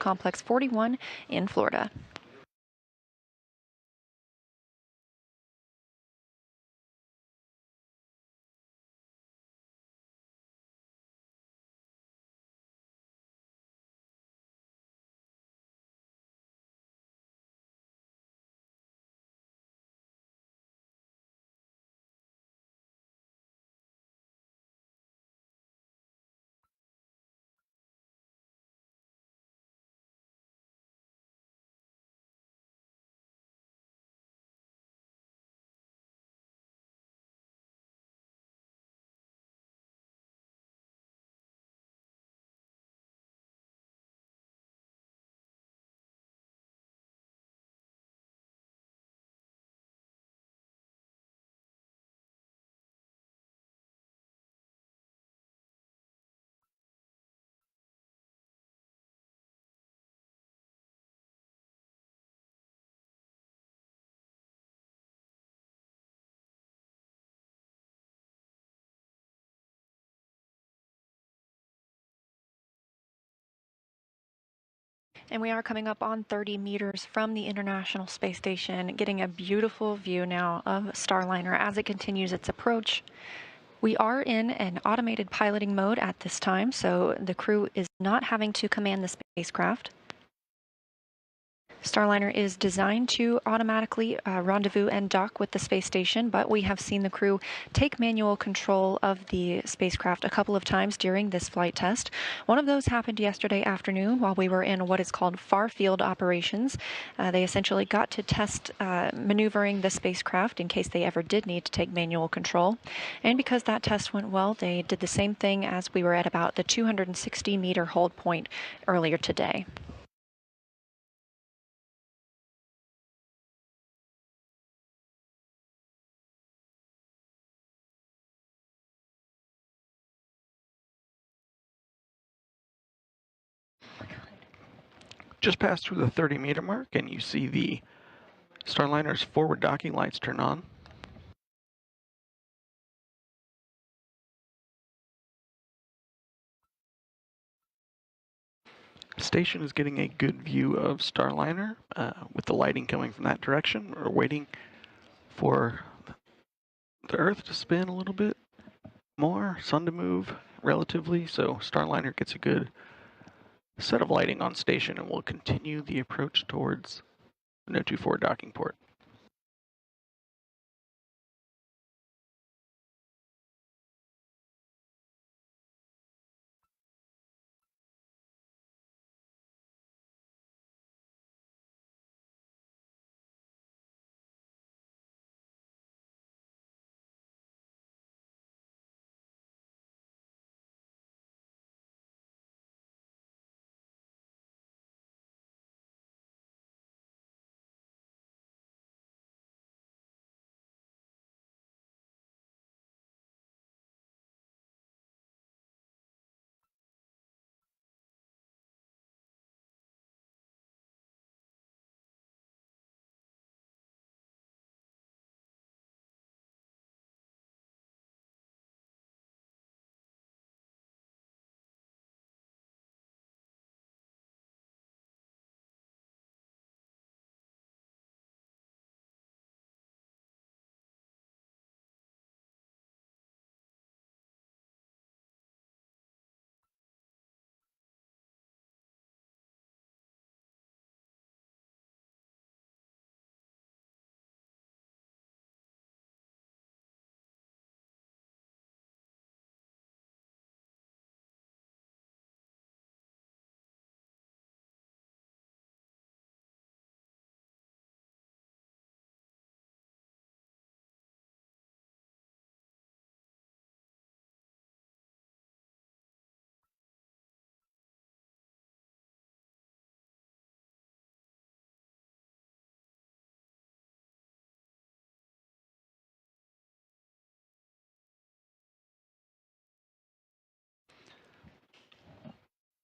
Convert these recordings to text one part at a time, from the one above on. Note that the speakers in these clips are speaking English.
Complex 41 in Florida. And we are coming up on 30 meters from the International Space Station, getting a beautiful view now of Starliner as it continues its approach. We are in an automated piloting mode at this time, so the crew is not having to command the spacecraft. Starliner is designed to automatically rendezvous and dock with the space station, but we have seen the crew take manual control of the spacecraft a couple of times during this flight test. One of those happened yesterday afternoon while we were in what is called far field operations. They essentially got to test maneuvering the spacecraft in case they ever did need to take manual control. And because that test went well, they did the same thing as we were at about the 260-meter hold point earlier today. Just passed through the 30-meter mark, and you see the Starliner's forward docking lights turn on. Station is getting a good view of Starliner with the lighting coming from that direction. We're waiting for the Earth to spin a little bit more, sun to move relatively, so Starliner gets a good set of lighting on station, and we'll continue the approach towards the No. 24 docking port.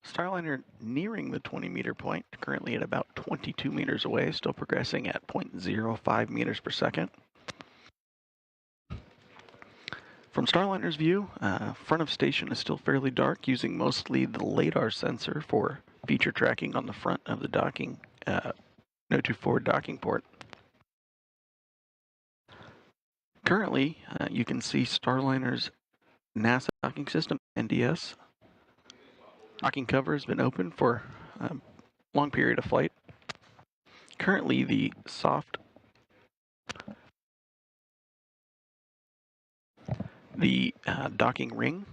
Starliner nearing the 20-meter point, currently at about 22 meters away, still progressing at 0.05 meters per second. From Starliner's view, front of station is still fairly dark, using mostly the LiDAR sensor for feature tracking on the front of the docking, no-to forward docking port. Currently, you can see Starliner's NASA docking system, NDS. Docking cover has been open for a long period of flight. Currently, the docking ring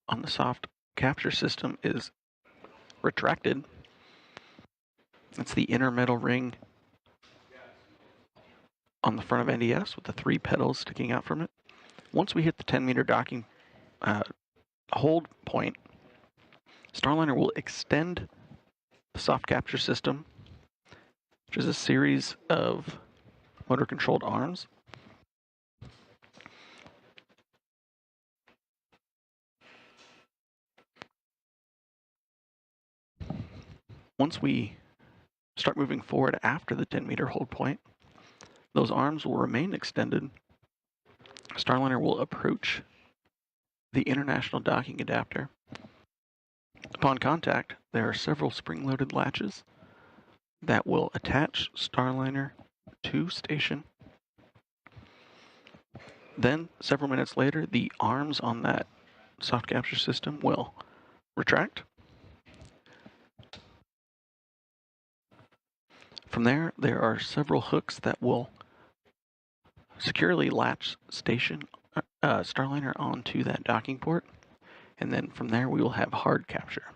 on the soft capture system is retracted. That's the inner metal ring on the front of NDS with the 3 pedals sticking out from it. Once we hit the 10-meter docking hold point, Starliner will extend the soft capture system, which is a series of motor-controlled arms. Once we start moving forward after the 10-meter hold point, those arms will remain extended. Starliner will approach the International Docking Adapter. Upon contact, there are several spring-loaded latches that will attach Starliner to station. Then, several minutes later, the arms on that soft capture system will retract. From there are several hooks that will securely latch Starliner onto that docking port, and then from there we will have hard capture.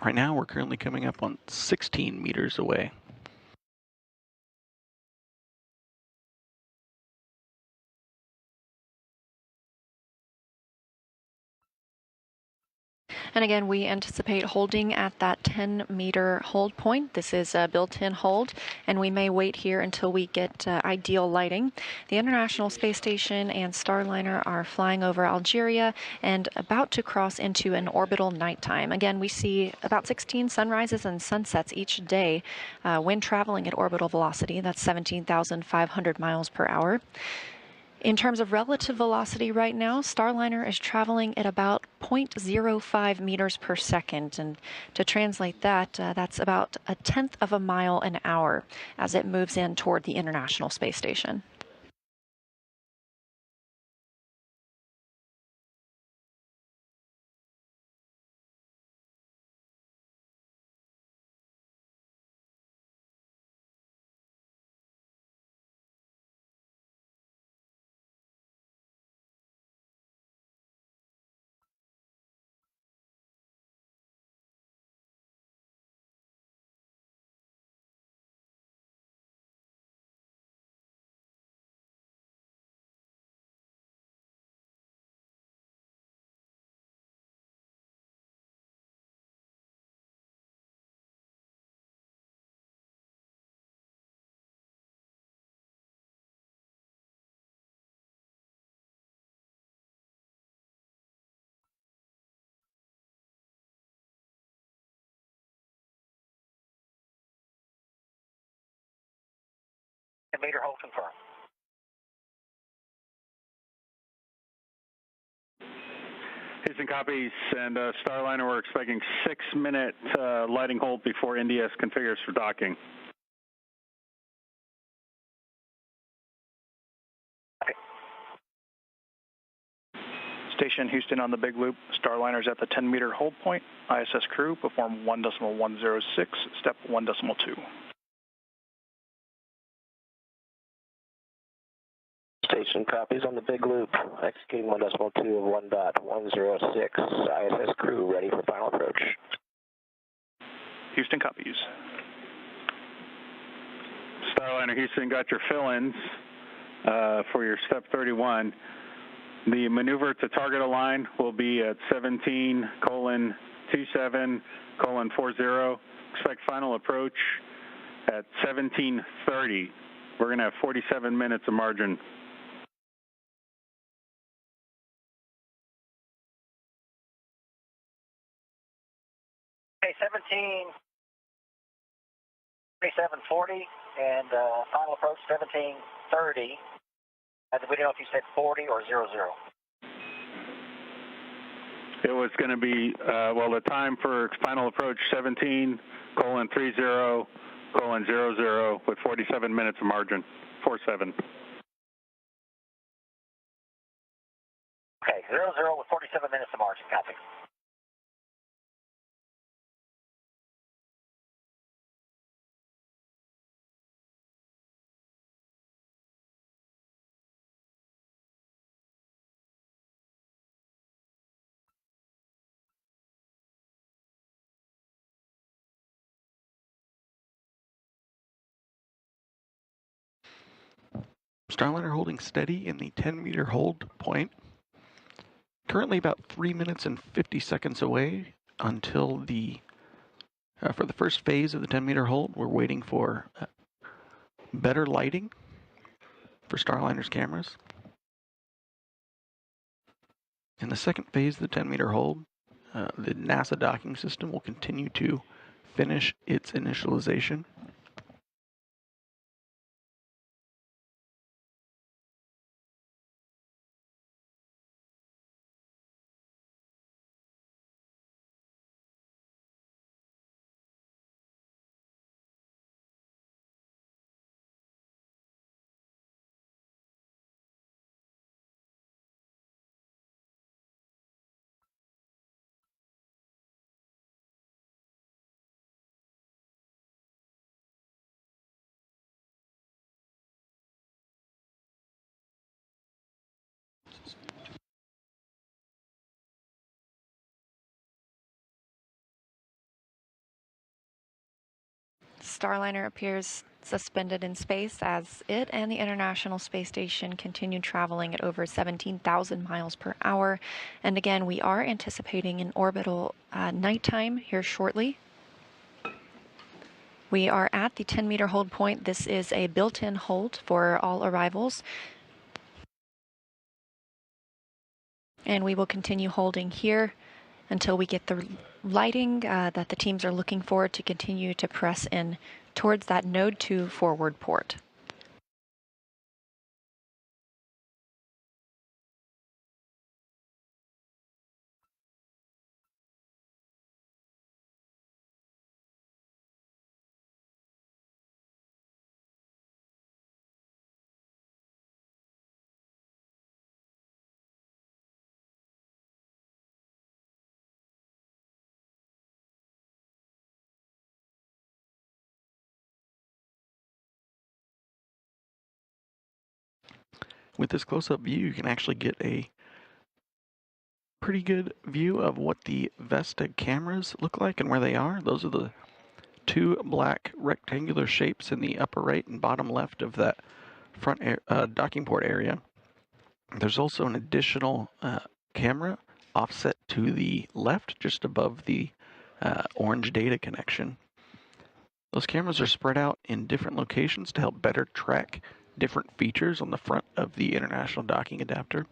Right now we're currently coming up on 16 meters away. And again, we anticipate holding at that 10-meter hold point. This is a built-in hold, and we may wait here until we get ideal lighting. The International Space Station and Starliner are flying over Algeria and about to cross into an orbital nighttime. Again, we see about 16 sunrises and sunsets each day when traveling at orbital velocity. That's 17,500 miles per hour. In terms of relative velocity right now, Starliner is traveling at about 0.05 meters per second. And to translate that, that's about 1/10 of a mile an hour as it moves in toward the International Space Station. Meter hold confirmed. Houston copies, and Starliner, we're expecting 6-minute lighting hold before NDS configures for docking. Okay. Station Houston on the big loop. Starliner's at the 10-meter hold point. ISS crew perform 1.106, step 1.2. Station copies on the big loop, executing 1.2 of 1.106. ISS crew ready for final approach. Houston copies. Starliner Houston, got your fill-ins for your step 31. The maneuver to target align will be at 17:27:40. Expect final approach at 17:30. We're going to have 47 minutes of margin. Okay, 17:27:40 and final approach 17:30. We don't know if you said 40 or 00. It was going to be, well, the time for final approach 17:30:00 with 47 minutes of margin, 47. Okay, 00 with 47 minutes of margin, copy. Starliner holding steady in the 10-meter hold point. Currently about 3 minutes and 50 seconds away until for the first phase of the 10-meter hold. We're waiting for better lighting for Starliner's cameras. In the second phase of the 10-meter hold, the NASA docking system will continue to finish its initialization. Starliner appears suspended in space as it and the International Space Station continue traveling at over 17,000 miles per hour. And again, we are anticipating an orbital nighttime here shortly. We are at the 10-meter hold point. This is a built-in hold for all arrivals. And we will continue holding here until we get the lighting that the teams are looking for to continue to press in towards that Node 2 forward port. With this close-up view, you can actually get a pretty good view of what the Vesta cameras look like and where they are. Those are the two black rectangular shapes in the upper right and bottom left of that front docking port area. There's also an additional camera offset to the left, just above the orange data connection. Those cameras are spread out in different locations to help better track different features on the front of the International Docking Adapter.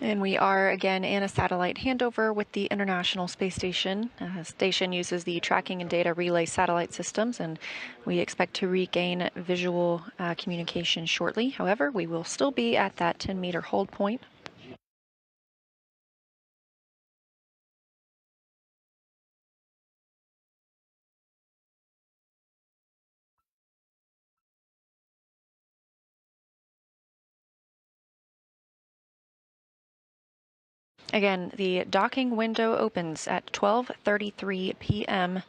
And we are again in a satellite handover with the International Space Station. Station uses the tracking and data relay satellite systems, and we expect to regain visual communication shortly. However, we will still be at that 10-meter hold point. Again, the docking window opens at 12:33 p.m.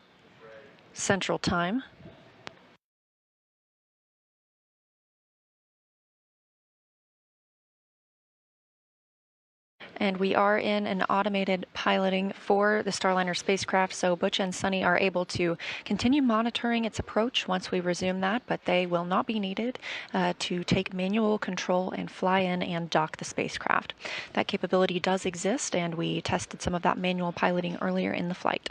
Central Time. And we are in an automated piloting for the Starliner spacecraft, so Butch and Sunny are able to continue monitoring its approach once we resume that, but they will not be needed to take manual control and fly in and dock the spacecraft. That capability does exist, and we tested some of that manual piloting earlier in the flight.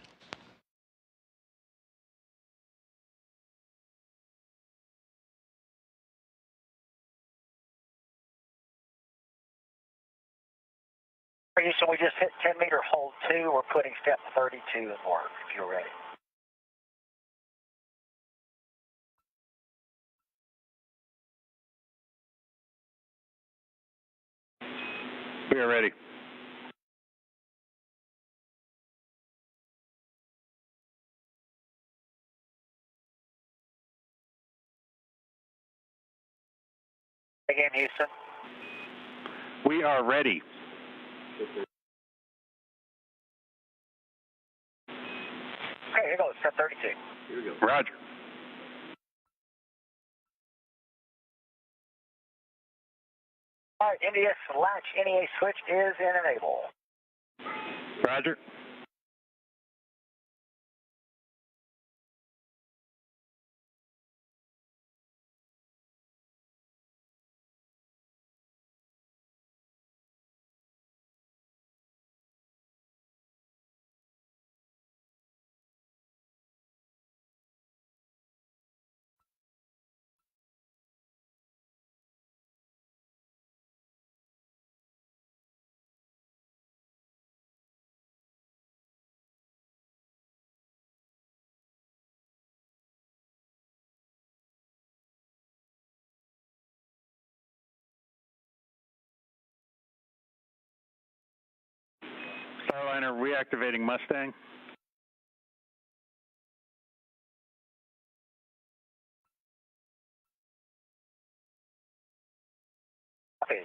Houston, we just hit 10-meter hold 2. We're putting step 32 in work, if you're ready. We are ready. Again, Houston. We are ready. Okay, here goes, step 32. Here we go. Roger. All right, NDS latch NEA switch is in enable. Roger. Starliner reactivating Mustang. Okay.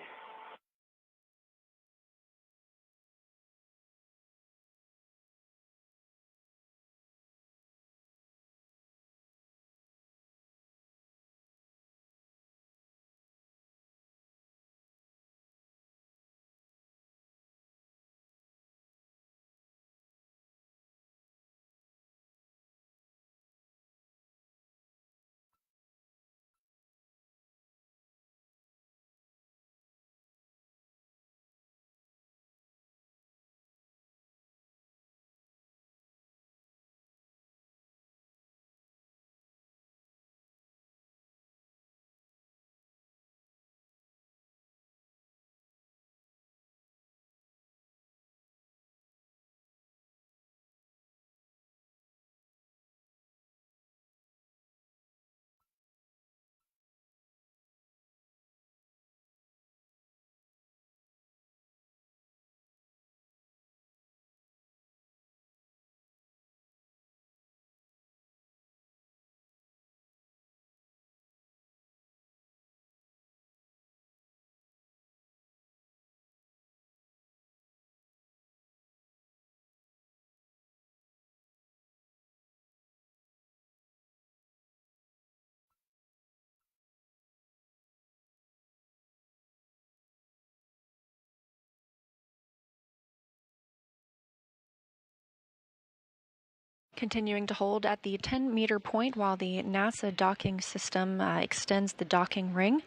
Continuing to hold at the 10-meter point while the NASA docking system extends the docking ring,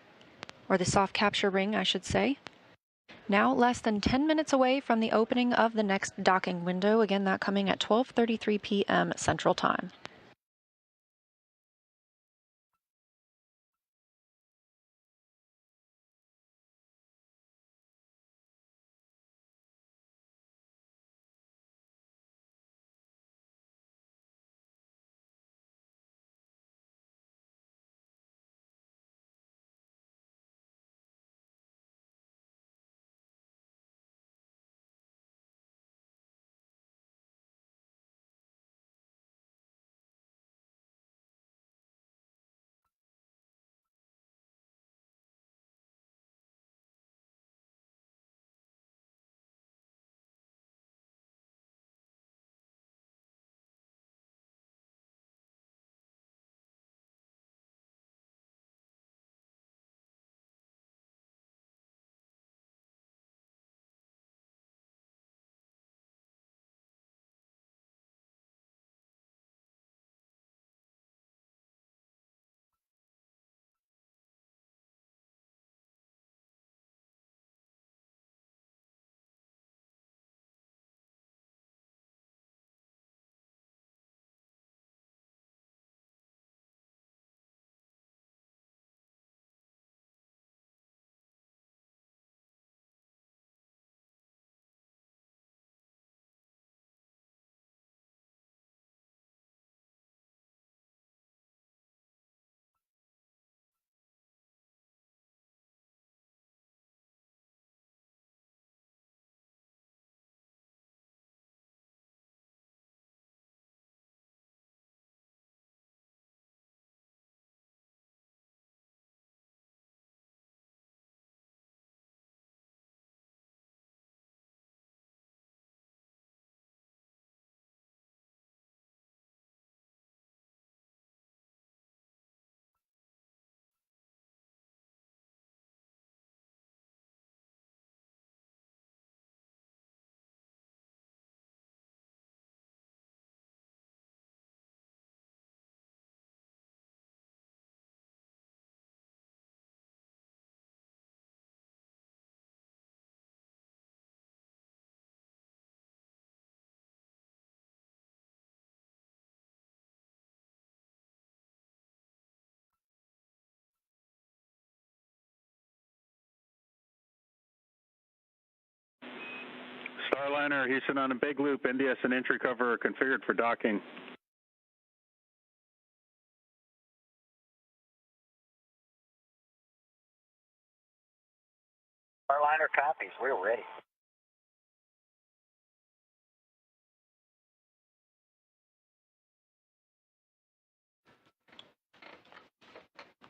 or the soft capture ring, I should say. Now less than 10 minutes away from the opening of the next docking window, again that coming at 12:33 p.m. Central Time. Starliner, Houston on a big loop. NDS and entry cover are configured for docking. Starliner copies. We're ready.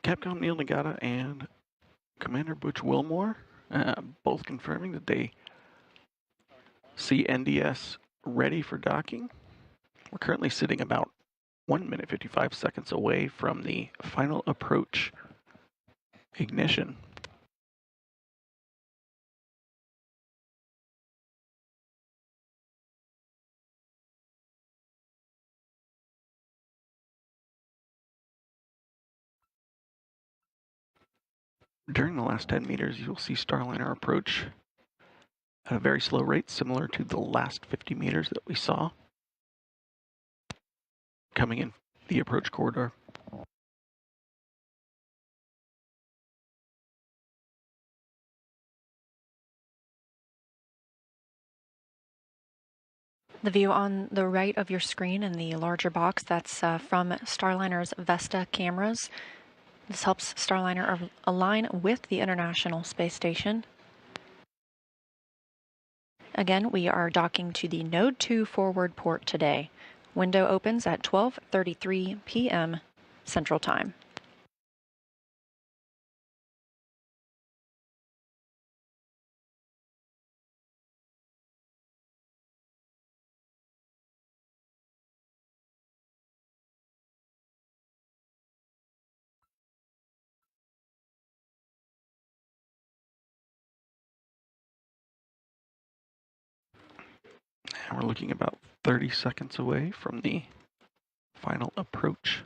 Capcom Neil Nagata and Commander Butch Wilmore both confirming that they see NDS ready for docking. We're currently sitting about 1 minute 55 seconds away from the final approach ignition. During the last 10 meters, you'll see Starliner approach at a very slow rate, similar to the last 50 meters that we saw coming in the approach corridor. The view on the right of your screen in the larger box, that's from Starliner's Vesta cameras. This helps Starliner align with the International Space Station. Again, we are docking to the Node 2 forward port today. Window opens at 12:33 p.m. Central Time. And we're looking about 30 seconds away from the final approach.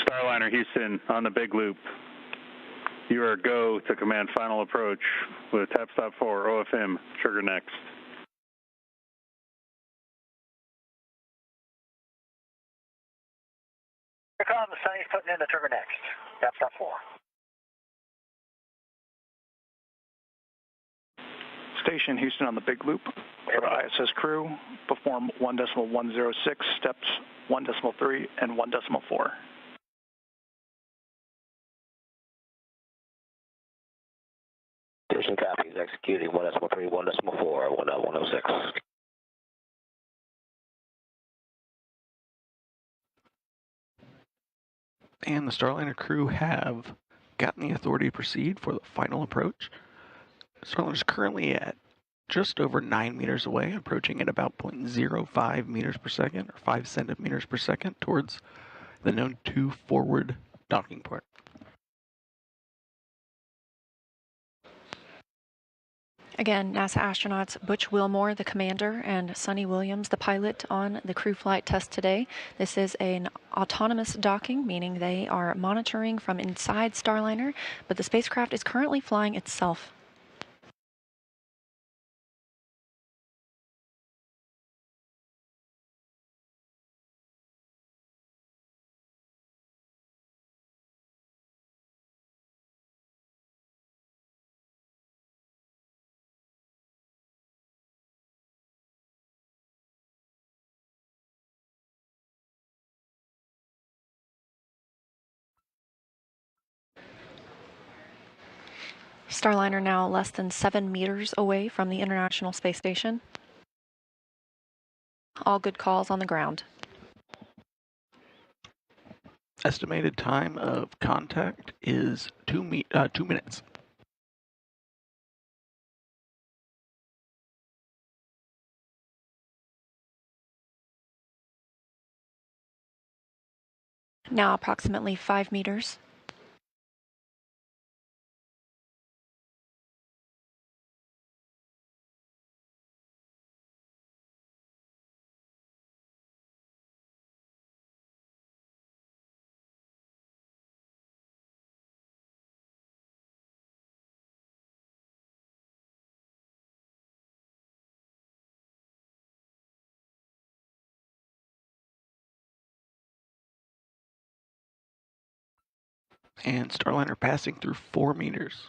Starliner, Houston on the big loop. You are go to command final approach with tap stop 4, OFM, trigger next. Here comes Sunny's putting in the trigger next. Tap stop 4. Station Houston on the big loop. For ISS crew, perform 1.106, steps 1.3 and 1.4. Station copies, executing 1.3, 1.4, 1.106. And the Starliner crew have gotten the authority to proceed for the final approach. Starliner is currently at just over 9 meters away, approaching at about 0.05 meters per second, or 5 centimeters per second, towards the Node 2 forward docking port. Again, NASA astronauts Butch Wilmore, the commander, and Sonny Williams, the pilot, on the crew flight test today. This is an autonomous docking, meaning they are monitoring from inside Starliner, but the spacecraft is currently flying itself. Starliner now less than 7 meters away from the International Space Station. All good calls on the ground. Estimated time of contact is 2 minutes. Now approximately 5 meters. And Starliner passing through 4 meters.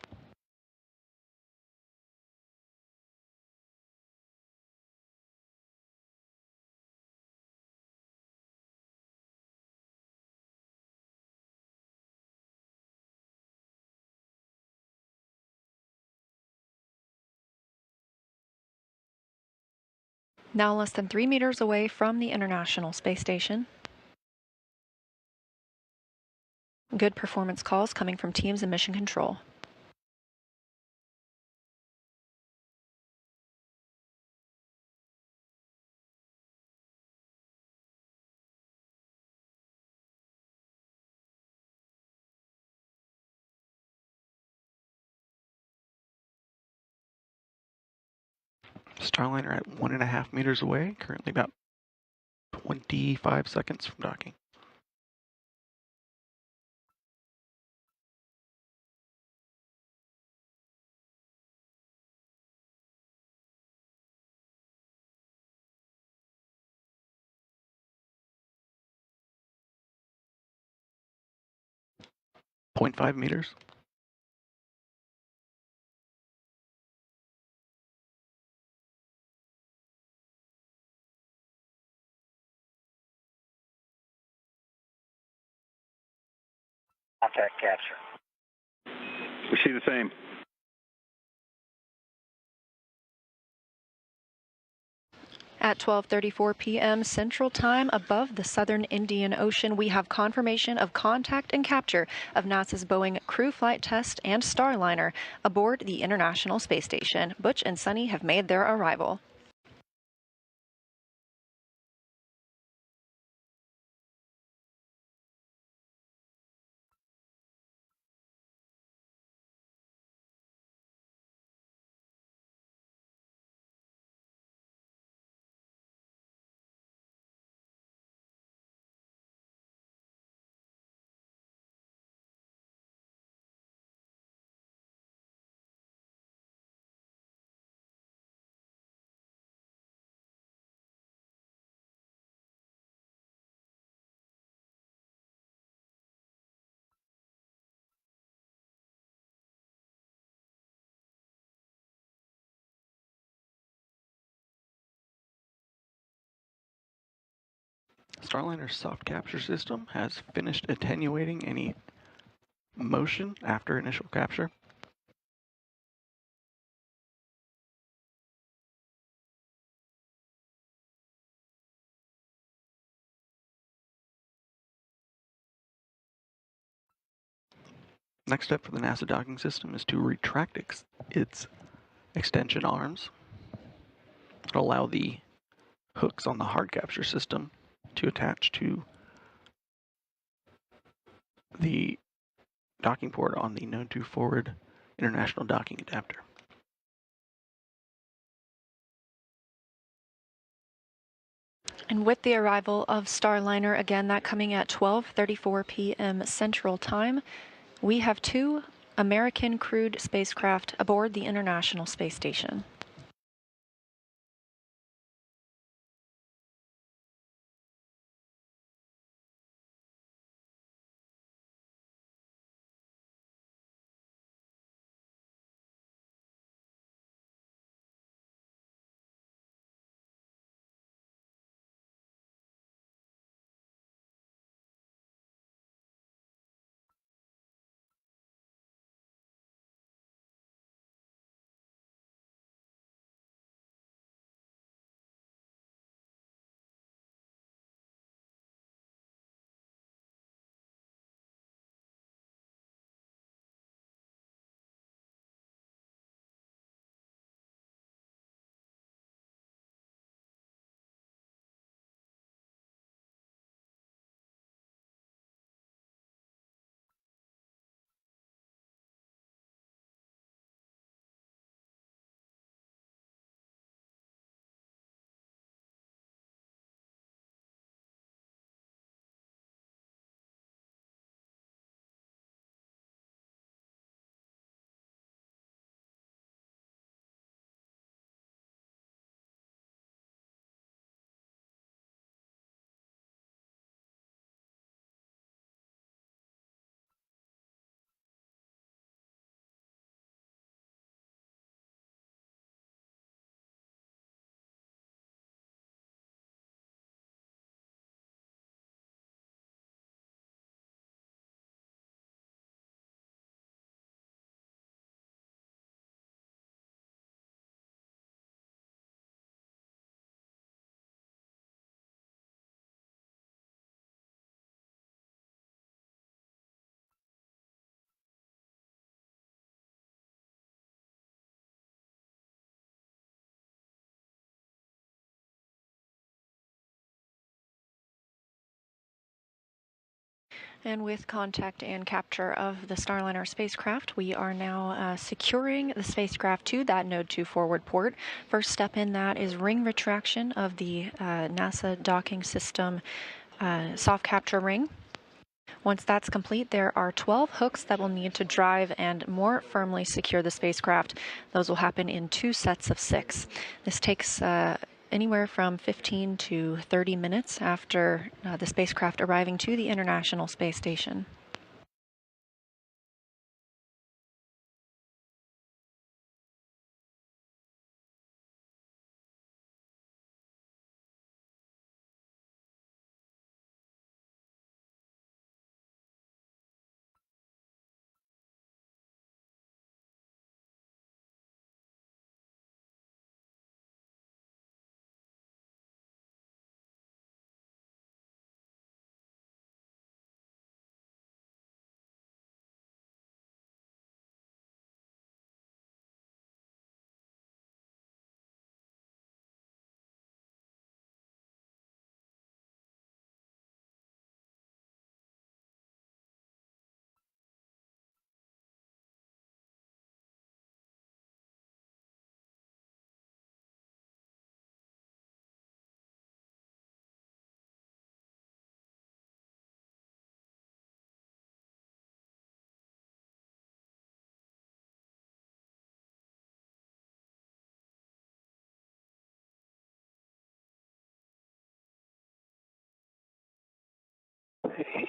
Now less than 3 meters away from the International Space Station. Good performance calls coming from teams in mission control. Starliner at 1.5 meters away, currently about 25 seconds from docking. Point 0.5 meters. Contact capture. We see the same. At 12:34 p.m. Central Time above the southern Indian Ocean, we have confirmation of contact and capture of NASA's Boeing Crew Flight Test and Starliner aboard the International Space Station. Butch and Sunny have made their arrival. Starliner's soft capture system has finished attenuating any motion after initial capture. Next step for the NASA docking system is to retract its extension arms. It'll allow the hooks on the hard capture system to attach to the docking port on the Node 2 forward international docking adapter. And with the arrival of Starliner, again, that coming at 12:34 p.m. Central Time, we have 2 American crewed spacecraft aboard the International Space Station. And with contact and capture of the Starliner spacecraft, we are now securing the spacecraft to that Node 2 forward port. First step in that is ring retraction of the NASA docking system soft capture ring. Once that's complete, there are 12 hooks that will need to drive and more firmly secure the spacecraft. Those will happen in 2 sets of 6. This takes anywhere from 15 to 30 minutes after the spacecraft arriving to the International Space Station.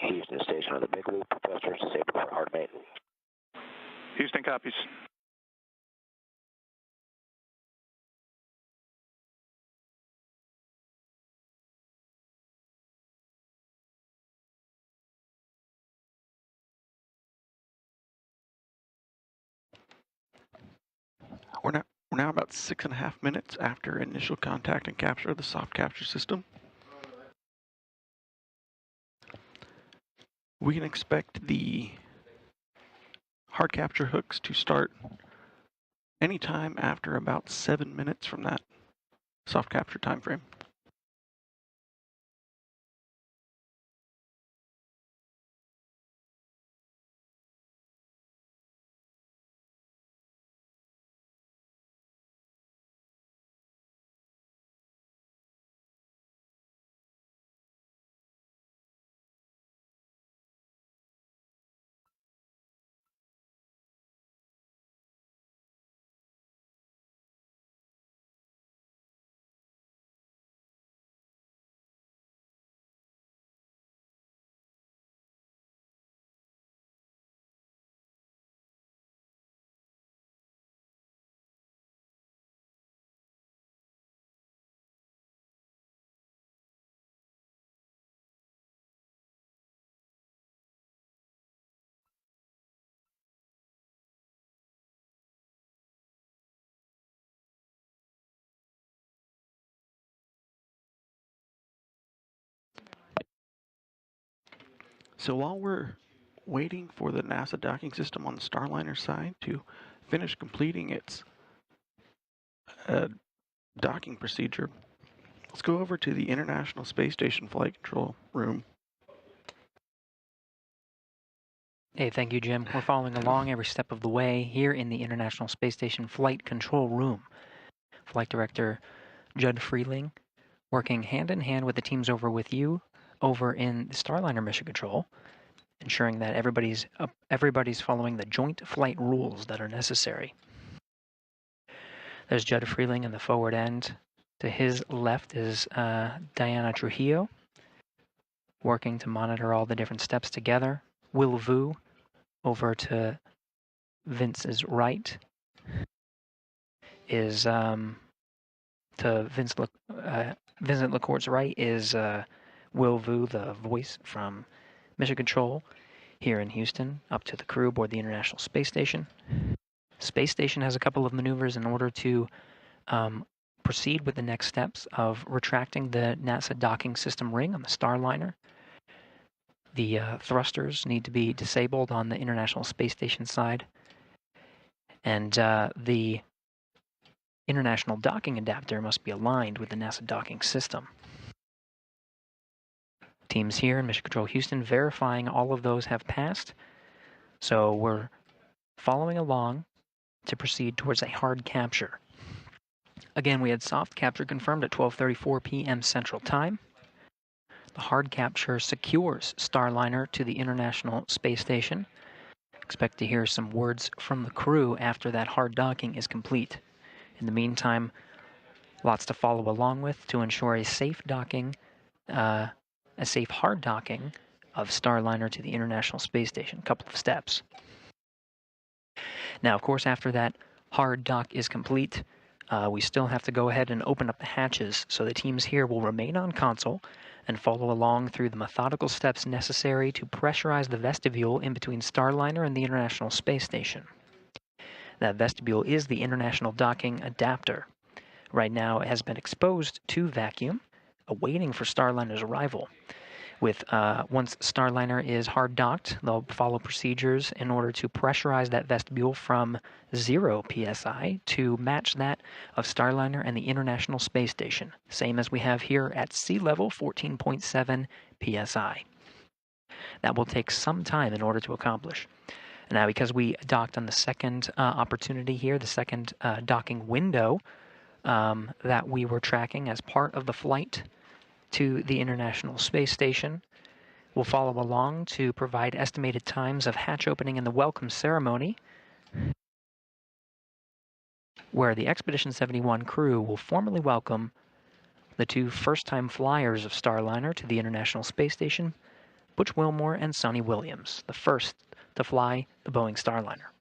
Houston Station on the big loop, thrusters disabled for hard maintenance. Houston copies. We're now about 6.5 minutes after initial contact and capture of the soft capture system. We can expect the hard capture hooks to start anytime after about 7 minutes from that soft capture time frame. So while we're waiting for the NASA docking system on the Starliner side to finish completing its docking procedure, let's go over to the International Space Station Flight Control Room. Hey, thank you, Jim. We're following along every step of the way here in the International Space Station Flight Control Room. Flight Director Judd Freeling working hand in hand with the teams over with you over in the Starliner Mission Control, ensuring that everybody's following the joint flight rules that are necessary. There's Judd Freeling in the forward end. To his left is Diana Trujillo, working to monitor all the different steps together. Will Vu over to Vince's right is to Vincent LaCourt's right is Will Vu, the voice from Mission Control here in Houston, up to the crew aboard the International Space Station. Space Station has a couple of maneuvers in order to proceed with the next steps of retracting the NASA docking system ring on the Starliner. The thrusters need to be disabled on the International Space Station side, and the International docking adapter must be aligned with the NASA docking system. Teams here in Mission Control Houston verifying all of those have passed. So we're following along to proceed towards a hard capture. Again, we had soft capture confirmed at 12:34 p.m. Central Time. The hard capture secures Starliner to the International Space Station. Expect to hear some words from the crew after that hard docking is complete. In the meantime, lots to follow along with to ensure a safe docking, a safe hard docking of Starliner to the International Space Station. A couple of steps. Now, of course, after that hard dock is complete, we still have to go ahead and open up the hatches, so the teams here will remain on console and follow along through the methodical steps necessary to pressurize the vestibule in between Starliner and the International Space Station. That vestibule is the International Docking Adapter. Right now, it has been exposed to vacuum, awaiting for Starliner's arrival. Once Starliner is hard docked, they'll follow procedures in order to pressurize that vestibule from 0 psi to match that of Starliner and the International Space Station, same as we have here at sea level, 14.7 psi. That will take some time in order to accomplish. Now, because we docked on the second opportunity here, the second docking window that we were tracking as part of the flight to the International Space Station, we'll follow along to provide estimated times of hatch opening and the welcome ceremony, where the Expedition 71 crew will formally welcome the two first-time flyers of Starliner to the International Space Station, Butch Wilmore and Sonny Williams, the first to fly the Boeing Starliner.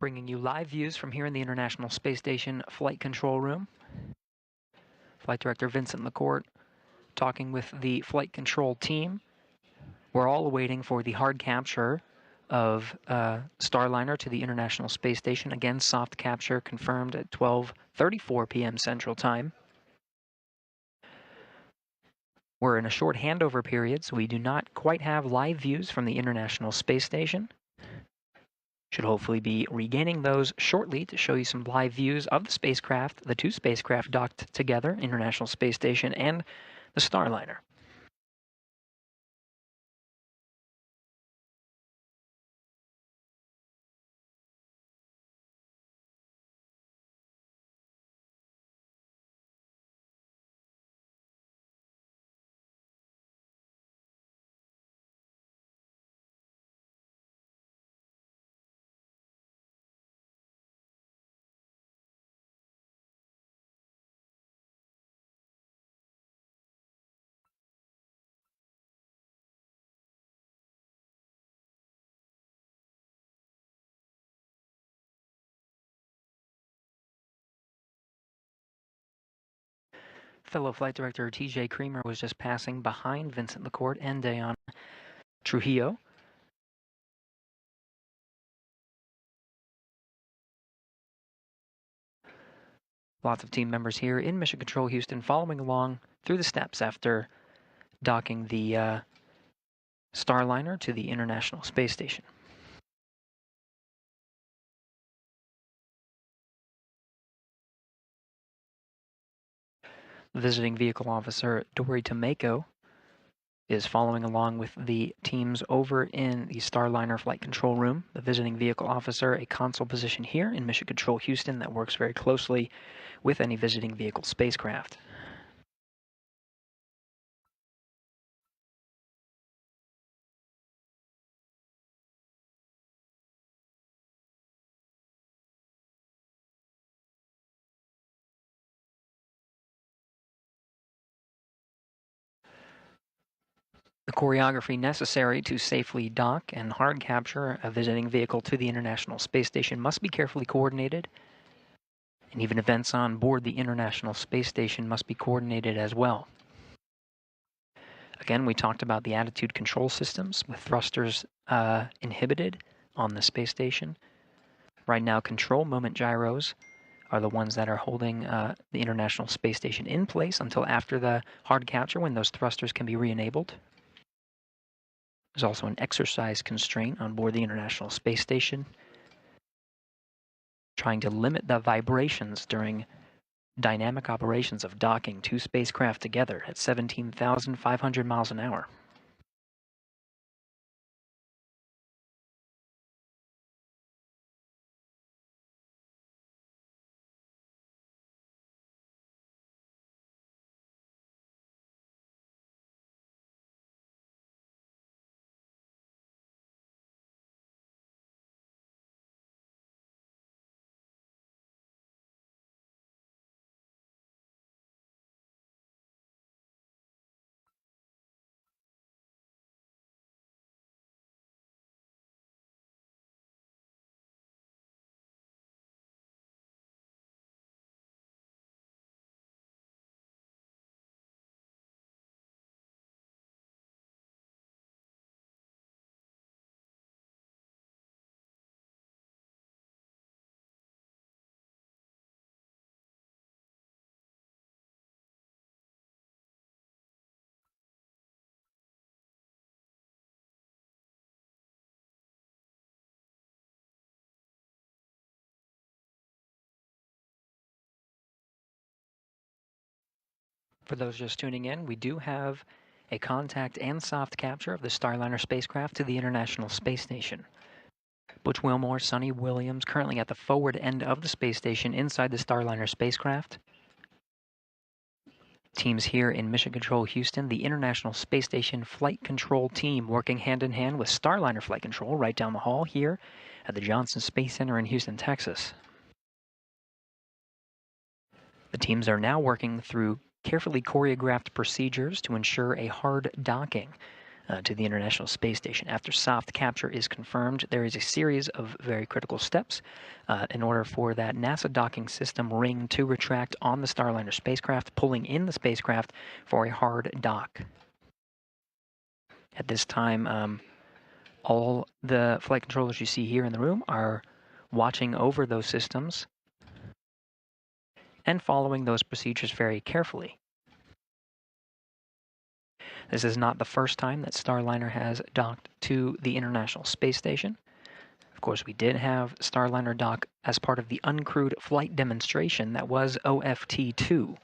Bringing you live views from here in the International Space Station Flight Control Room. Flight Director Vincent LaCourte talking with the flight control team. We're all waiting for the hard capture of Starliner to the International Space Station. Again, soft capture confirmed at 12:34 p.m. Central Time. We're in a short handover period, so we do not quite have live views from the International Space Station. Should hopefully be regaining those shortly to show you some live views of the spacecraft, the two spacecraft docked together, International Space Station and the Starliner. Fellow Flight Director TJ Creamer was just passing behind Vincent LaCourte and Diana Trujillo. Lots of team members here in Mission Control Houston following along through the steps after docking the Starliner to the International Space Station. Visiting Vehicle Officer Dory Tomeko is following along with the teams over in the Starliner flight control room. The visiting vehicle officer, a console position here in Mission Control Houston that works very closely with any visiting vehicle spacecraft. The choreography necessary to safely dock and hard capture a visiting vehicle to the International Space Station must be carefully coordinated, and even events on board the International Space Station must be coordinated as well. Again, we talked about the attitude control systems with thrusters inhibited on the space station. Right now, control moment gyros are the ones that are holding the International Space Station in place until after the hard capture, when those thrusters can be re-enabled. There's also an exercise constraint on board the International Space Station, trying to limit the vibrations during dynamic operations of docking two spacecraft together at 17,500 miles an hour. For those just tuning in, we do have a contact and soft capture of the Starliner spacecraft to the International Space Station. Butch Wilmore, Sonny Williams, currently at the forward end of the space station inside the Starliner spacecraft. Teams here in Mission Control Houston, the International Space Station Flight Control Team working hand in hand with Starliner Flight Control right down the hall here at the Johnson Space Center in Houston, Texas. The teams are now working through carefully choreographed procedures to ensure a hard docking to the International Space Station. After soft capture is confirmed, there is a series of very critical steps in order for that NASA docking system ring to retract on the Starliner spacecraft, pulling in the spacecraft for a hard dock. At this time, all the flight controllers you see here in the room are watching over those systems and following those procedures very carefully. This is not the first time that Starliner has docked to the International Space Station. Of course, we did have Starliner dock as part of the uncrewed flight demonstration that was OFT-2.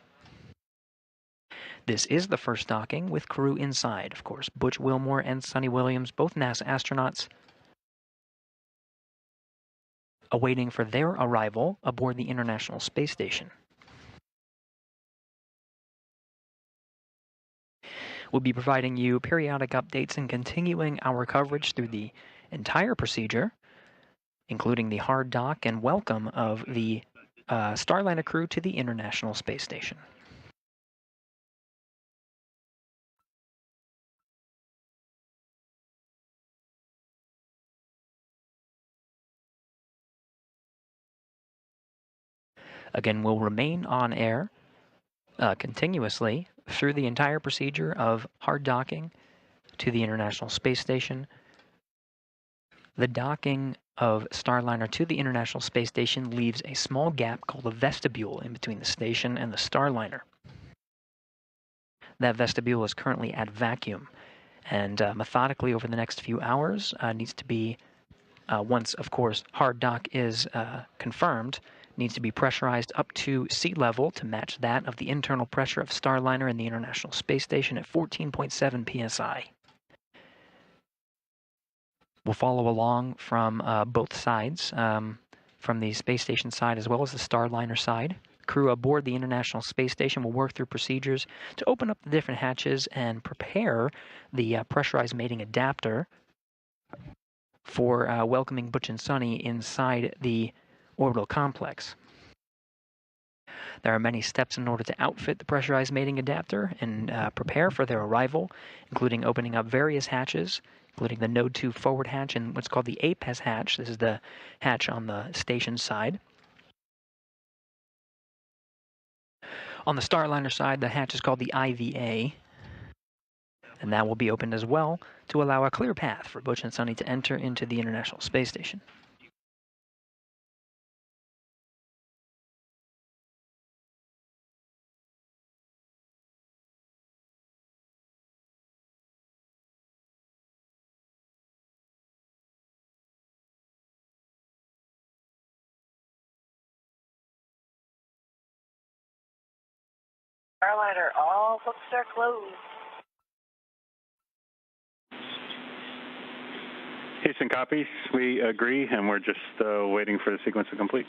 This is the first docking with crew inside, of course. Butch Wilmore and Sonny Williams, both NASA astronauts, awaiting for their arrival aboard the International Space Station. We'll be providing you periodic updates and continuing our coverage through the entire procedure, including the hard dock and welcome of the Starliner crew to the International Space Station. Again, we'll remain on air continuously through the entire procedure of hard docking to the International Space Station. The docking of Starliner to the International Space Station leaves a small gap called a vestibule in between the station and the Starliner. That vestibule is currently at vacuum, and methodically over the next few hours needs to be, once, of course, hard dock is confirmed, needs to be pressurized up to sea level to match that of the internal pressure of Starliner and the International Space Station at 14.7 psi. We'll follow along from both sides, from the space station side as well as the Starliner side. Crew aboard the International Space Station will work through procedures to open up the different hatches and prepare the pressurized mating adapter for welcoming Butch and Sonny inside the orbital complex. There are many steps in order to outfit the pressurized mating adapter and prepare for their arrival, including opening up various hatches, including the Node 2 forward hatch and what's called the APES hatch. This is the hatch on the station side. On the Starliner side, the hatch is called the IVA, and that will be opened as well to allow a clear path for Butch and Sonny to enter into the International Space Station. Starliner, all books are closed. Houston copies. We agree, and we're just waiting for the sequence to complete.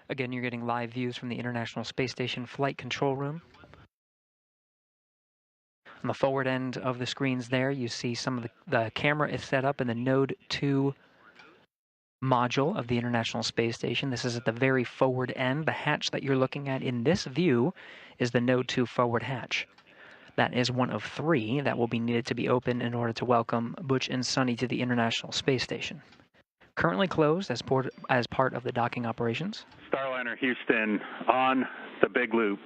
Again, you're getting live views from the International Space Station Flight Control Room. On the forward end of the screens there, you see some of the camera is set up in the Node 2 module of the International Space Station. This is at the very forward end. The hatch that you're looking at in this view is the Node 2 forward hatch. That is one of 3 that will be needed to be opened in order to welcome Butch and Sonny to the International Space Station. Currently closed as part of the docking operations. Starliner Houston on the big loop.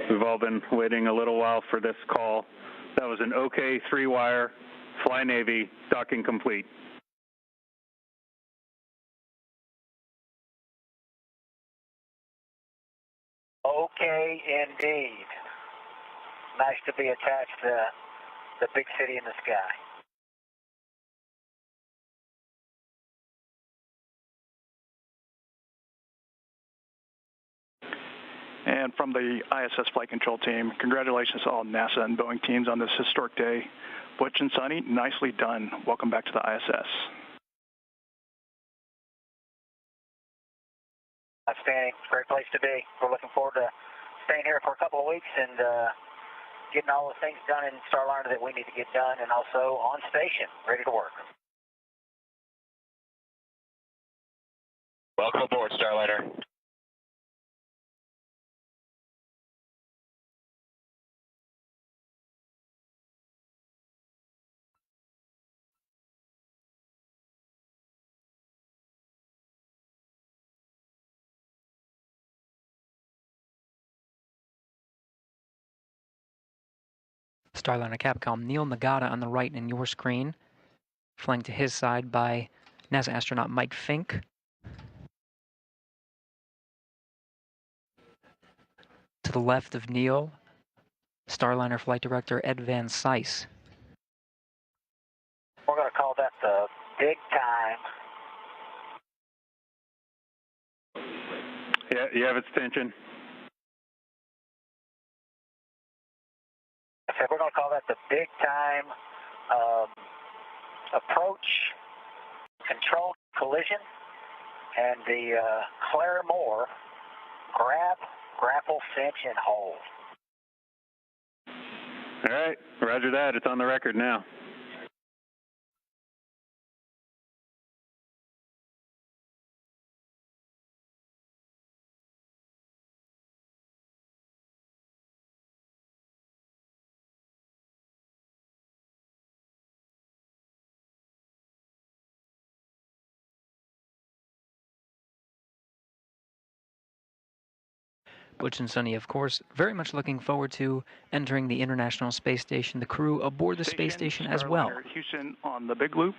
We've all been waiting a little while for this call. That was an OK 3-wire, Fly Navy, docking complete. Okay, indeed. Nice to be attached to the big city in the sky. And from the ISS Flight Control Team, congratulations to all NASA and Boeing teams on this historic day. Butch and Sonny, nicely done. Welcome back to the ISS. Outstanding. Great place to be. We're looking forward to staying here for a couple of weeks and getting all the things done in Starliner that we need to get done, and also on station, ready to work. Welcome aboard, Starliner. Starliner Capcom, Neil Nagata on the right in your screen, flanked to his side by NASA astronaut Mike Fink. To the left of Neil, Starliner Flight Director Ed Van Cise. We're going to call that the big time. Yeah, you have its attention. I said we're going to call that the big time approach, controlled collision, and the Claremore grab, grapple, cinch, and hold. All right, roger that. It's on the record now. Butch and Sunny, of course, very much looking forward to entering the International Space Station, the crew aboard the space station as well. Starliner Houston on the big loop.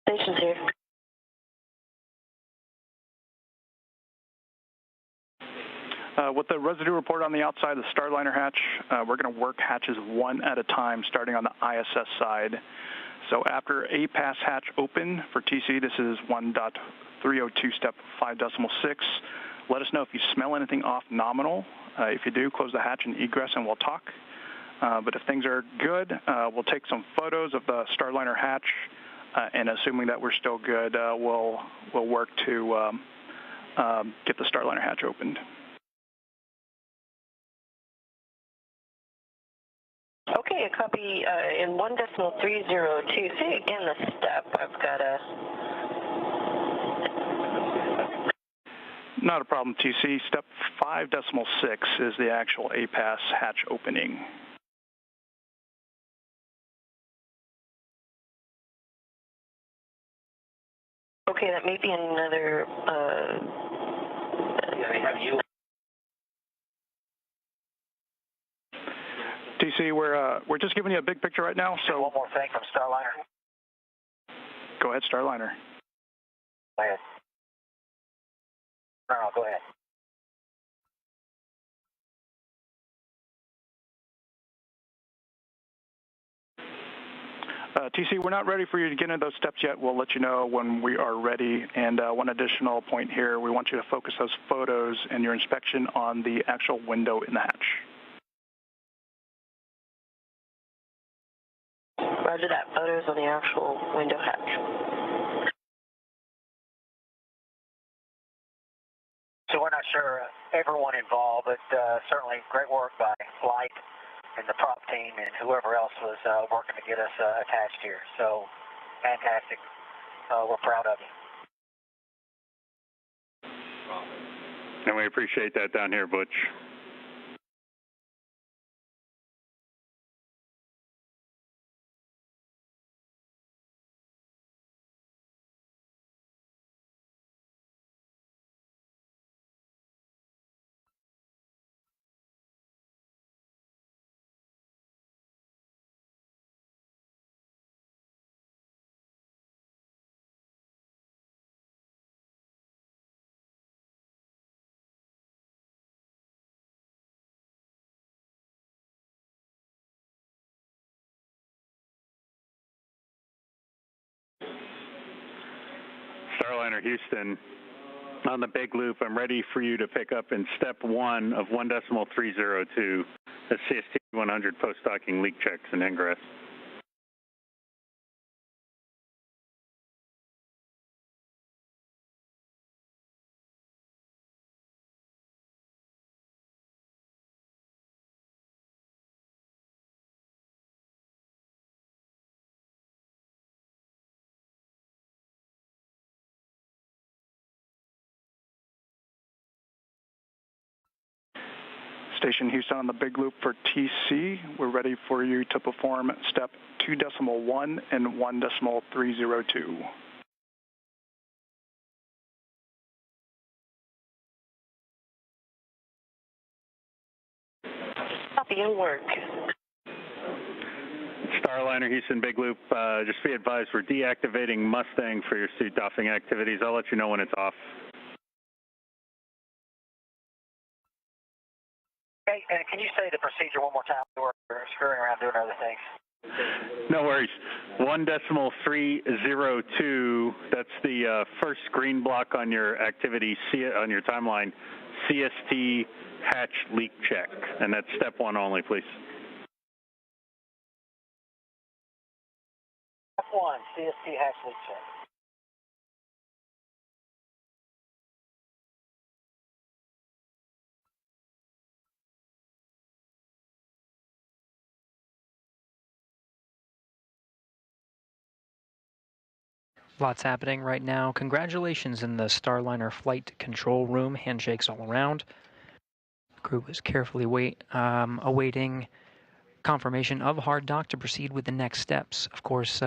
Station's here. With the residue report on the outside of the Starliner hatch, we're going to work hatches one at a time, starting on the ISS side. So after A pass hatch open for TC, this is 1.302 step 5.6. Let us know if you smell anything off nominal. If you do, close the hatch and egress and we'll talk. But if things are good, we'll take some photos of the Starliner hatch, and assuming that we're still good, we'll work to get the Starliner hatch opened. Okay, a copy in 1.302. Say again the step. I've got a... Not a problem, TC. Step 5.6 is the actual A-pass hatch opening. Okay, that may be another... TC, we're just giving you a big picture right now, so... One more thing from Starliner. Go ahead, Starliner. Go ahead. No, go ahead. TC, we're not ready for you to get into those steps yet. We'll let you know when we are ready. And one additional point here, we want you to focus those photos and your inspection on the actual window in the hatch. Roger that. Photos on the actual window hatch. So we're not sure everyone involved, but certainly great work by Flight and the prop team and whoever else was working to get us attached here. So fantastic. We're proud of you. And we appreciate that down here, Butch. Starliner Houston, on the big loop, I'm ready for you to pick up in step 1 of 1.302, the CST 100 post-docking leak checks and ingress. Station Houston on the big loop for TC. We're ready for you to perform step 2.1 and 1.302. Copy and work. Starliner Houston big loop, just be advised we're deactivating Mustang for your suit doffing activities. I'll let you know when it's off. Okay, and can you say the procedure one more time? We're screwing around doing other things. No worries. 1.302, that's the first green block on your activity, on your timeline, CST hatch leak check. And that's step 1 only, please. Step 1, CST hatch leak check. Lots happening right now. Congratulations in the Starliner flight control room. Handshakes all around. Crew is carefully awaiting confirmation of hard dock to proceed with the next steps. Of course,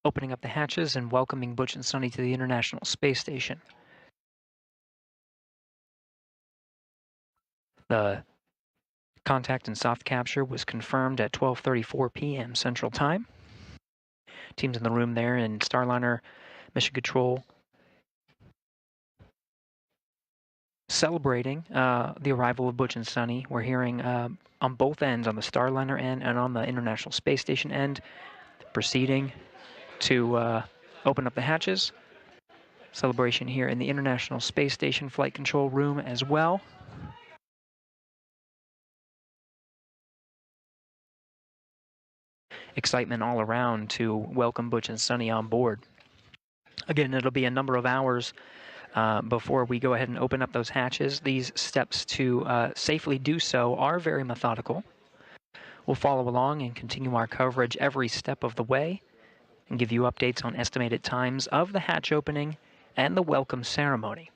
opening up the hatches and welcoming Butch and Sonny to the International Space Station. The contact and soft capture was confirmed at 12:34 p.m. Central Time. Teams in the room there in Starliner Mission Control celebrating the arrival of Butch and Sonny. We're hearing on both ends, on the Starliner end and on the International Space Station end, proceeding to open up the hatches. Celebration here in the International Space Station Flight Control Room as well. Excitement all around to welcome Butch and Sonny on board. Again, it'll be a number of hours before we go ahead and open up those hatches. These steps to safely do so are very methodical. We'll follow along and continue our coverage every step of the way and give you updates on estimated times of the hatch opening and the welcome ceremony.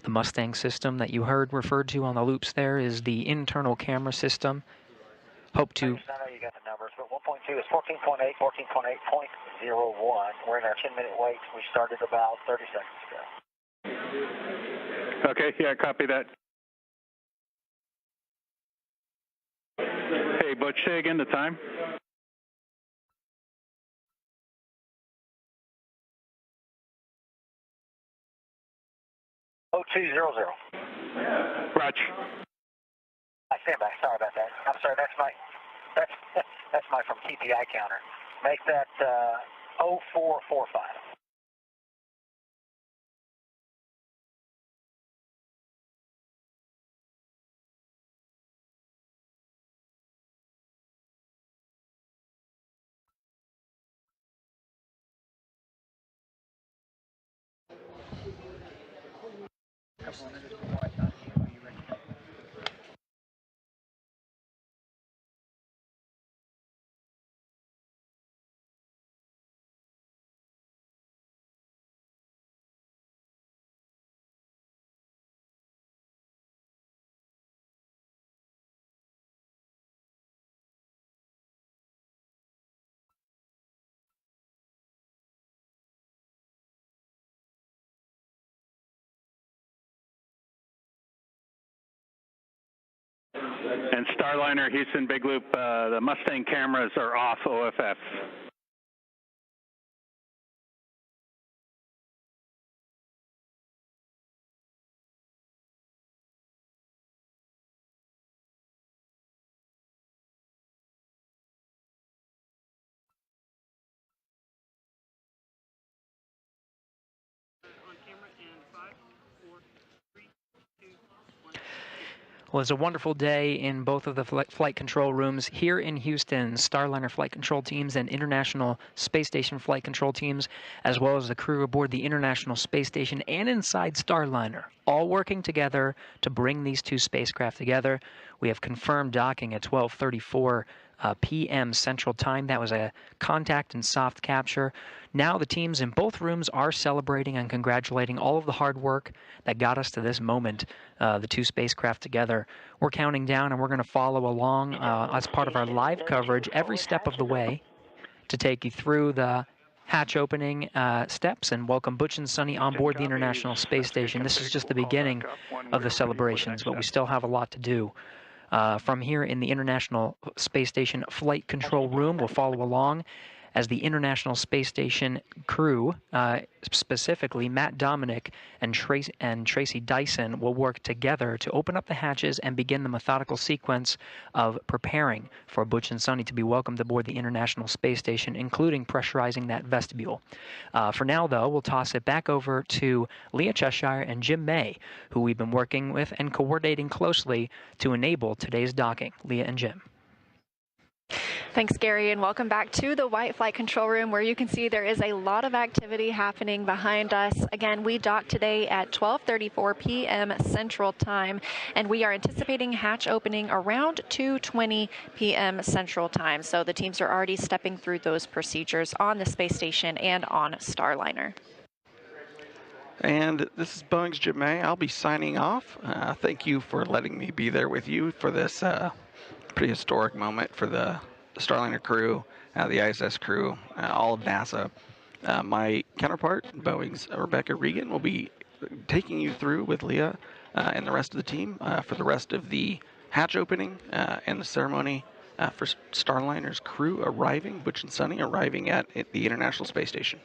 The Mustang system that you heard referred to on the loops there is the internal camera system. Hope to... I know you got the numbers, but 1.2 is 14.8, 14.8.01. We're in our 10-minute wait. We started about 30 seconds ago. Okay, yeah, copy that. Hey, Butch, say again the time. Oh, 200. Roger. I stand by. Sorry about that. I'm sorry. That's my from TPI counter. Make that 0445. And Starliner, Houston, Big Loop, the Mustang cameras are off OFF. Well, it's a wonderful day in both of the flight control rooms here in Houston. Starliner flight control teams and International Space Station flight control teams, as well as the crew aboard the International Space Station and inside Starliner, all working together to bring these two spacecraft together. We have confirmed docking at 12:34 p.m. Central Time. That was a contact and soft capture. Now the teams in both rooms are celebrating and congratulating all of the hard work that got us to this moment, the two spacecraft together. We're counting down, and we're going to follow along as part of our live coverage every step of the way to take you through the hatch opening steps and welcome Butch and Sonny on board the International Space Station. This is just the beginning of the celebrations, but we still have a lot to do. From here in the International Space Station Flight Control Room, we'll follow along as the International Space Station crew, specifically Matt Dominic and Tracy Dyson, will work together to open up the hatches and begin the methodical sequence of preparing for Butch and Sonny to be welcomed aboard the International Space Station, including pressurizing that vestibule. For now, though, we'll toss it back over to Leah Cheshire and Jim May, who we've been working with and coordinating closely to enable today's docking. Leah and Jim. Thanks, Gary, and welcome back to the White Flight Control Room, where you can see there is a lot of activity happening behind us. Again, we docked today at 12:34 p.m. Central Time, and we are anticipating hatch opening around 2:20 p.m. Central Time. So the teams are already stepping through those procedures on the space station and on Starliner. And this is Boeing's Jim May. I'll be signing off. Thank you for letting me be there with you for this pretty historic moment for the Starliner crew, the ISS crew, all of NASA. My counterpart, Boeing's Rebecca Regan, will be taking you through with Leah and the rest of the team for the rest of the hatch opening and the ceremony for Starliner's crew arriving, Butch and Sunny arriving at the International Space Station.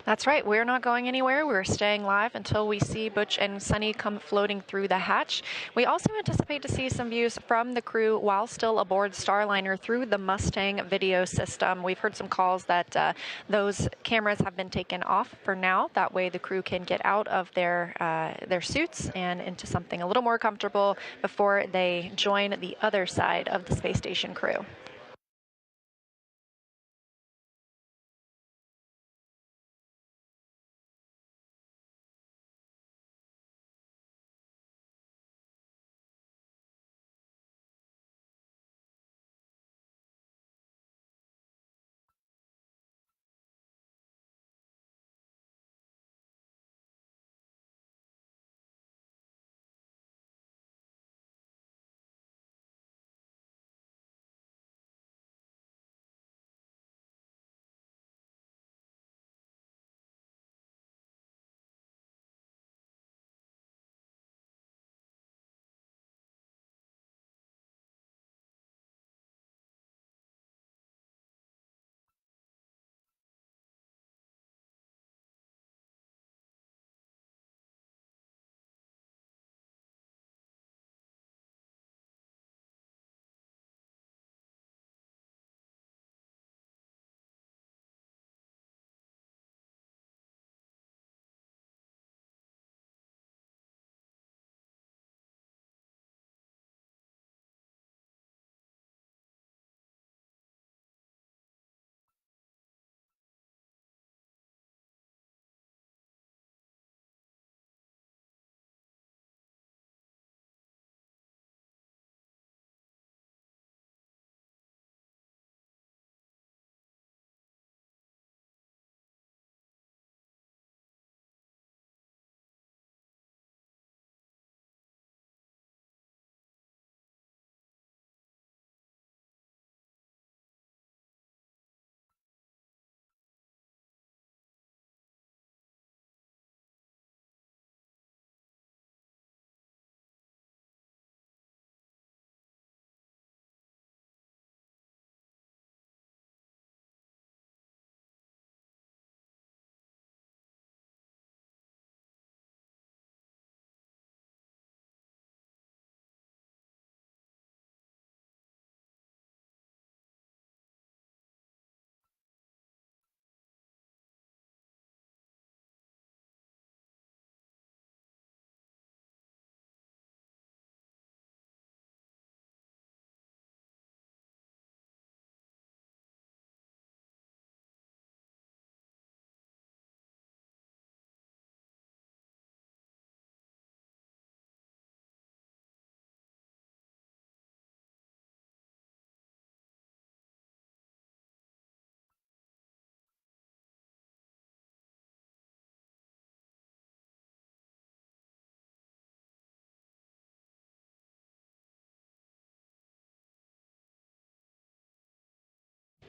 That's right. We're not going anywhere. We're staying live until we see Butch and Sunny come floating through the hatch. We also anticipate to see some views from the crew while still aboard Starliner through the Mustang video system. We've heard some calls that those cameras have been taken off for now. That way the crew can get out of their suits and into something a little more comfortable before they join the other side of the space station crew.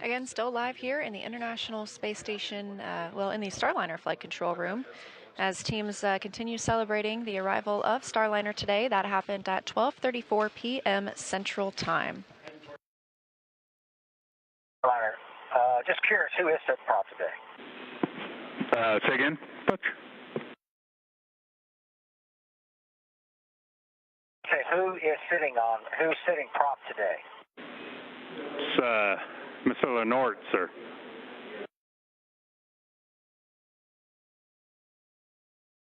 Again, still live here in the International Space Station, in the Starliner flight control room, as teams continue celebrating the arrival of Starliner today. That happened at 12:34 p.m. Central Time. Starliner, just curious, who is setting prop today? Say again, Butch? Okay, who's sitting prop today? It's Mr. Lenort, sir.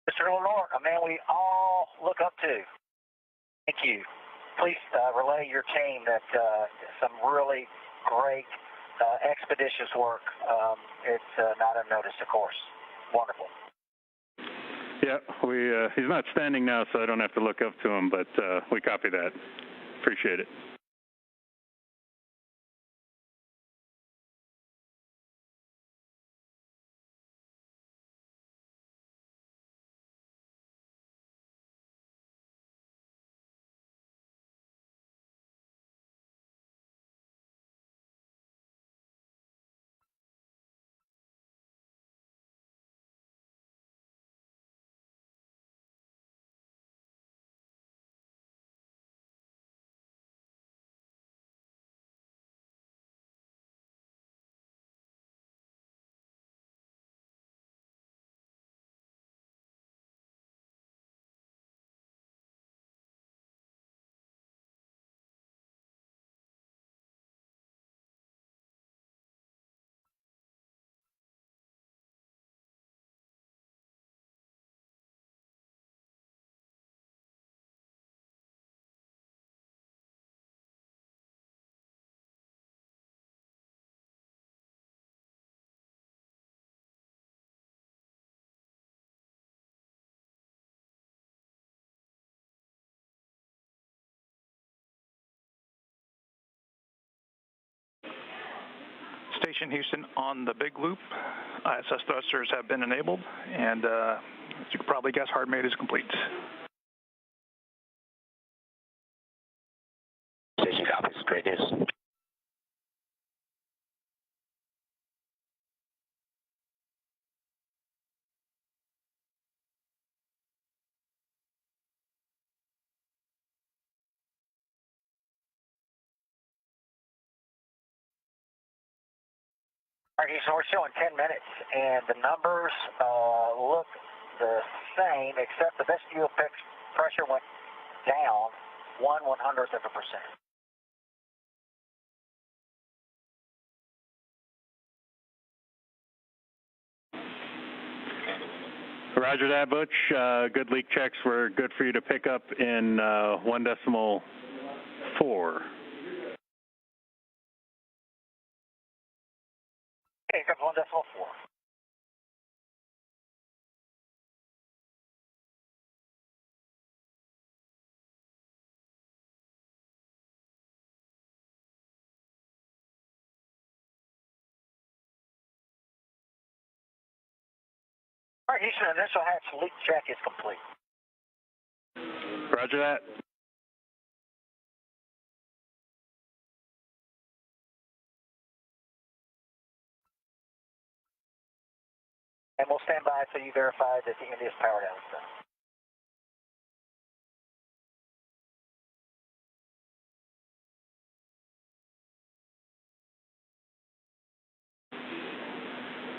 Mr. Lenore, a man we all look up to. Thank you. Please relay your team that some really great expeditious work. It's not unnoticed, of course. Wonderful. Yeah, he's not standing now, so I don't have to look up to him, but we copy that. Appreciate it. Station Houston on the big loop. ISS thrusters have been enabled, and as you can probably guess, hard maid is complete. Station copies. Great news. All right, so we're showing 10 minutes, and the numbers look the same, except the vestibule pressure went down 1/100th of a percent. Roger that, Butch. Good leak checks were good for you to pick up in 1.4. Okay, comes 1.4. All right, Houston, initial hatch leak check is complete. Roger that. And we'll stand by until you verify that the India's power down is done.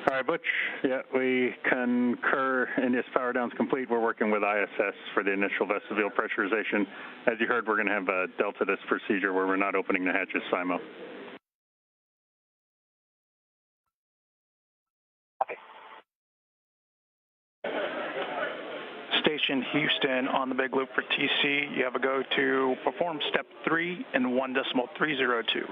All right, Butch. Yeah, we concur. India's power down's complete. We're working with ISS for the initial vestibule pressurization. As you heard, we're going to have a delta this procedure where we're not opening the hatches SIMO. Okay. Station Houston on the big loop for TC. You have a go to perform step 3 in 1.302.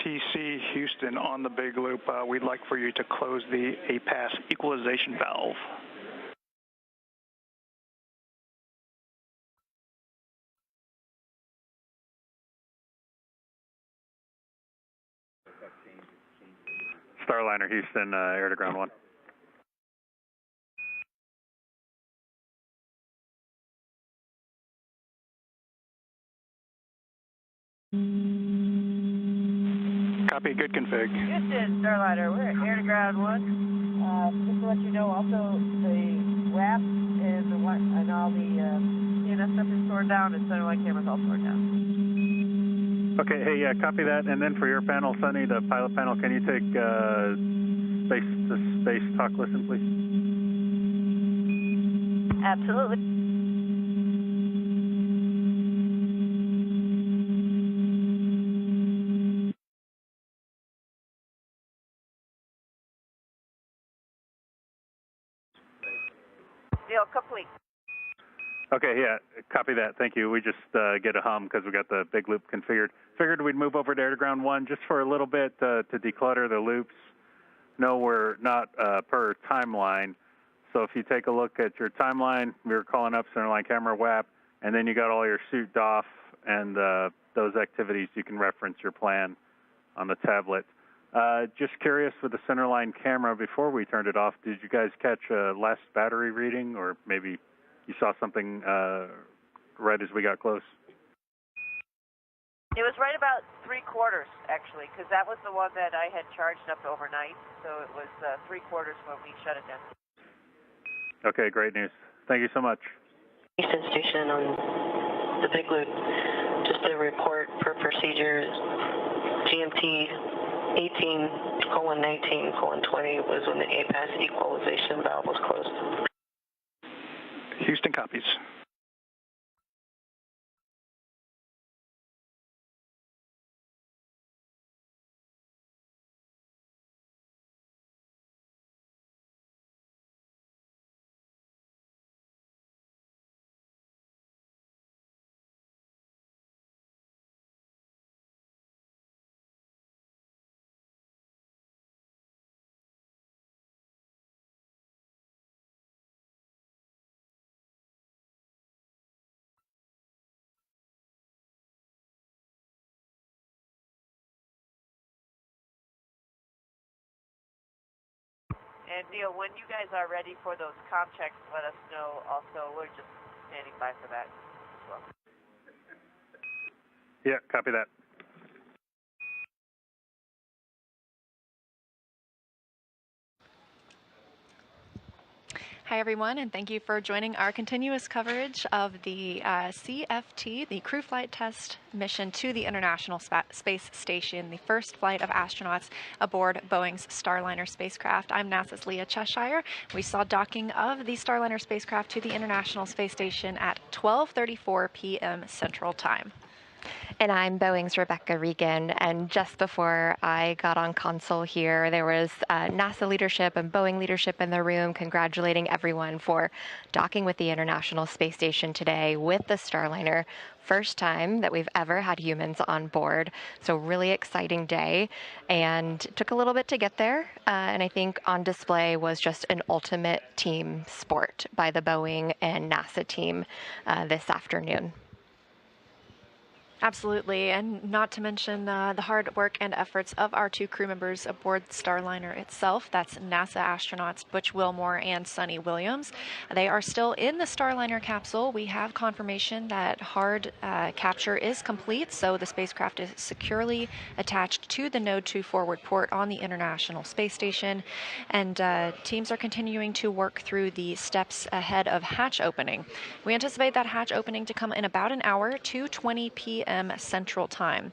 TC Houston on the big loop. We'd like for you to close the APAS equalization valve. Starliner Houston, air to ground 1. Copy, good config. Houston, Starliner, we're at air to ground 1. Just to let you know, also the WAP and all the CNS stuff is stored down, and satellite cameras all stored down. Okay, hey, yeah, copy that. And then for your panel, Sunny, the pilot panel, can you take space-to-space talk listen, please? Absolutely. Deal complete. Okay, yeah, copy that. Thank you. We just get a hum because we got the big loop configured. Figured we'd move over to air to ground 1 just for a little bit to declutter the loops. No, we're not per timeline. So if you take a look at your timeline, we were calling up centerline camera WAP, and then you got all your suit DOF and those activities. You can reference your plan on the tablet. Just curious with the centerline camera, before we turned it off, did you guys catch a last battery reading, or maybe you saw something right as we got close? It was right about 3/4, actually, because that was the one that I had charged up overnight. So it was 3/4 when we shut it down. Okay, great news. Thank you so much. Houston Station on the big loop. Just a report per procedure. GMT 18:19:20 was when the APAS equalization valve was closed. Houston copies. And Neil, when you guys are ready for those comm checks, let us know. Also, we're just standing by for that as well. Yeah, copy that. Hi, everyone, and thank you for joining our continuous coverage of the CFT, the Crew Flight Test mission to the International Space Station, the first flight of astronauts aboard Boeing's Starliner spacecraft. I'm NASA's Leah Cheshire. We saw docking of the Starliner spacecraft to the International Space Station at 12:34 p.m. Central Time. And I'm Boeing's Rebecca Regan. And just before I got on console here, there was NASA leadership and Boeing leadership in the room congratulating everyone for docking with the International Space Station today with the Starliner. First time that we've ever had humans on board. So really exciting day. And it took a little bit to get there. And I think on display was just an ultimate team sport by the Boeing and NASA team this afternoon. Absolutely, and not to mention the hard work and efforts of our two crew members aboard Starliner itself. That's NASA astronauts Butch Wilmore and Sunny Williams. They are still in the Starliner capsule. We have confirmation that hard capture is complete, so the spacecraft is securely attached to the Node 2 forward port on the International Space Station, and teams are continuing to work through the steps ahead of hatch opening. We anticipate that hatch opening to come in about an hour, 2:20 p.m. Central Time.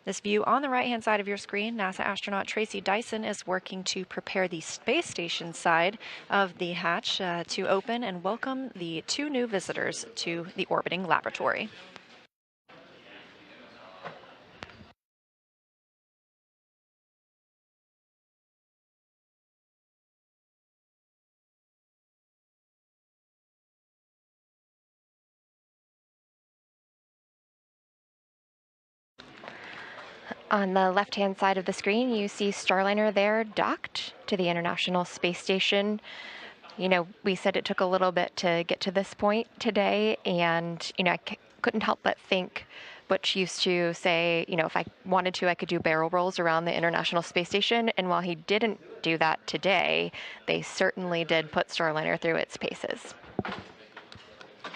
This view on the right-hand side of your screen, NASA astronaut Tracy Dyson is working to prepare the space station side of the hatch to open and welcome the two new visitors to the orbiting laboratory. On the left-hand side of the screen, you see Starliner there docked to the International Space Station. You know, we said it took a little bit to get to this point today, and, you know, I couldn't help but think Butch used to say, you know, if I wanted to, I could do barrel rolls around the International Space Station, and while he didn't do that today, they certainly did put Starliner through its paces.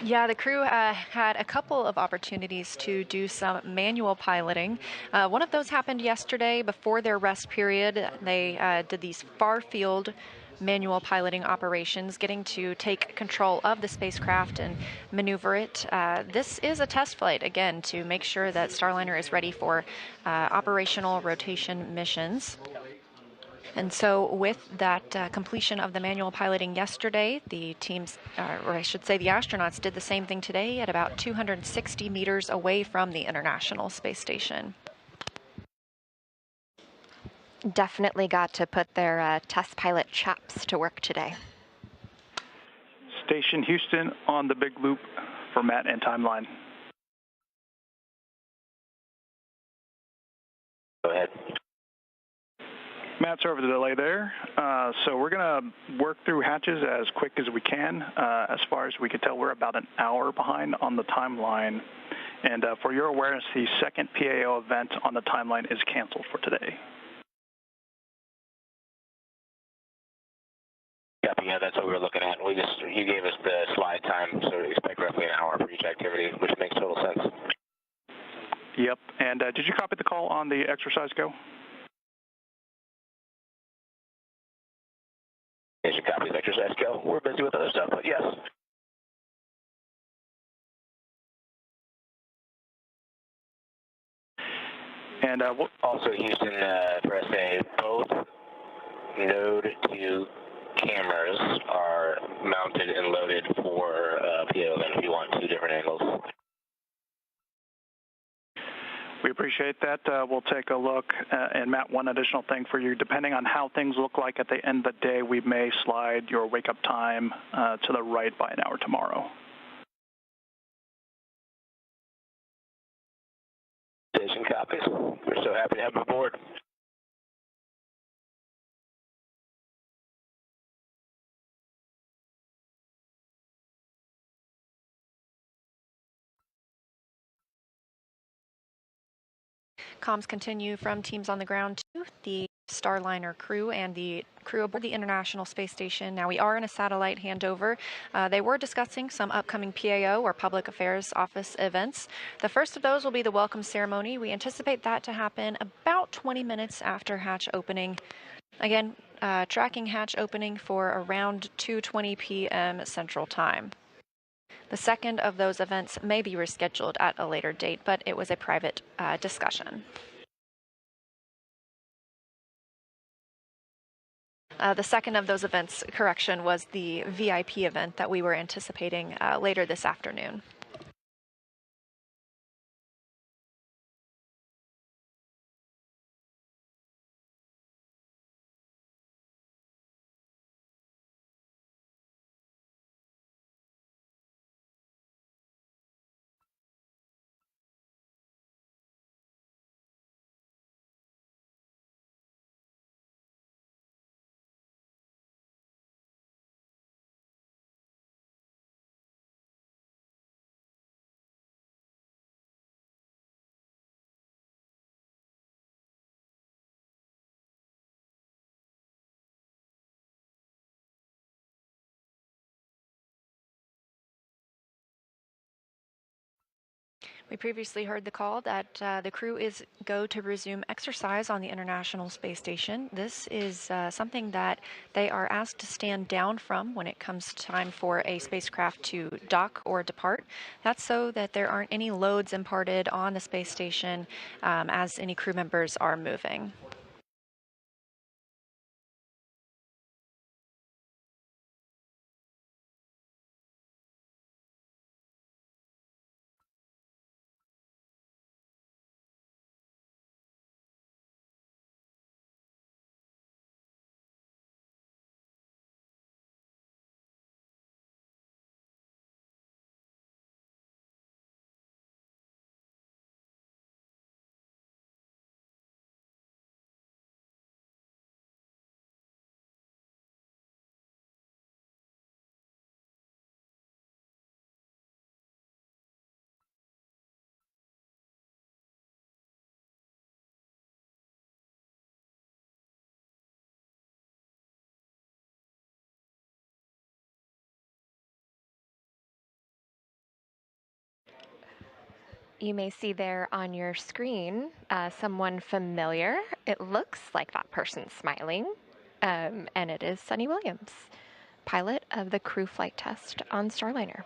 Yeah, the crew had a couple of opportunities to do some manual piloting. One of those happened yesterday before their rest period. They did these far-field manual piloting operations, getting to take control of the spacecraft and maneuver it. This is a test flight, again, to make sure that Starliner is ready for operational rotation missions. And so with that completion of the manual piloting yesterday, the teams, or I should say the astronauts, did the same thing today at about 260 meters away from the International Space Station. Definitely got to put their test pilot chops to work today. Station Houston on the big loop for Matt and timeline. Go ahead. Matt, sorry for the delay there. So we're going to work through hatches as quick as we can. As far as we could tell, we're about an hour behind on the timeline. And for your awareness, the second PAO event on the timeline is canceled for today. Copy, yeah, that's what we were looking at. You gave us the slide time, so we expect roughly an hour for each activity, which makes total sense. Yep. And did you copy the call on the exercise go? Station copies exercise go. We're busy with other stuff, but yes. And also, Houston, for SA, both Node 2 cameras are mounted and loaded for PAO event if you want two different angles. We appreciate that. We'll take a look. And Matt, one additional thing for you. Depending on how things look like at the end of the day, we may slide your wake-up time to the right by an hour tomorrow. Station copies. We're so happy to have you aboard. Comms continue from teams on the ground to the Starliner crew and the crew aboard the International Space Station. Now, we are in a satellite handover. They were discussing some upcoming PAO or Public Affairs Office events. The first of those will be the welcome ceremony. We anticipate that to happen about 20 minutes after hatch opening. Again, tracking hatch opening for around 2:20 p.m. Central Time. The second of those events may be rescheduled at a later date, but it was a private discussion. The second of those events, correction, was the VIP event that we were anticipating later this afternoon. We previously heard the call that the crew is go to resume exercise on the International Space Station. This is something that they are asked to stand down from when it comes time for a spacecraft to dock or depart. That's so that there aren't any loads imparted on the space station as any crew members are moving. You may see there on your screen someone familiar. It looks like that person's smiling, and it is Sunny Williams, pilot of the crew flight test on Starliner.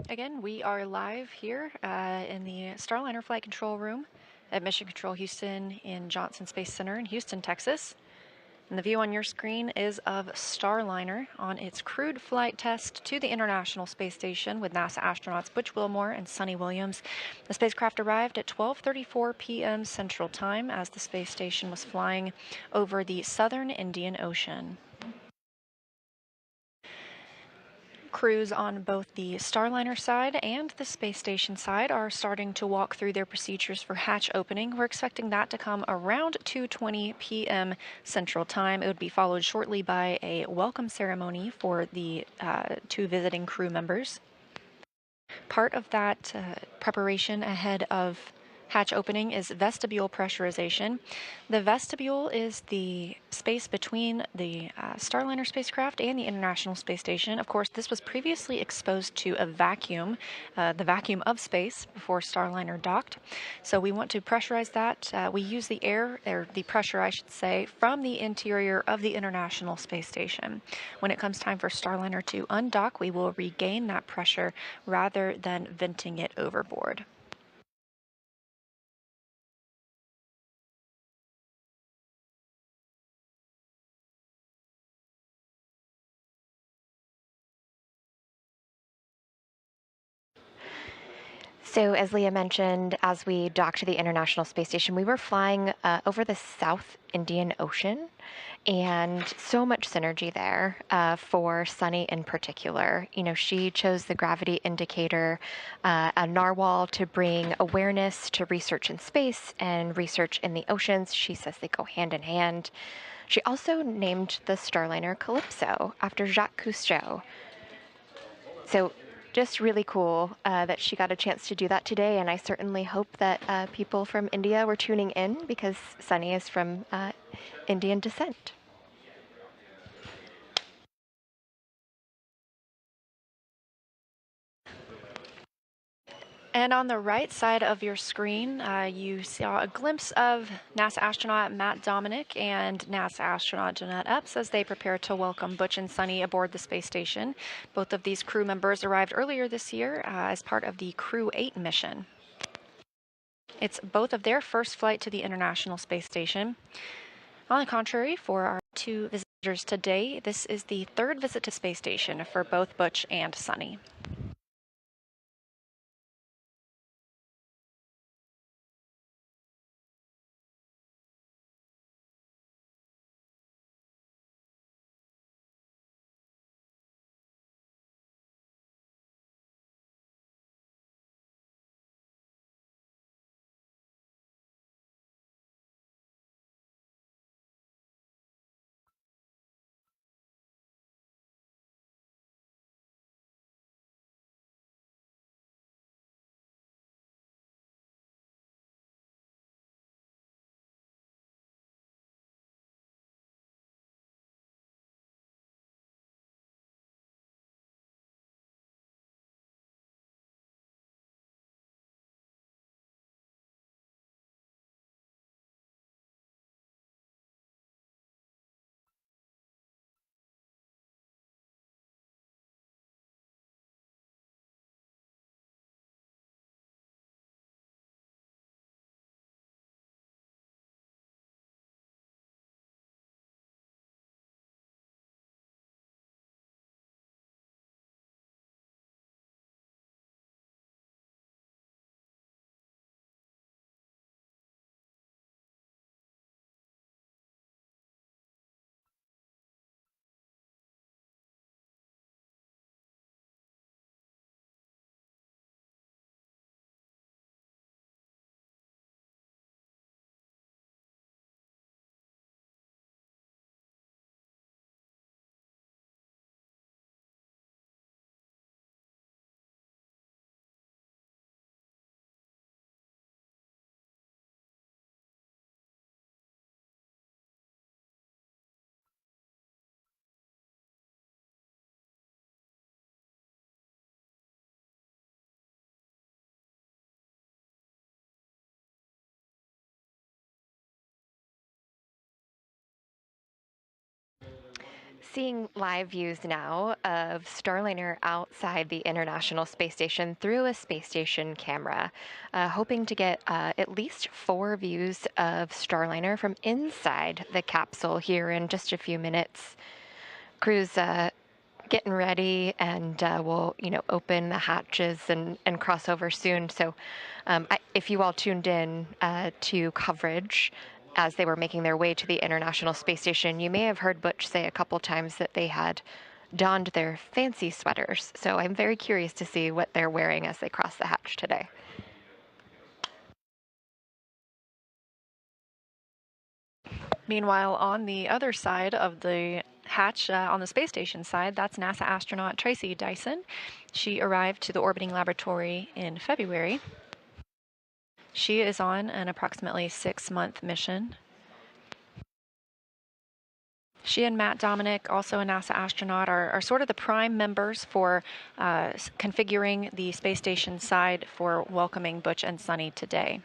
Again, we are live here in the Starliner flight control room at Mission Control Houston in Johnson Space Center in Houston, Texas. And the view on your screen is of Starliner on its crewed flight test to the International Space Station with NASA astronauts Butch Wilmore and Suni Williams. The spacecraft arrived at 12:34 p.m. Central Time as the space station was flying over the southern Indian Ocean. Crews on both the Starliner side and the space station side are starting to walk through their procedures for hatch opening. We're expecting that to come around 2:20 p.m. Central Time. It would be followed shortly by a welcome ceremony for the two visiting crew members. Part of that preparation ahead of hatch opening is vestibule pressurization. The vestibule is the space between the Starliner spacecraft and the International Space Station. Of course, this was previously exposed to a vacuum, the vacuum of space, before Starliner docked. So we want to pressurize that. We use the air, or the pressure, I should say, from the interior of the International Space Station. When it comes time for Starliner to undock, we will regain that pressure rather than venting it overboard. So, as Leah mentioned, as we docked to the International Space Station, we were flying over the South Indian Ocean, and so much synergy there for Suni in particular. You know, she chose the gravity indicator, a narwhal, to bring awareness to research in space and research in the oceans. She says they go hand in hand. She also named the Starliner Calypso after Jacques Cousteau. So just really cool that she got a chance to do that today, and I certainly hope that people from India were tuning in because Suni is from Indian descent. And on the right side of your screen, you saw a glimpse of NASA astronaut Matt Dominic and NASA astronaut Jeanette Epps as they prepare to welcome Butch and Suni aboard the space station. Both of these crew members arrived earlier this year as part of the Crew 8 mission. It's both of their first flight to the International Space Station. On the contrary, for our two visitors today, this is the third visit to space station for both Butch and Suni. seeing live views now of Starliner outside the International Space Station through a space station camera, hoping to get at least 4 views of Starliner from inside the capsule here in just a few minutes. Crew's getting ready, and we'll, open the hatches and cross over soon. So if you all tuned in to coverage as they were making their way to the International Space Station, you may have heard Butch say a couple times that they had donned their fancy sweaters. So I'm very curious to see what they're wearing as they cross the hatch today. Meanwhile, on the other side of the hatch, on the space station side, that's NASA astronaut Tracy Dyson. She arrived to the orbiting laboratory in February. She is on an approximately 6-month mission. She and Matt Dominic, also a NASA astronaut, are sort of the prime members for configuring the space station side for welcoming Butch and Sunny today.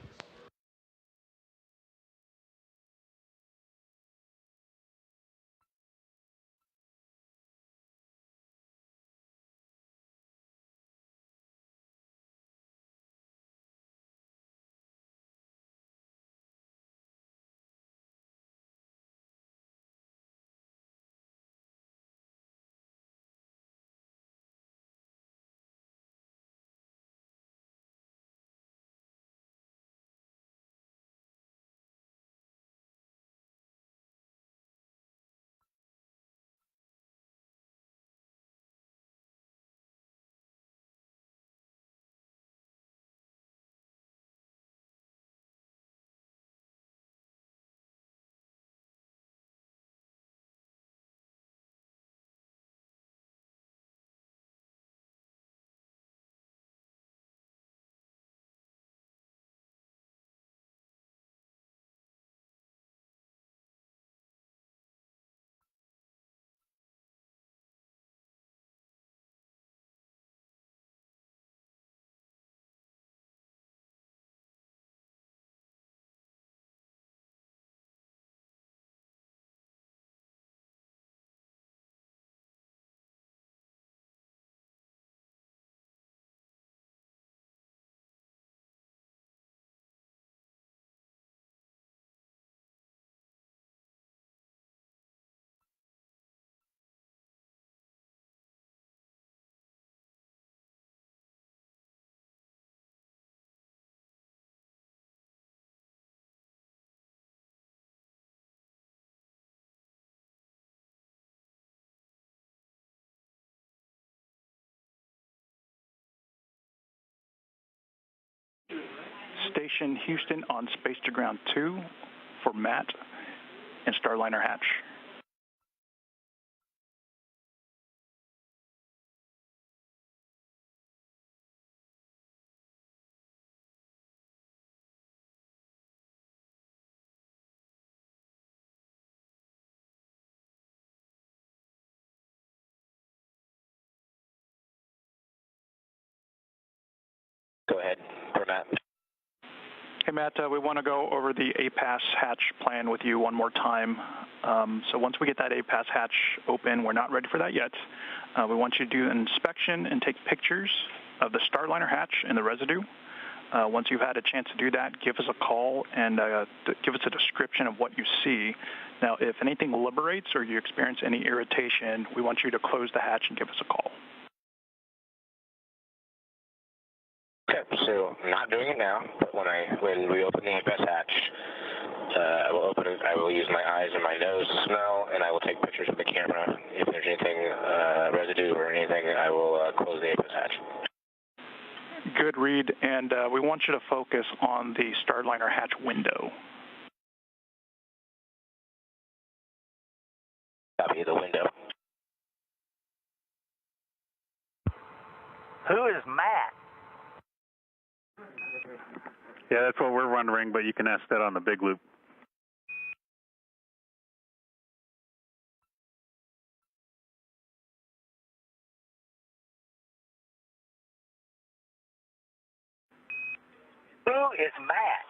Station Houston on Space to Ground 2 for Matt and Starliner hatch. Go ahead, for Matt. Hey, Matt, we want to go over the APAS hatch plan with you one more time. So once we get that APAS hatch open, we're not ready for that yet. We want you to do an inspection and take pictures of the Starliner hatch and the residue. Once you've had a chance to do that, give us a call and give us a description of what you see. Now, if anything liberates or you experience any irritation, we want you to close the hatch and give us a call. Okay, so I'm not doing it now, but when we open the APAS hatch, I will open it. I will use my eyes and my nose to smell, and I will take pictures with the camera. If there's anything residue or anything, I will close the APAS hatch. Good read, and we want you to focus on the Starliner hatch window. Copy the window. Who is Matt? Yeah, that's what we're wondering, but you can ask that on the big loop. Who is Matt?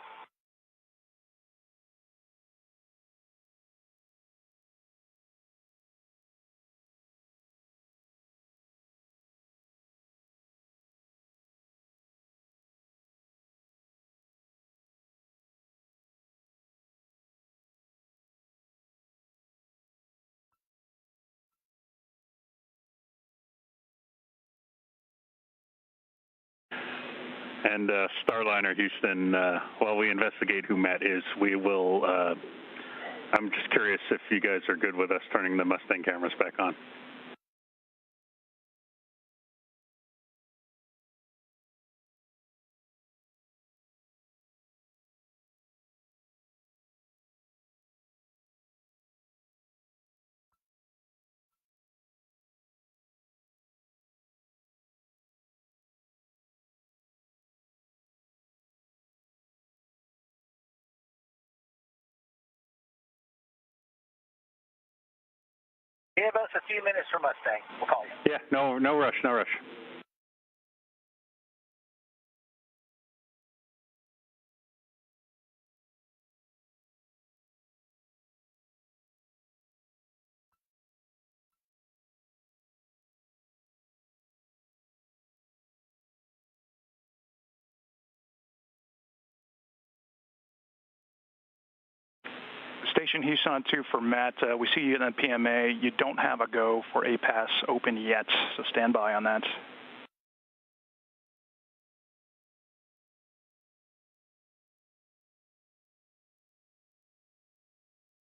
And Starliner Houston, while we investigate who Matt is, we will, I'm just curious if you guys are good with us turning the Mustang cameras back on. Give us a few minutes for Mustang. We'll call you. Yeah, no rush, no rush. Station Houston on 2 for Matt. We see you in the PMA. You don't have a go for APAS open yet, so stand by on that.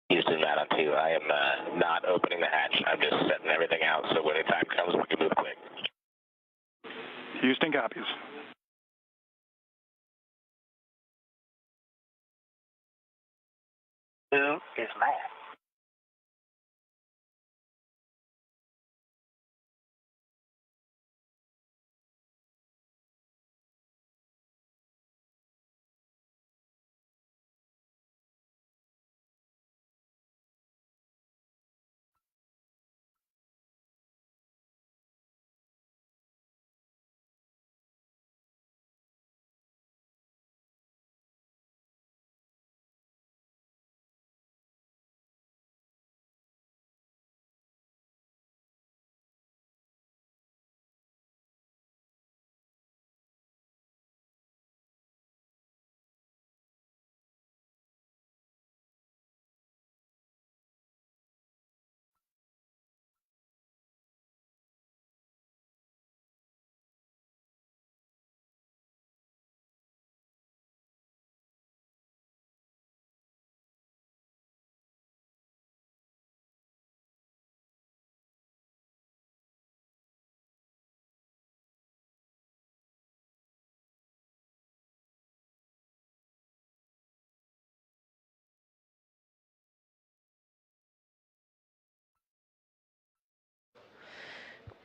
Houston, Matt on 2. I am not opening the hatch. I'm just setting everything out so when the time comes, we can move quick. Houston copies. Who is Matt?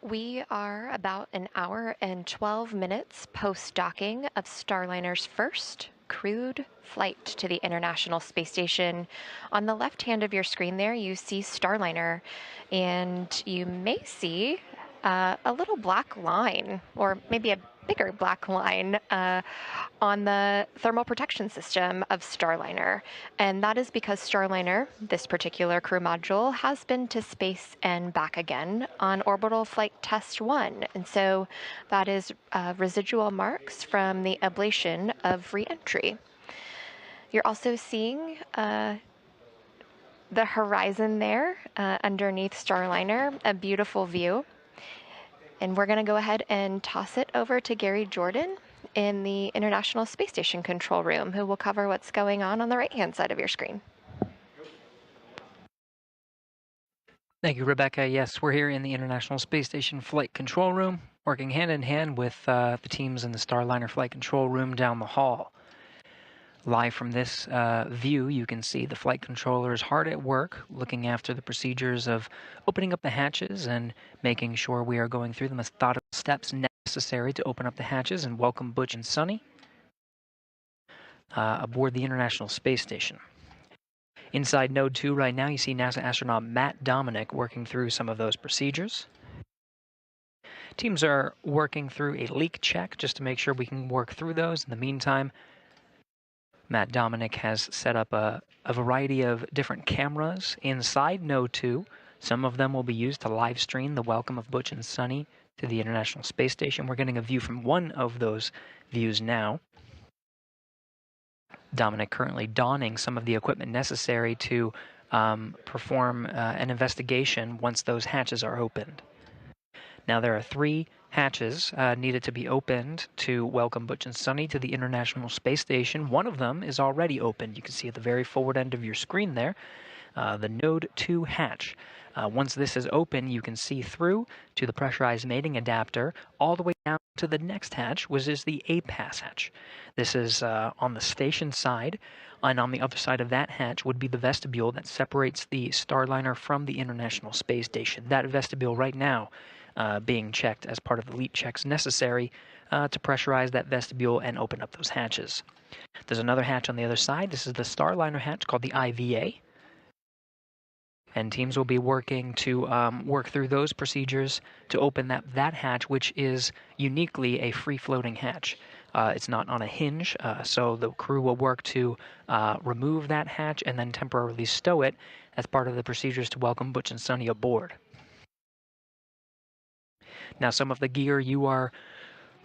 We are about an hour and 12 minutes post-docking of Starliner's first crewed flight to the International Space Station. On the left hand of your screen there, you see Starliner, and you may see a little black line, or maybe a bigger black line on the thermal protection system of Starliner. And that is because Starliner, this particular crew module, has been to space and back again on orbital flight test 1. And so that is residual marks from the ablation of reentry. You're also seeing the horizon there underneath Starliner, a beautiful view. And we're going to go ahead and toss it over to Gary Jordan in the International Space Station control room, who will cover what's going on the right-hand side of your screen. Thank you, Rebecca. Yes, we're here in the International Space Station flight control room, working hand in hand with the teams in the Starliner flight control room down the hall. Live from this view, you can see the flight controllers hard at work, looking after the procedures of opening up the hatches and making sure we are going through the methodical steps necessary to open up the hatches and welcome Butch and Sunny aboard the International Space Station. Inside Node 2 right now, you see NASA astronaut Matt Dominic working through some of those procedures. Teams are working through a leak check just to make sure we can work through those. In the meantime, Matt Dominic has set up a variety of different cameras inside Node 2. Some of them will be used to live stream the welcome of Butch and Sunny to the International Space Station. We're getting a view from one of those views now. Dominic currently donning some of the equipment necessary to perform an investigation once those hatches are opened. Now, there are 3 hatches needed to be opened to welcome Butch and Sunny to the International Space Station. One of them is already opened. You can see at the very forward end of your screen there, the Node 2 hatch. Once this is open, you can see through to the pressurized mating adapter all the way down to the next hatch, which is the APAS hatch. This is on the station side, and on the other side of that hatch would be the vestibule that separates the Starliner from the International Space Station. That vestibule right now being checked as part of the leak checks necessary to pressurize that vestibule and open up those hatches. There's another hatch on the other side. This is the Starliner hatch called the IVA. And teams will be working to work through those procedures to open that hatch, which is uniquely a free-floating hatch. It's not on a hinge, so the crew will work to remove that hatch and then temporarily stow it as part of the procedures to welcome Butch and Sunny aboard. Now, some of the gear you are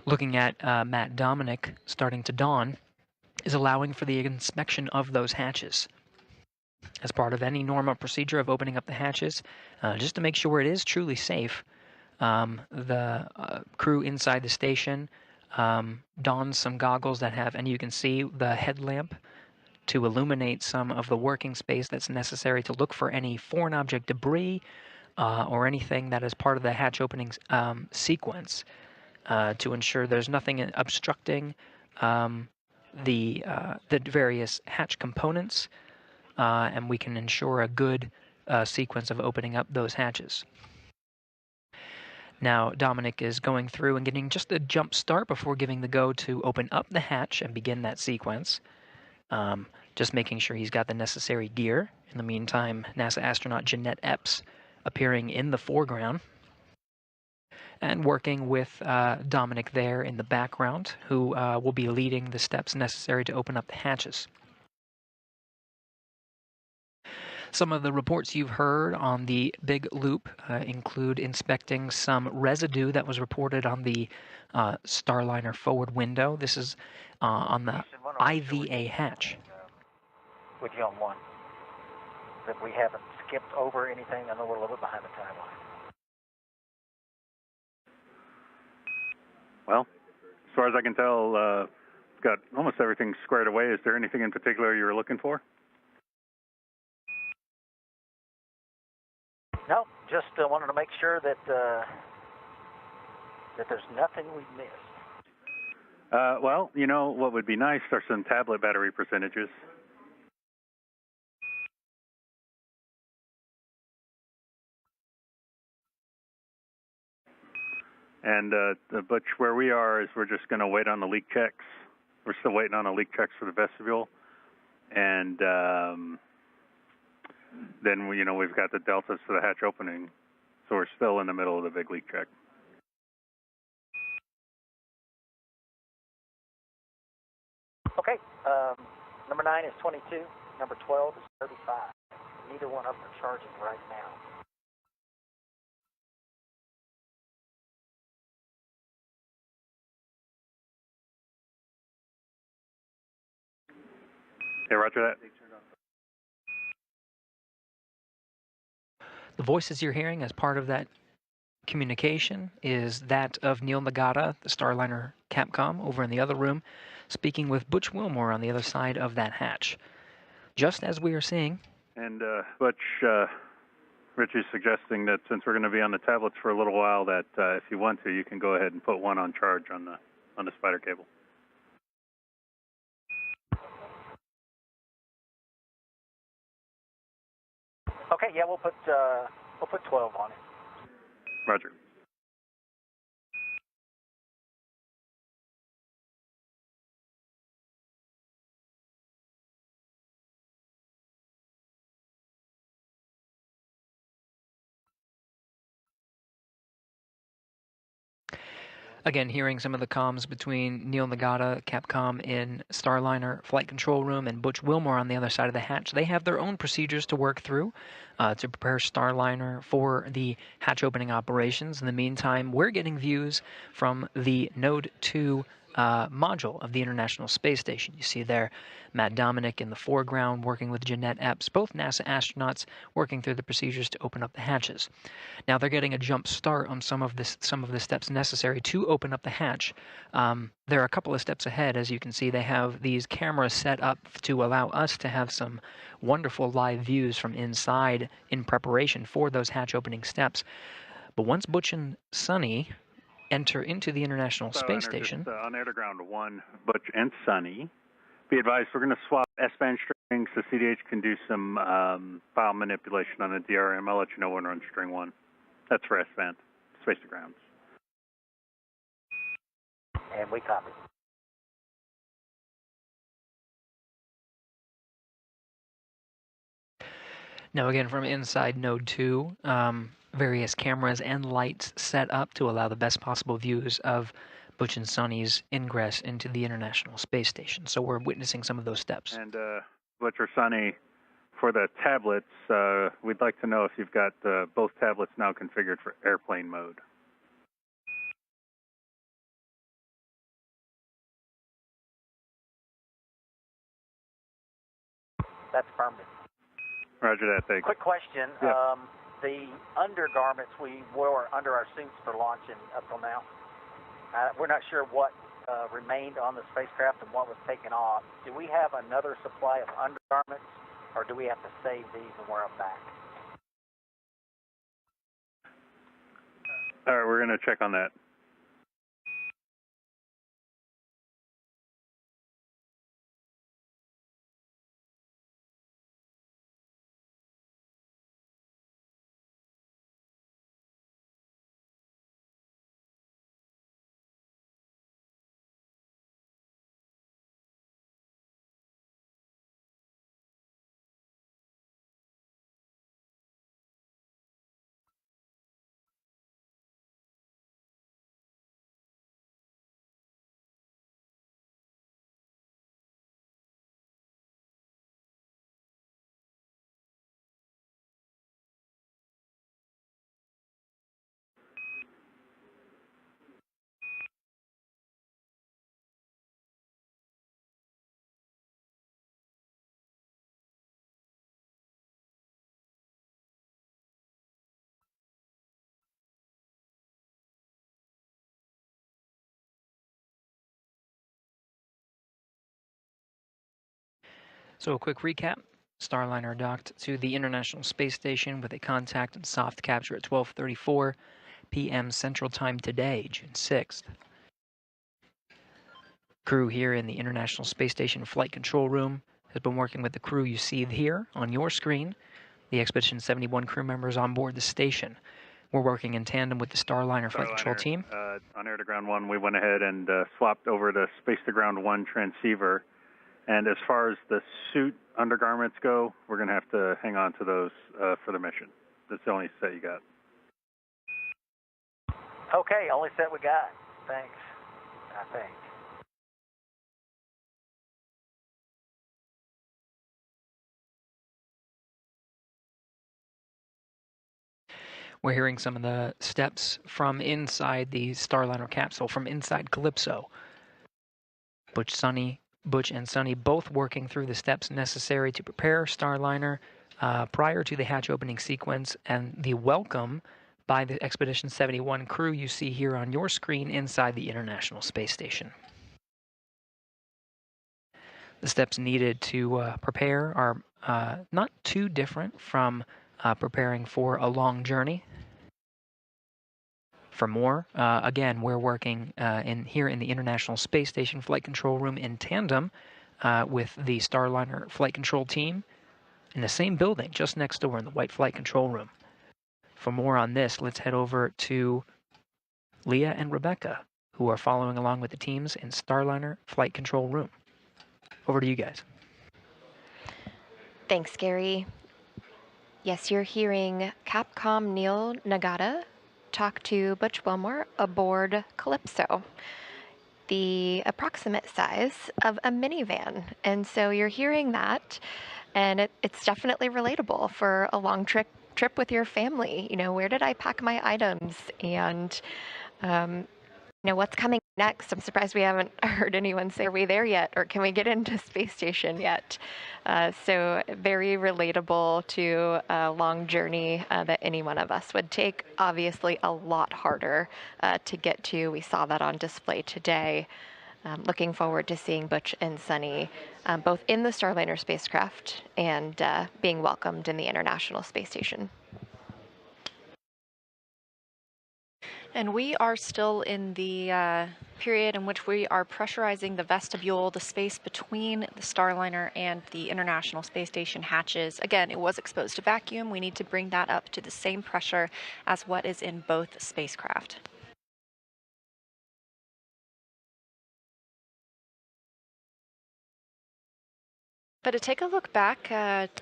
looking at, Matt Dominic, starting to don, is allowing for the inspection of those hatches. As part of any normal procedure of opening up the hatches, just to make sure it is truly safe, the crew inside the station dons some goggles that have, and you can see the headlamp to illuminate some of the working space that's necessary to look for any foreign object debris or anything that is part of the hatch opening sequence to ensure there's nothing obstructing the various hatch components. And we can ensure a good sequence of opening up those hatches. Now, Dominic is going through and getting just a jump start before giving the go to open up the hatch and begin that sequence. Just making sure he's got the necessary gear. In the meantime, NASA astronaut Jeanette Epps appearing in the foreground and working with Dominic there in the background, who will be leading the steps necessary to open up the hatches. Some of the reports you've heard on the big loop include inspecting some residue that was reported on the Starliner forward window. This is on the IVA hatch. With you on one, that we haven't skipped over anything. I know we're a little bit behind the timeline. Well, as far as I can tell, got almost everything squared away. Is there anything in particular you were looking for? No, just wanted to make sure that that there's nothing we missed. Well, you know, what would be nice are some tablet battery percentages. And Butch, where we are is we're just going to wait on the leak checks. We're still waiting on the leak checks for the vestibule. And then, you know, we've got the deltas to the hatch opening. So we're still in the middle of the big leak check. Okay, number 9 is 22, number 12 is 35. Neither one of them are charging right now. Okay, roger that. The voices you're hearing as part of that communication is that of Neil Nagata, the Starliner Capcom, over in the other room, speaking with Butch Wilmore on the other side of that hatch. Just as we are seeing. And Butch, Richie's suggesting that since we're going to be on the tablets for a little while, that if you want to, you can go ahead and put one on charge on the spider cable. Okay, yeah, we'll put 12 on it. Roger. Again, hearing some of the comms between Neil Nagata, Capcom in Starliner Flight Control Room, and Butch Wilmore on the other side of the hatch. They have their own procedures to work through to prepare Starliner for the hatch opening operations. In the meantime, we're getting views from the Node 2 module of the International Space Station. You see there Matt Dominic in the foreground working with Jeanette Epps, both NASA astronauts working through the procedures to open up the hatches. Now they're getting a jump start on some of the steps necessary to open up the hatch. They're a couple of steps ahead. As you can see, they have these cameras set up to allow us to have some wonderful live views from inside in preparation for those hatch opening steps. But once Butch and Sonny enter into the International Space Station. Just, on air to ground 1, Butch and Sonny. Be advised, we're going to swap S-band strings so CDH can do some file manipulation on the DRM. I'll let you know when we're on string 1. That's for S-band, space to grounds. And we copy. Now again, from inside Node 2, various cameras and lights set up to allow the best possible views of Butch and Sonny's ingress into the International Space Station. So we're witnessing some of those steps. And Butch or Sonny, for the tablets, we'd like to know if you've got both tablets now configured for airplane mode. That's permanent. Roger that, thanks. Quick question. Yeah. The undergarments we wore under our suits for launching up till now, we're not sure what remained on the spacecraft and what was taken off. Do we have another supply of undergarments, or do we have to save these and wear them back? All right, we're going to check on that. So a quick recap. Starliner docked to the International Space Station with a contact and soft capture at 12:34 p.m. Central Time today, June 6th. Crew here in the International Space Station Flight Control Room has been working with the crew you see here on your screen, the Expedition 71 crew members on board the station. We're working in tandem with the Starliner Flight Control team. On air to ground 1, we went ahead and swapped over to space to ground 1 transceiver. And as far as the suit undergarments go, we're going to have to hang on to those for the mission. That's the only set you got. Okay, only set we got. Thanks, I think. We're hearing some of the steps from inside the Starliner capsule, from inside Calypso. Butch and Sonny both working through the steps necessary to prepare Starliner prior to the hatch opening sequence, and the welcome by the Expedition 71 crew you see here on your screen inside the International Space Station. The steps needed to prepare are not too different from preparing for a long journey. For more, again, we're working here in the International Space Station Flight Control Room in tandem with the Starliner Flight Control team in the same building, just next door in the White Flight Control Room. For more on this, let's head over to Leah and Rebecca, who are following along with the teams in Starliner Flight Control Room. Over to you guys. Thanks, Gary. Yes, you're hearing Capcom Neil Nagata talk to Butch Wilmore aboard Calypso, the approximate size of a minivan. And so you're hearing that, and it's definitely relatable for a long trip with your family. You know, where did I pack my items? And, what's coming Next, I'm surprised we haven't heard anyone say, are we there yet? Or can we get into space station yet? So very relatable to a long journey that any one of us would take. Obviously a lot harder to get to. We saw that on display today. Looking forward to seeing Butch and Sunny both in the Starliner spacecraft and being welcomed in the International Space Station. And we are still in the period in which we are pressurizing the vestibule, the space between the Starliner and the International Space Station hatches. Again, it was exposed to vacuum. We need to bring that up to the same pressure as what is in both spacecraft. But to take a look back at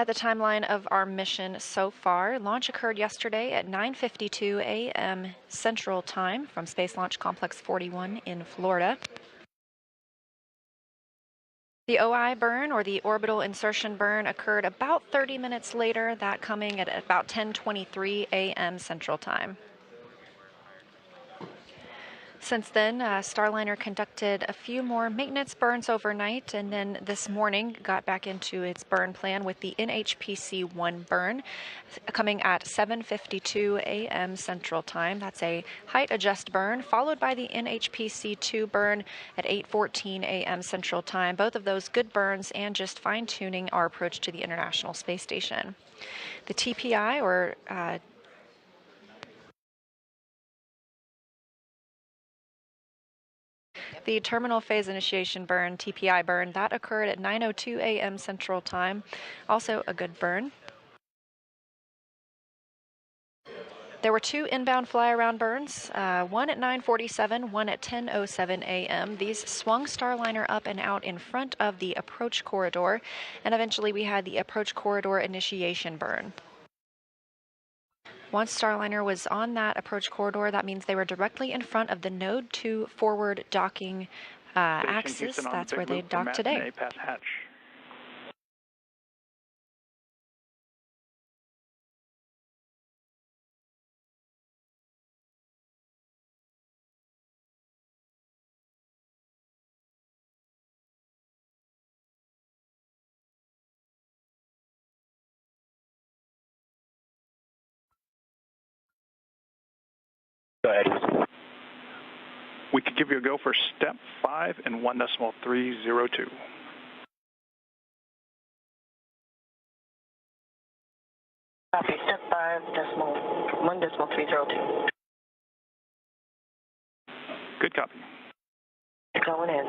the timeline of our mission so far, launch occurred yesterday at 9:52 a.m. Central Time from Space Launch Complex 41 in Florida. The OI burn, or the orbital insertion burn, occurred about 30 minutes later, that coming at about 10:23 a.m. Central Time. Since then, Starliner conducted a few more maintenance burns overnight, and then this morning got back into its burn plan with the NHPC-1 burn coming at 7:52 a.m. Central Time. That's a height adjust burn, followed by the NHPC-2 burn at 8:14 a.m. Central Time. Both of those good burns and just fine-tuning our approach to the International Space Station. The TPI, or the terminal phase initiation burn, TPI burn, that occurred at 9:02 a.m. Central Time. Also a good burn. There were two inbound fly-around burns, one at 9:47, one at 10:07 a.m. These swung Starliner up and out in front of the approach corridor, and eventually we had the approach corridor initiation burn. Once Starliner was on that approach corridor, that means they were directly in front of the Node 2 forward docking axis. That's where they docked today. Go ahead. We could give you a go for step 5 and 1.302. Copy, step 5.1.302. Good copy. Going in.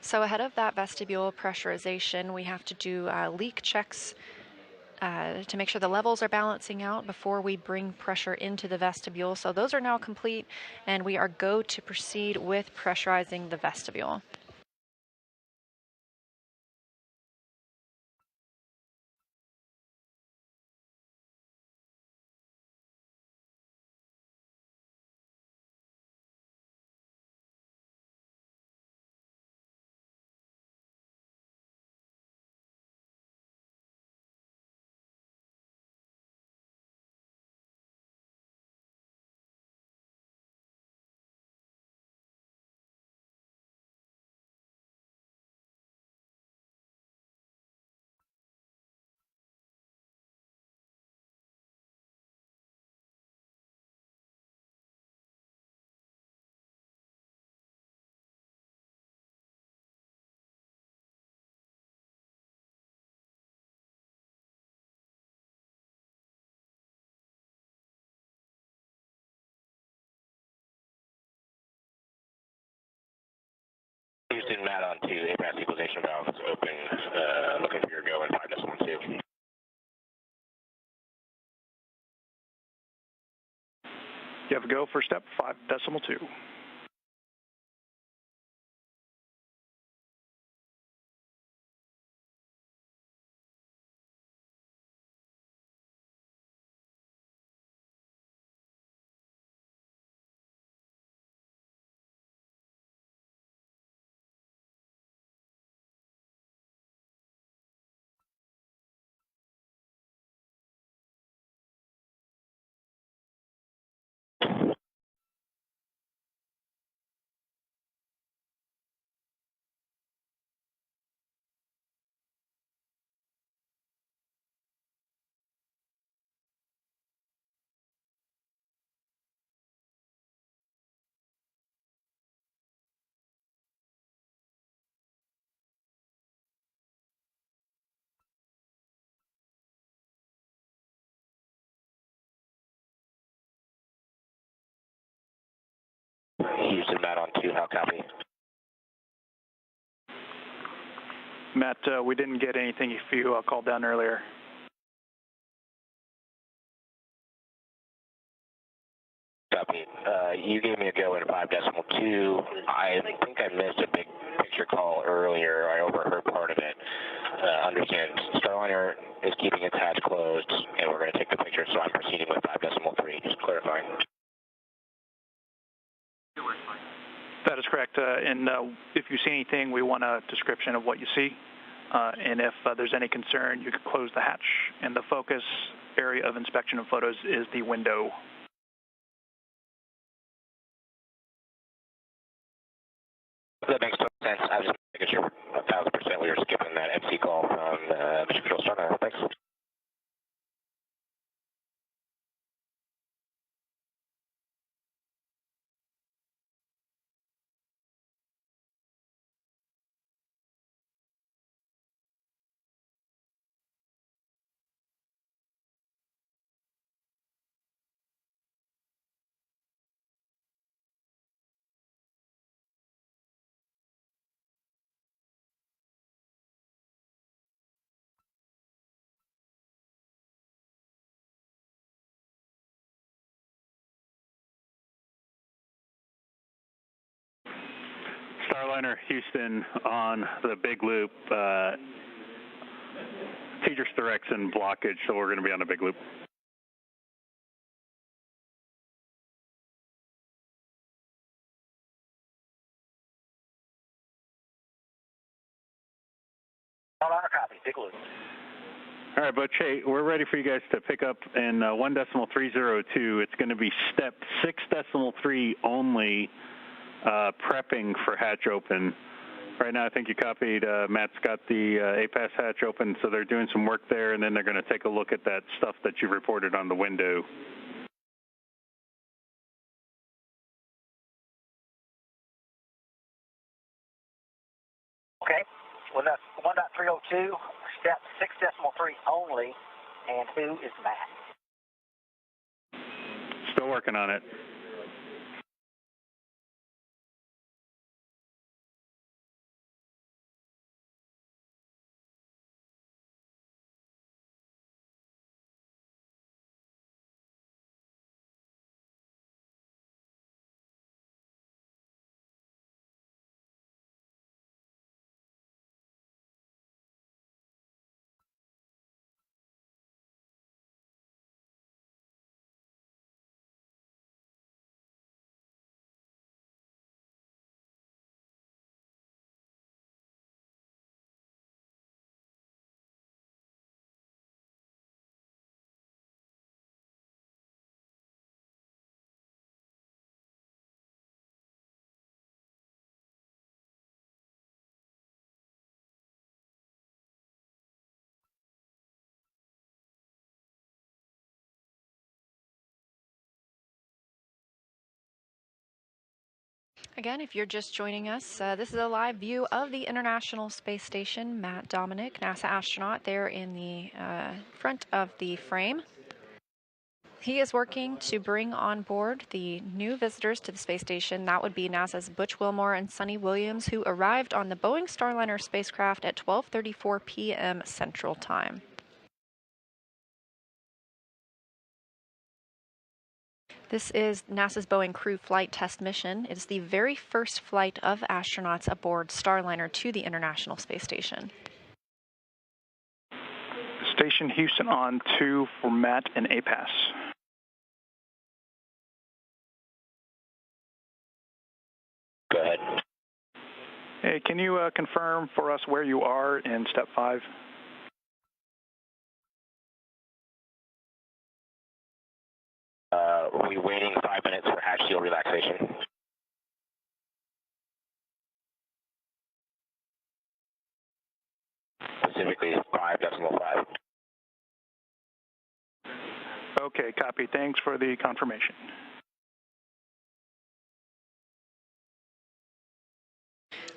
So ahead of that vestibule pressurization, we have to do leak checks to make sure the levels are balancing out before we bring pressure into the vestibule. So those are now complete, and we are go to proceed with pressurizing the vestibule. Houston, Matt on 2, APAS equalization valve is open, looking for your go in 5.12. You have a go for step 5.2. Houston, Matt on 2, how copy? Matt, we didn't get anything if you called down earlier. Copy. You gave me a go in 5.2. I think I missed a big picture call earlier. I overheard part of it. Understand Starliner is keeping its hatch closed, and we're going to take the picture, so I'm proceeding with 5.3, just clarifying. That is correct. And if you see anything, we want a description of what you see. And if there's any concern, you could close the hatch. And the focus area of inspection and photos is the window. That makes total sense. I was just making sure 1,000% we were skipping that MC call from Mission Control Starliner. Thanks. Starliner, Houston on the big loop. Teacher's direction blockage, so we're going to be on the big loop. Starliner copy, big loop. All right, Butch, hey, we're ready for you guys to pick up in 1.302. It's going to be step 6.3 only, prepping for hatch open. Right now, I think you copied, Matt's got the APAS hatch open, so they're doing some work there, and then they're going to take a look at that stuff that you reported on the window. Okay, well, that's 1.302, step 6.3 only, and who is Matt? Still working on it. Again, if you're just joining us, this is a live view of the International Space Station. Matt Dominic, NASA astronaut, there in the front of the frame. He is working to bring on board the new visitors to the space station. That would be NASA's Butch Wilmore and Sonny Williams, who arrived on the Boeing Starliner spacecraft at 12:34 p.m. Central Time. This is NASA's Boeing Crew Flight Test Mission. It is the very first flight of astronauts aboard Starliner to the International Space Station. Station Houston on 2 for Matt and APAS. Go ahead. Hey, can you confirm for us where you are in step 5? We're waiting 5 minutes for hatch seal relaxation. Specifically 5.5. Okay, copy. Thanks for the confirmation.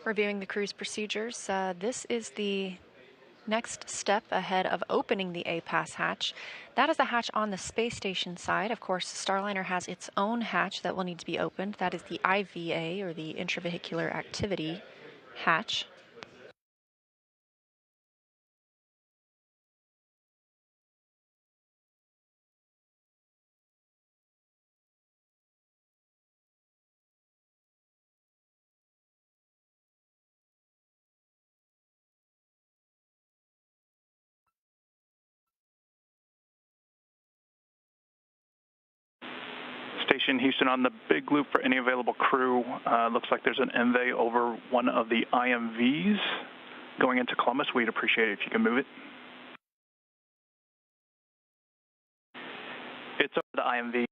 Reviewing the crew's procedures, this is the Next step ahead of opening the A-Pass hatch, that is the hatch on the space station side. Of course, Starliner has its own hatch that will need to be opened. That is the IVA, or the Intravehicular Activity hatch. Station Houston, on the big loop for any available crew. Looks like there's an MV over one of the IMVs going into Columbus. We'd appreciate it if you can move it. It's over the IMV.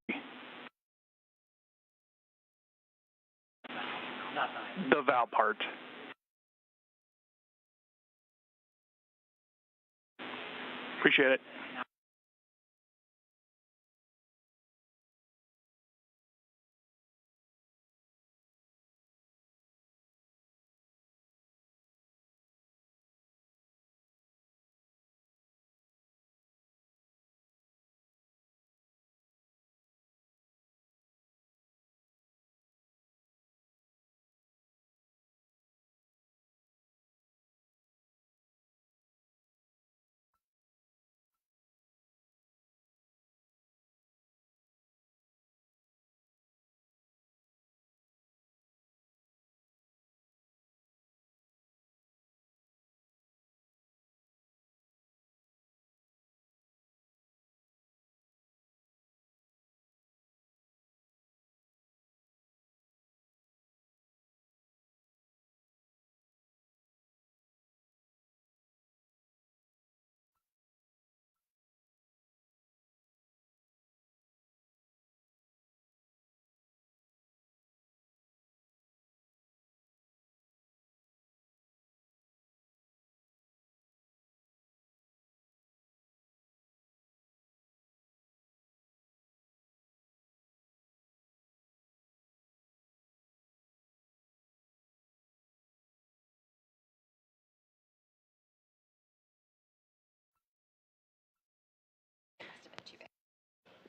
The valve part. Appreciate it.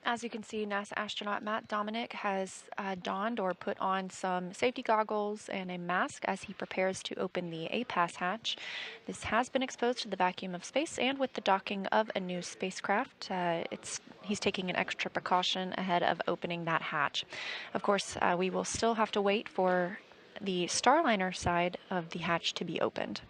As you can see, NASA astronaut Matt Dominic has donned or put on some safety goggles and a mask as he prepares to open the A-Pass hatch. This has been exposed to the vacuum of space, and with the docking of a new spacecraft, he's taking an extra precaution ahead of opening that hatch. Of course, we will still have to wait for the Starliner side of the hatch to be opened.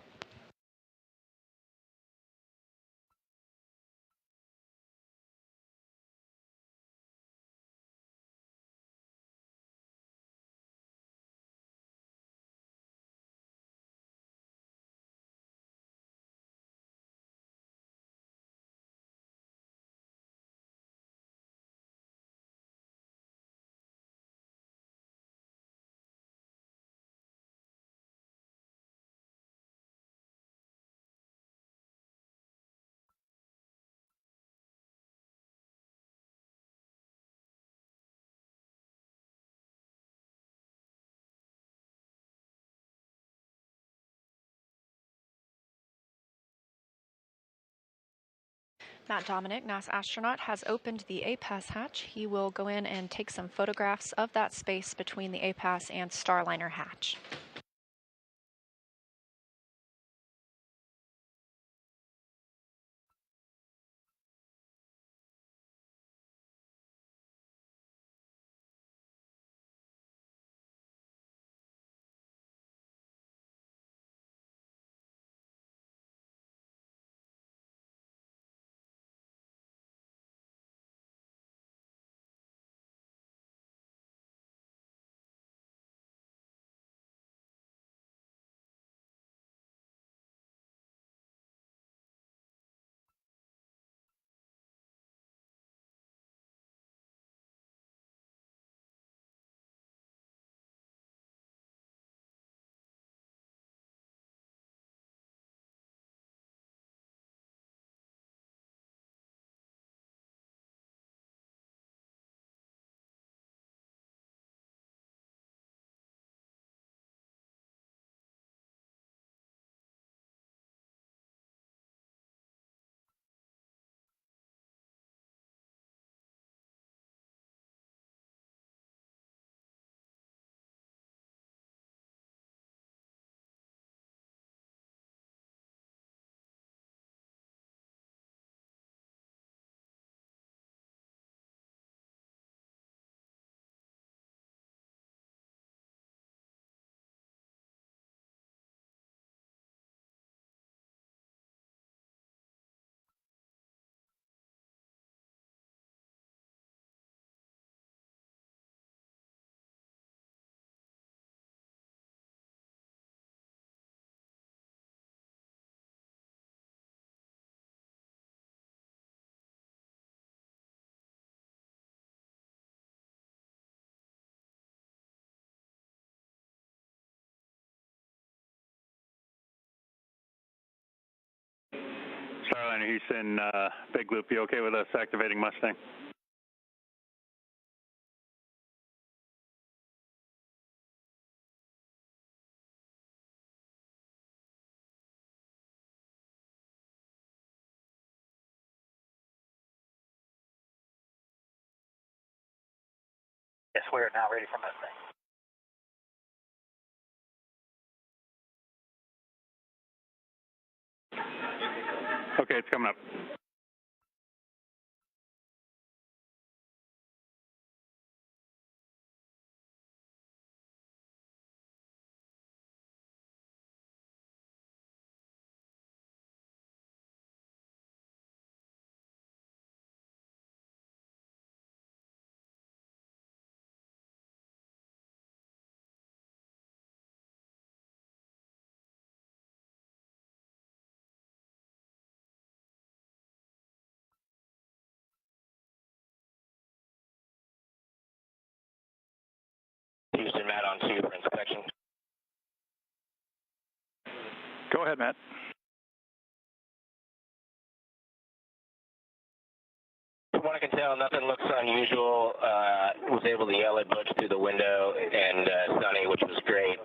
Matt Dominic, NASA astronaut, has opened the A-Pass hatch. He will go in and take some photographs of that space between the A-Pass and Starliner hatch. Starliner Houston, Big Loop, you okay with us activating Mustang? Yes, we are now ready for Mustang. Okay, it's coming up. Houston, Matt on 2 for inspection. Go ahead, Matt. From what I can tell, nothing looks unusual. Was able to yell at Butch through the window and Sonny, which was great.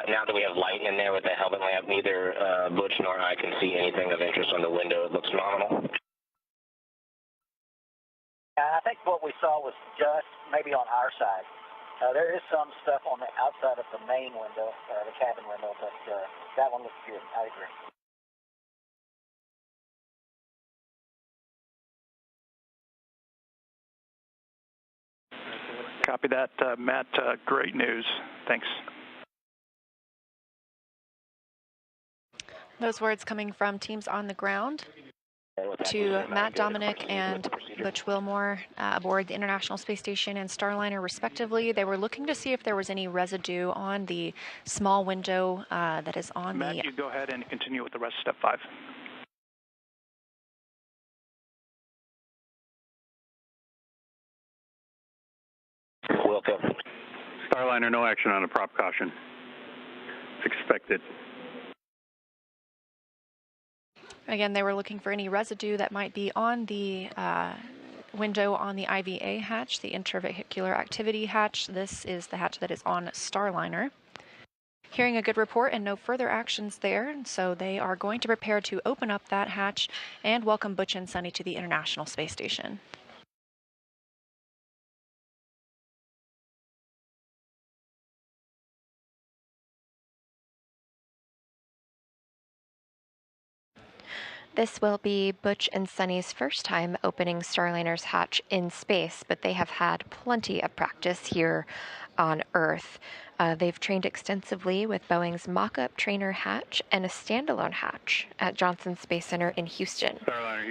Now that we have light in there with the helmet lamp, neither Butch nor I can see anything of interest on the window. It looks nominal. I think what we saw was dust, maybe on our side. There is some stuff on the outside of the main window, the cabin window, but that one looks good. I agree. Copy that, Matt. Great news. Thanks. Those words coming from teams on the ground to Matt Dominic and Butch Wilmore aboard the International Space Station and Starliner, respectively. They were looking to see if there was any residue on the small window that is on Matt, you go ahead and continue with the rest of step 5. Welcome. Starliner, no action on a prop caution. It's expected. Again, they were looking for any residue that might be on the window on the IVA hatch, the intravehicular activity hatch. This is the hatch that is on Starliner. Hearing a good report and no further actions there, so they are going to prepare to open up that hatch and welcome Butch and Sonny to the International Space Station. This will be Butch and Sonny's first time opening Starliner's hatch in space, but they have had plenty of practice here on Earth. They've trained extensively with Boeing's mock-up trainer hatch and a standalone hatch at Johnson Space Center in Houston.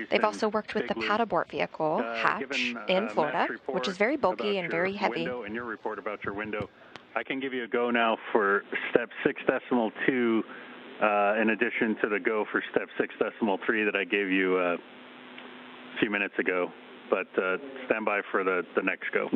They've also worked with the pad abort vehicle hatch in Florida, which is very bulky and very heavy. And your report about your window, I can give you a go now for step 6.2. In addition to the go for step 6.3 that I gave you a few minutes ago, but stand by for the next go.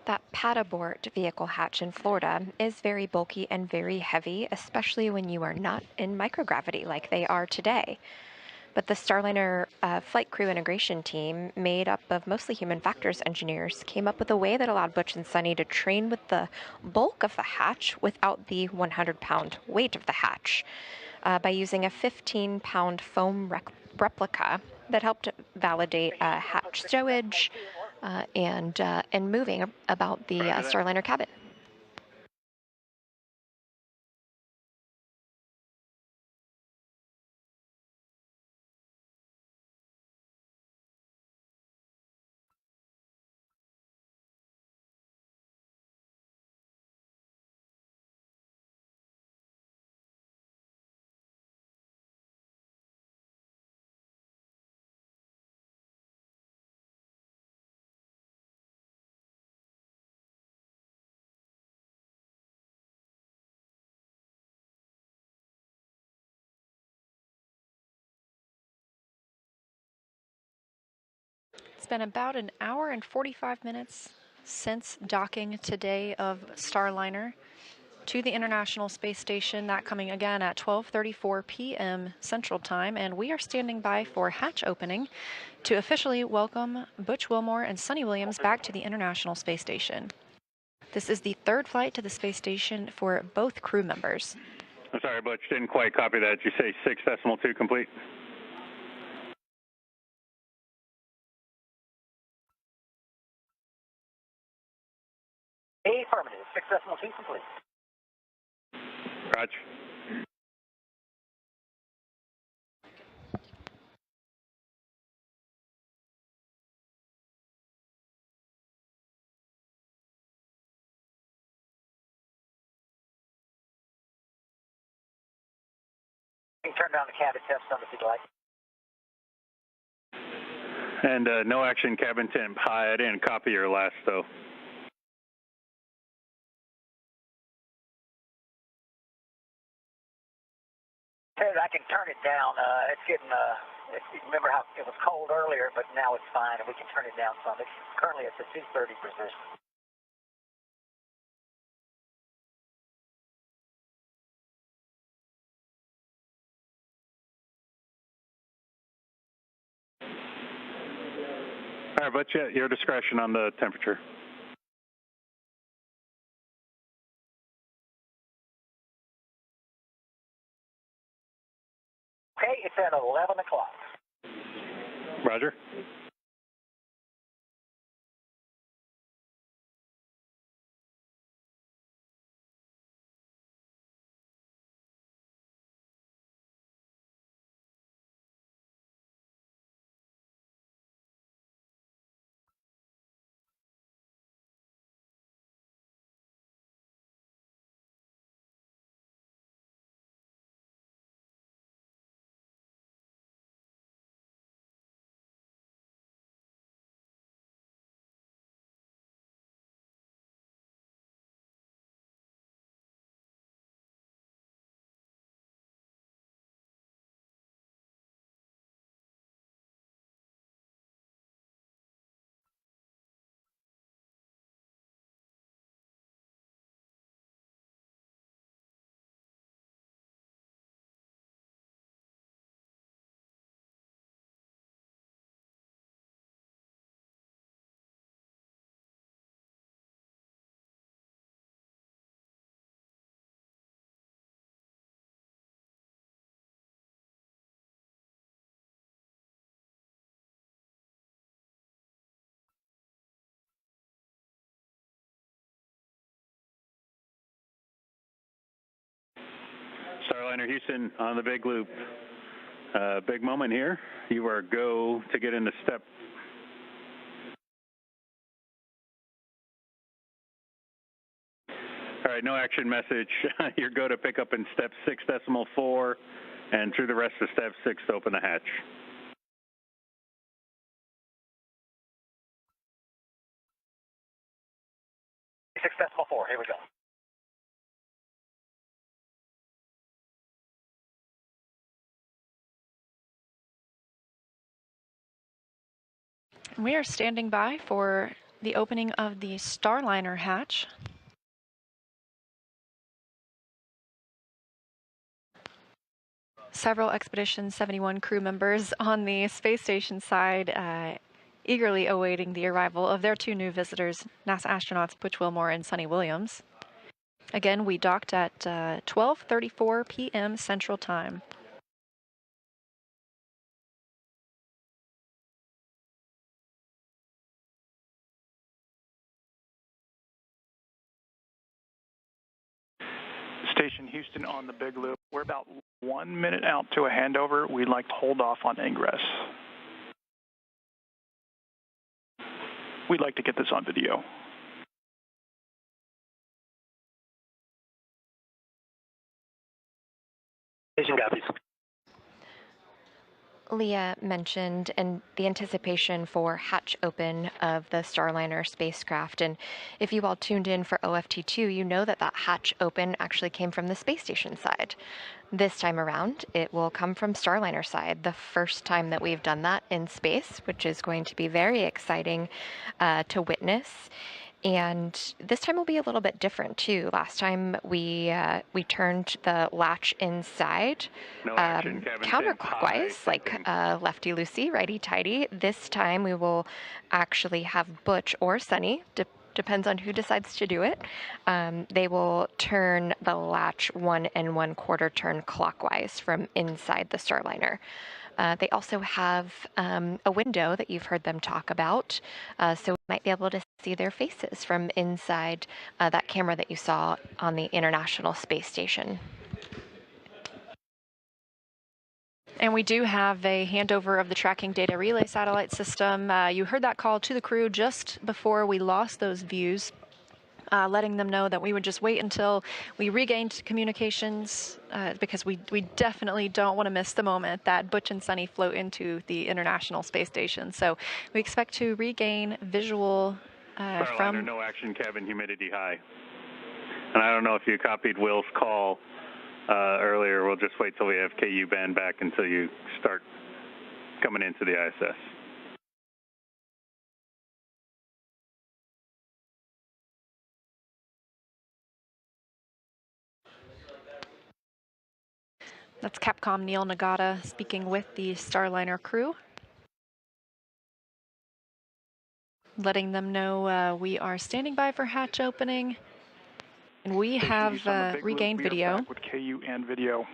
That pad abort vehicle hatch in Florida is very bulky and very heavy, especially when you are not in microgravity like they are today. But the Starliner flight crew integration team, made up of mostly human factors engineers, came up with a way that allowed Butch and Sonny to train with the bulk of the hatch without the 100-pound weight of the hatch by using a 15-pound foam replica that helped validate hatch stowage and moving about the Starliner cabin. It's been about an hour and 45 minutes since docking today of Starliner to the International Space Station, that coming again at 12:34 p.m. Central Time, and we are standing by for hatch opening to officially welcome Butch Wilmore and Sunny Williams back to the International Space Station. This is the third flight to the space station for both crew members. I'm sorry, Butch, didn't quite copy that. Did you say 6.2 complete? Affirmative, 6.2 complete. Roger. You can turn down the cabin temp some if you'd like. And no action cabin temp. Hi, I didn't copy your last, though. Ted, I can turn it down. It's getting, remember how it was cold earlier, but now it's fine, and we can turn it down some. It's currently at the 230 position. All right, Butch, your discretion on the temperature. Okay, it's at 11 o'clock. Roger. Starliner Houston on the big loop. Big moment here. You are go to get into step. All right, no action message. You're go to pick up in step 6.4 and through the rest of step 6 to open the hatch. 6.4, here we go. We are standing by for the opening of the Starliner hatch. Several Expedition 71 crew members on the space station side eagerly awaiting the arrival of their two new visitors, NASA astronauts Butch Wilmore and Sunny Williams. Again, we docked at 12:34 p.m. Central Time. Station Houston on the big loop. We're about 1 minute out to a handover. We'd like to hold off on ingress. We'd like to get this on video. Station copies. Leah mentioned and the anticipation for hatch open of the Starliner spacecraft. And if you all tuned in for OFT2, you know that that hatch open actually came from the space station side. This time around, it will come from Starliner side, the first time that we've done that in space, which is going to be very exciting to witness. And this time will be a little bit different too. Last time we turned the latch inside counterclockwise, like lefty loosey, righty tighty. This time we will actually have Butch or Sunny, depends on who decides to do it. They will turn the latch 1 1/4 turn clockwise from inside the Starliner. They also have a window that you've heard them talk about, so we might be able to see their faces from inside that camera that you saw on the International Space Station. And we do have a handover of the tracking data relay satellite system. You heard that call to the crew just before we lost those views, letting them know that we would just wait until we regained communications, because we definitely don't want to miss the moment that Butch and Sunny float into the International Space Station. So we expect to regain visual from... No action, cabin humidity high. And I don't know if you copied Will's call earlier. We'll just wait till we have KU band back until you start coming into the ISS. That's Capcom Neil Nagata speaking with the Starliner crew, letting them know we are standing by for hatch opening, and we have regained video. With KU and video.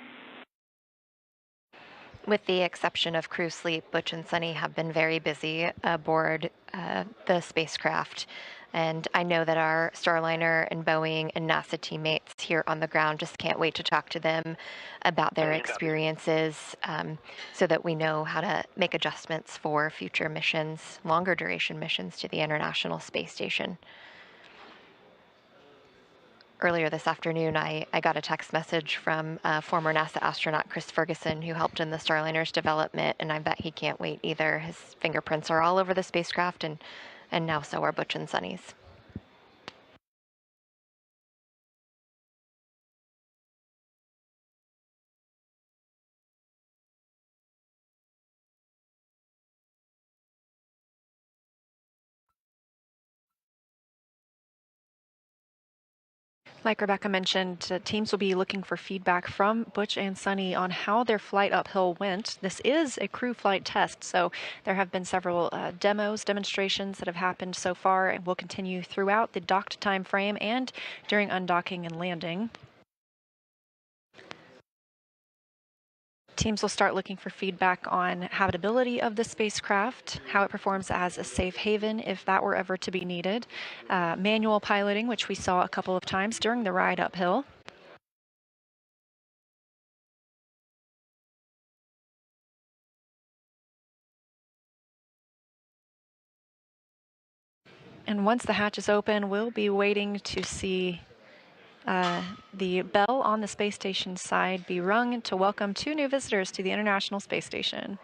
With the exception of crew sleep, Butch and Sunny have been very busy aboard the spacecraft. And I know that our Starliner and Boeing and NASA teammates here on the ground just can't wait to talk to them about their experiences, so that we know how to make adjustments for future missions, longer duration missions to the International Space Station. Earlier this afternoon, I got a text message from former NASA astronaut Chris Ferguson, who helped in the Starliner's development, and I bet he can't wait either. His fingerprints are all over the spacecraft, and now so are Butch and Sunny's. Like Rebecca mentioned, teams will be looking for feedback from Butch and Sunny on how their flight uphill went. This is a crew flight test, so there have been several demonstrations that have happened so far and will continue throughout the docked time frame and during undocking and landing. Teams will start looking for feedback on habitability of the spacecraft, how it performs as a safe haven if that were ever to be needed, manual piloting, which we saw a couple of times during the ride uphill. And once the hatch is open, we'll be waiting to see the bell on the space station side be rung to welcome 2 new visitors to the International Space Station.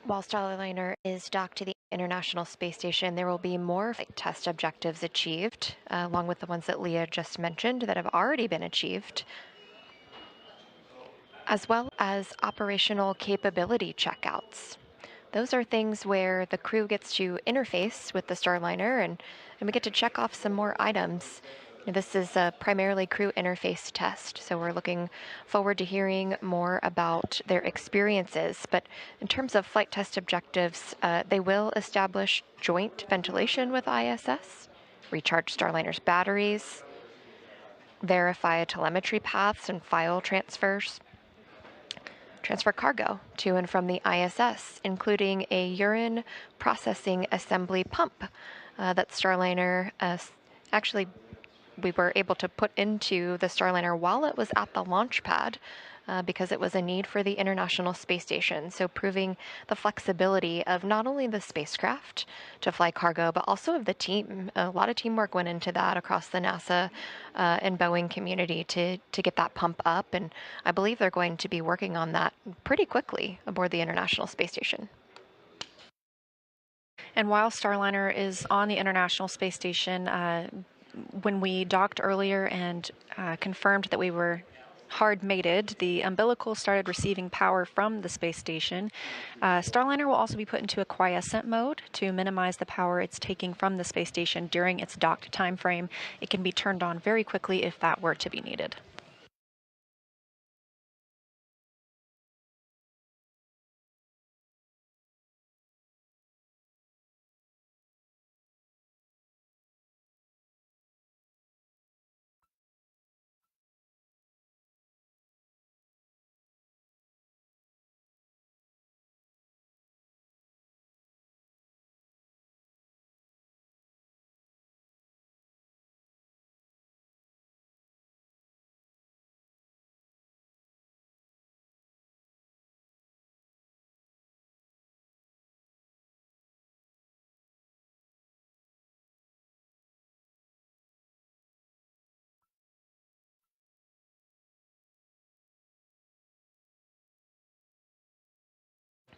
While Starliner is docked to the International Space Station, there will be more flight test objectives achieved, along with the ones that Leah just mentioned that have already been achieved, as well as operational capability checkouts. Those are things where the crew gets to interface with the Starliner and we get to check off some more items. This is a primarily crew interface test, so we're looking forward to hearing more about their experiences. But in terms of flight test objectives, they will establish joint ventilation with ISS, recharge Starliner's batteries, verify telemetry paths and file transfers, transfer cargo to and from the ISS, including a urine processing assembly pump that Starliner actually we were able to put into the Starliner while it was at the launch pad because it was a need for the International Space Station. So proving the flexibility of not only the spacecraft to fly cargo, but also of the team. A lot of teamwork went into that across the NASA and Boeing community to get that pump up. And I believe they're going to be working on that pretty quickly aboard the International Space Station. And while Starliner is on the International Space Station, when we docked earlier and confirmed that we were hard-mated, the umbilical started receiving power from the space station. Starliner will also be put into a quiescent mode to minimize the power it's taking from the space station during its docked time frame. It can be turned on very quickly if that were to be needed.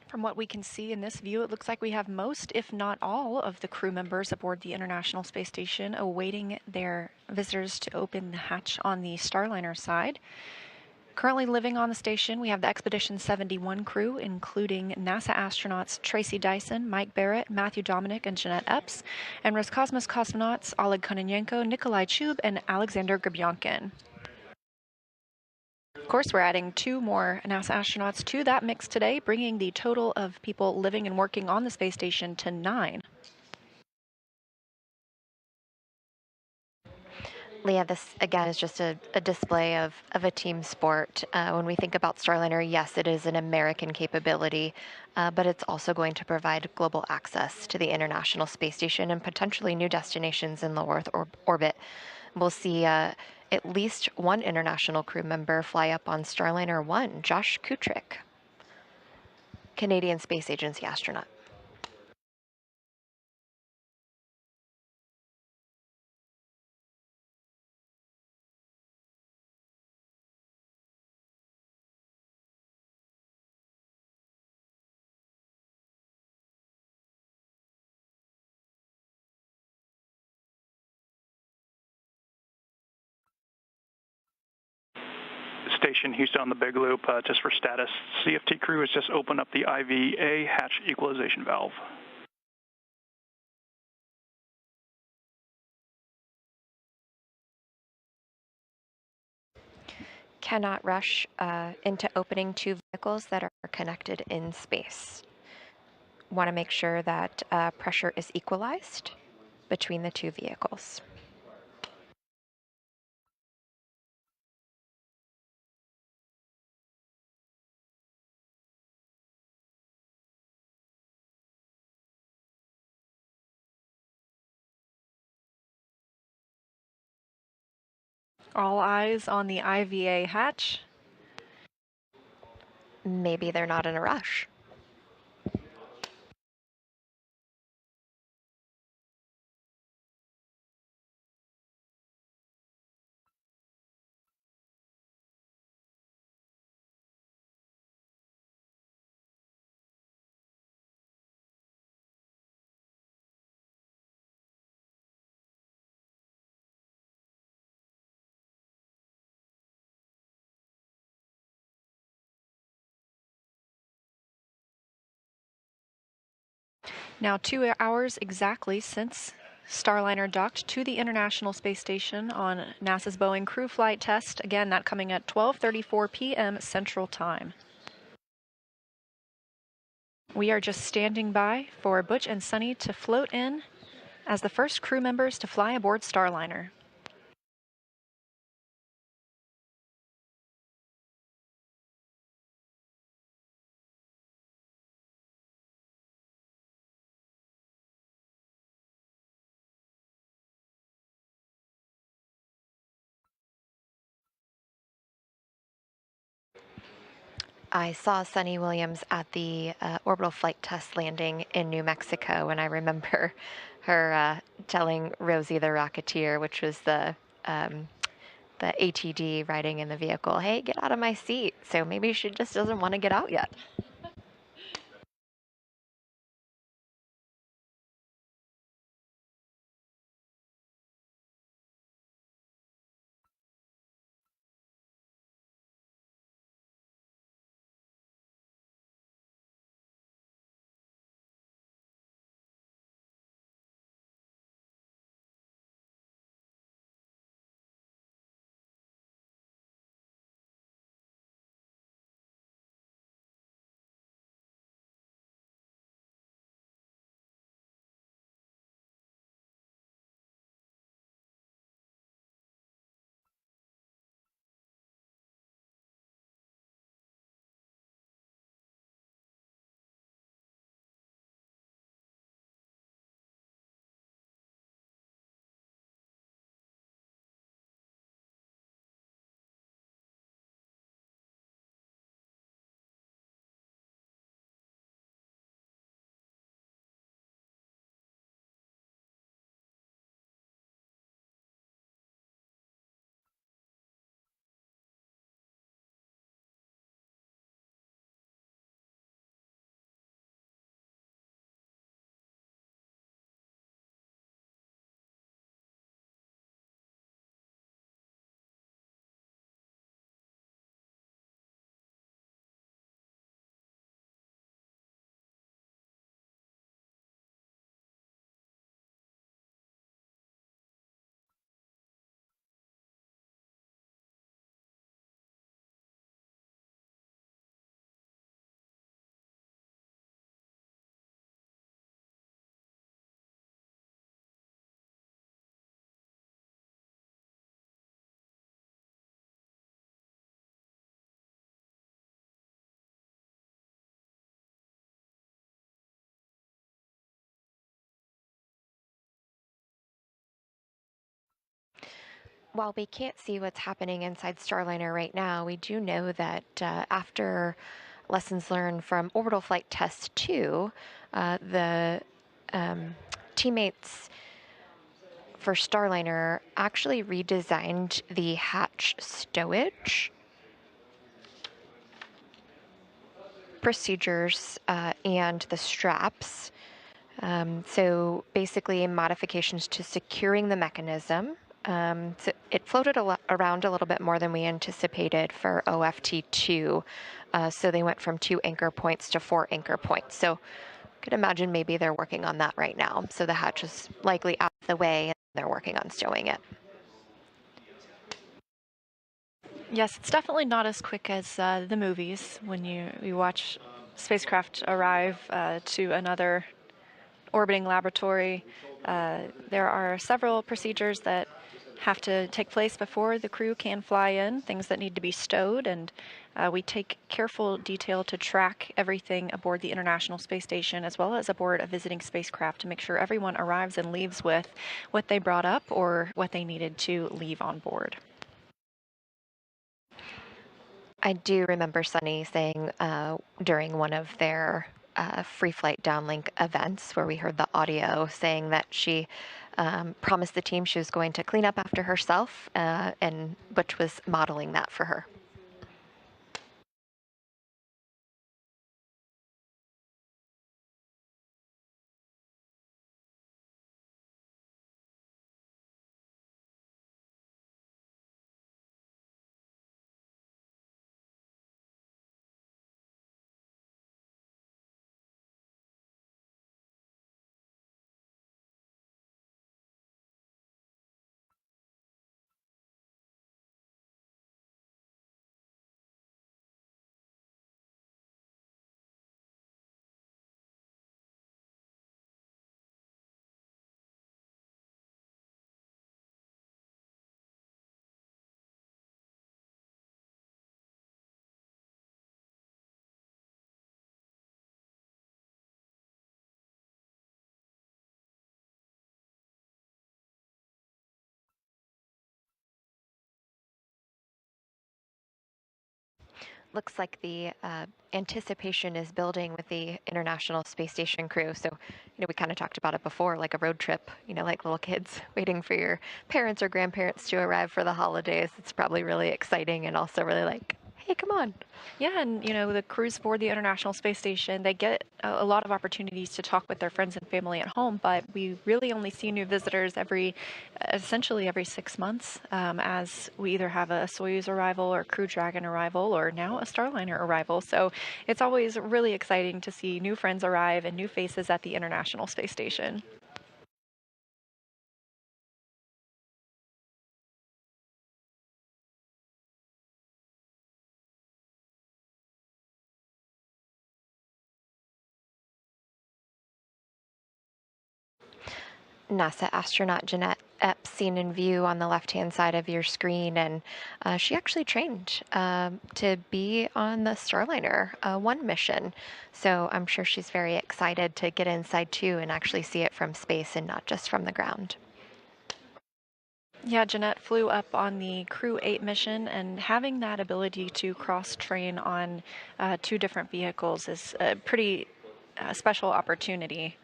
From what we can see in this view, it looks like we have most, if not all, of the crew members aboard the International Space Station awaiting their visitors to open the hatch on the Starliner side. Currently living on the station, we have the Expedition 71 crew, including NASA astronauts Tracy Dyson, Mike Barrett, Matthew Dominic, and Jeanette Epps, and Roscosmos cosmonauts Oleg Kononenko, Nikolai Chub, and Alexander Grabyankin. Of course, we're adding 2 more NASA astronauts to that mix today, bringing the total of people living and working on the space station to 9. Leah, this again is just a display of a team sport. When we think about Starliner, yes, it is an American capability, but it's also going to provide global access to the International Space Station and potentially new destinations in low Earth orbit. We'll see at least one international crew member fly up on Starliner 1, Josh Kutrick, Canadian Space Agency astronaut. Station Houston on the Big Loop, just for status. CFT crew has just opened up the IVA hatch equalization valve. Cannot rush into opening 2 vehicles that are connected in space. Want to make sure that pressure is equalized between the 2 vehicles. All eyes on the IVA hatch. Maybe they're not in a rush. Now 2 hours exactly since Starliner docked to the International Space Station on NASA's Boeing crew flight test. Again, that coming at 12:34 p.m. Central Time. We are just standing by for Butch and Sunny to float in as the first crew members to fly aboard Starliner. I saw Sunny Williams at the orbital flight test landing in New Mexico, and I remember her telling Rosie the Rocketeer, which was the ATD riding in the vehicle, "Hey, get out of my seat." So maybe she just doesn't want to get out yet. While we can't see what's happening inside Starliner right now, we do know that after lessons learned from Orbital Flight Test 2, the teammates for Starliner actually redesigned the hatch stowage procedures and the straps. So basically modifications to securing the mechanism. So it floated around a little bit more than we anticipated for OFT2. So they went from 2 anchor points to 4 anchor points. So could imagine maybe they're working on that right now. So the hatch is likely out of the way and they're working on stowing it. Yes, it's definitely not as quick as the movies when you watch spacecraft arrive to another orbiting laboratory. There are several procedures that have to take place before the crew can fly in, things that need to be stowed, and we take careful detail to track everything aboard the International Space Station as well as aboard a visiting spacecraft to make sure everyone arrives and leaves with what they brought up or what they needed to leave on board. I do remember Sunny saying during one of their free flight downlink events where we heard the audio saying that she promised the team she was going to clean up after herself, and Butch was modeling that for her. looks like the anticipation is building with the International Space Station crew. So, we kind of talked about it before, like a road trip, like little kids waiting for your parents or grandparents to arrive for the holidays. It's probably really exciting and also really like, hey, come on. Yeah, and the crews aboard the International Space Station, they get a lot of opportunities to talk with their friends and family at home, but we really only see new visitors essentially every 6 months, as we either have a Soyuz arrival or Crew Dragon arrival or now a Starliner arrival. So it's always really exciting to see new friends arrive and new faces at the International Space Station. NASA astronaut Jeanette Epps seen in view on the left-hand side of your screen, and she actually trained to be on the Starliner 1 mission. So I'm sure she's very excited to get inside too and actually see it from space and not just from the ground. Yeah, Jeanette flew up on the Crew 8 mission, and having that ability to cross-train on 2 different vehicles is a pretty special opportunity.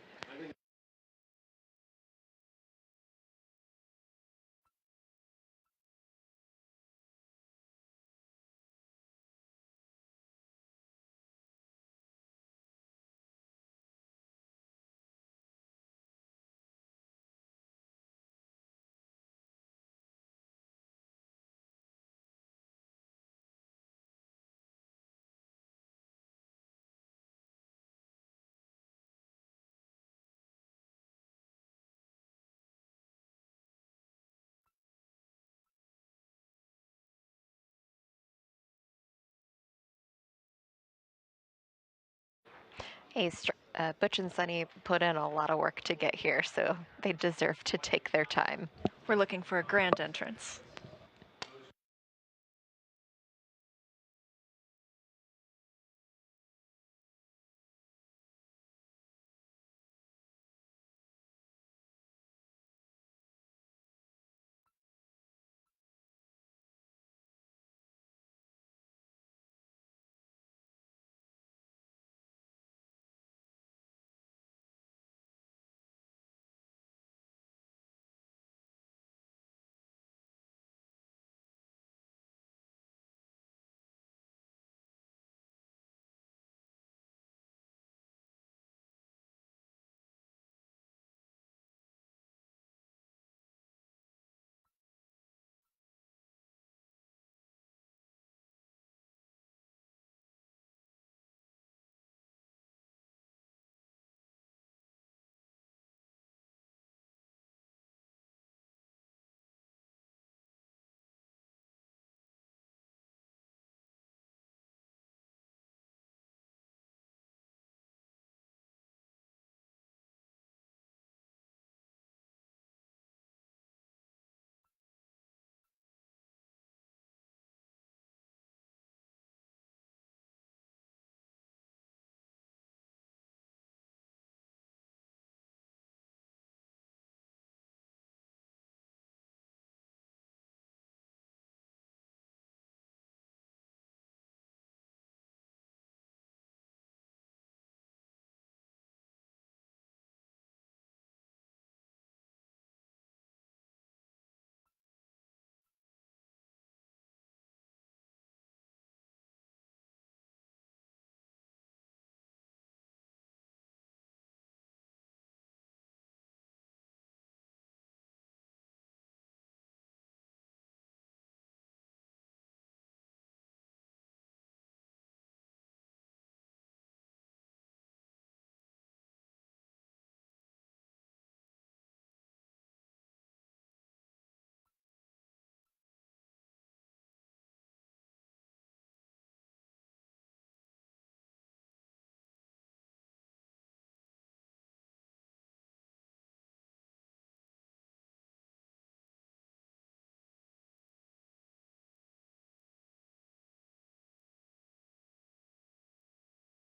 Hey, Butch and Sunny put in a lot of work to get here, so they deserve to take their time. We're looking for a grand entrance.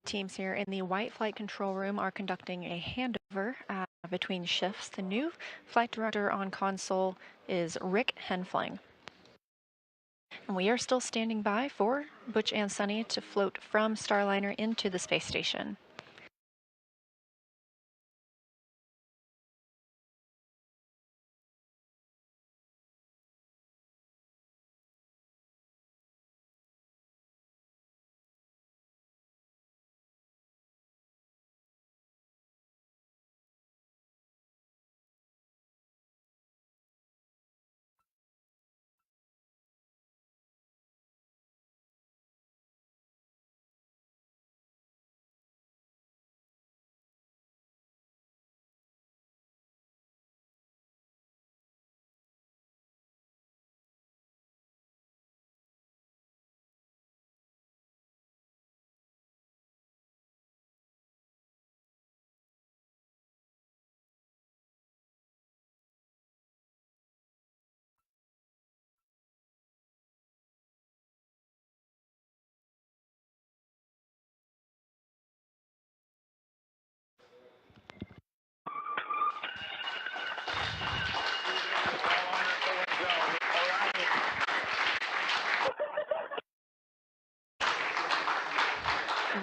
Teams here in the white flight control room are conducting a handover between shifts. The new flight director on console is Rick Henfling. And we are still standing by for Butch and Sunny to float from Starliner into the space station.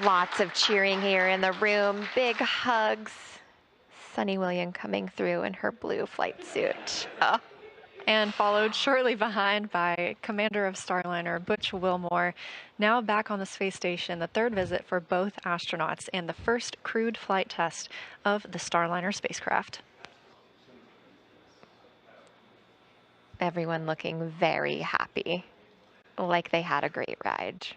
Lots of cheering here in the room, big hugs. Sunny William coming through in her blue flight suit. Oh. And followed shortly behind by Commander of Starliner, Butch Wilmore, now back on the space station, the third visit for both astronauts and the first crewed flight test of the Starliner spacecraft. Everyone looking very happy, like they had a great ride.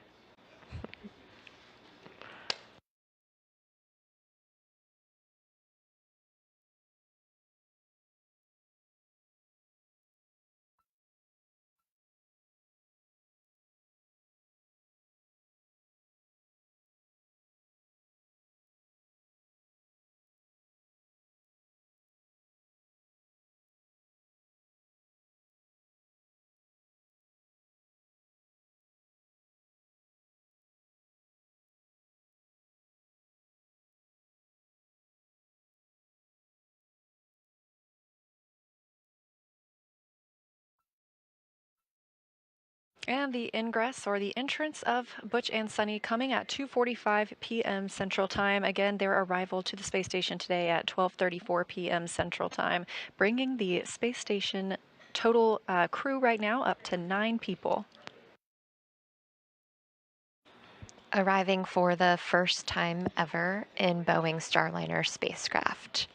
And the ingress or the entrance of Butch and Sunny coming at 2:45 p.m. Central Time. Again, their arrival to the space station today at 12:34 p.m. Central Time, bringing the space station total crew right now up to 9 people. Arriving for the first time ever in Boeing Starliner spacecraft.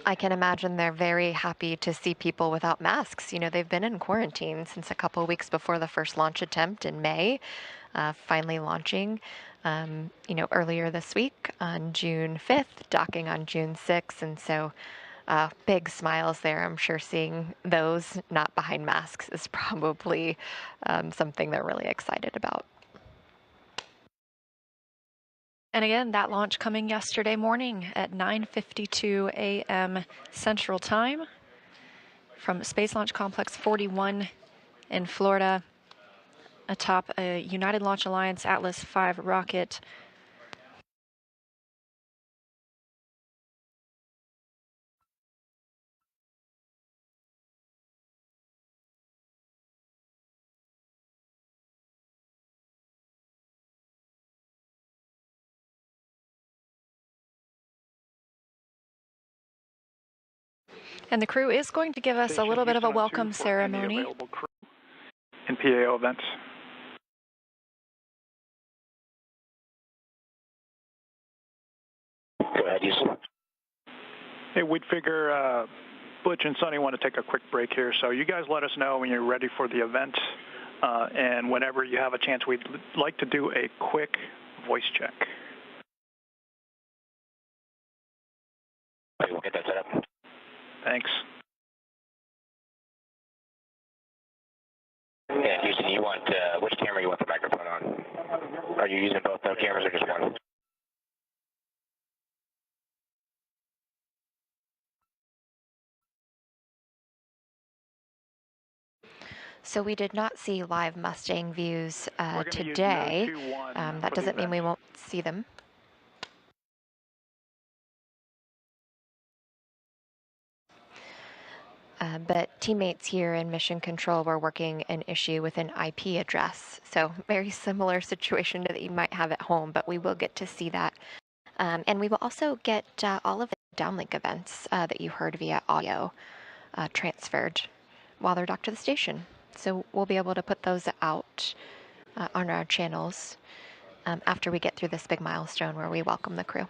I can imagine they're very happy to see people without masks. You know, they've been in quarantine since a couple weeks before the first launch attempt in May, finally launching, earlier this week on June 5th, docking on June 6th. And so big smiles there. I'm sure seeing those not behind masks is probably something they're really excited about. And again, that launch coming yesterday morning at 9:52 a.m. Central Time from Space Launch Complex 41 in Florida atop a United Launch Alliance Atlas V rocket. And the crew is going to give us a little bit of a welcome ceremony. In PAO events. Go ahead, Houston. Hey, we'd figure Butch and Sunny want to take a quick break here, so you guys let us know when you're ready for the event, and whenever you have a chance, we'd like to do a quick voice check. Okay, we'll get that set up. Thanks. And Houston, you want which camera you want the microphone on? Are you using both no cameras or just one? So we did not see live Mustang views We're gonna today. use No. 2-1 That for the doesn't mean we event. won't see them. But teammates here in Mission Control were working an issue with an IP address. So very similar situation that you might have at home, but we will get to see that. And we will also get all of the downlink events that you heard via audio transferred while they're docked to the station. So we'll be able to put those out on our channels after we get through this big milestone where we welcome the crew.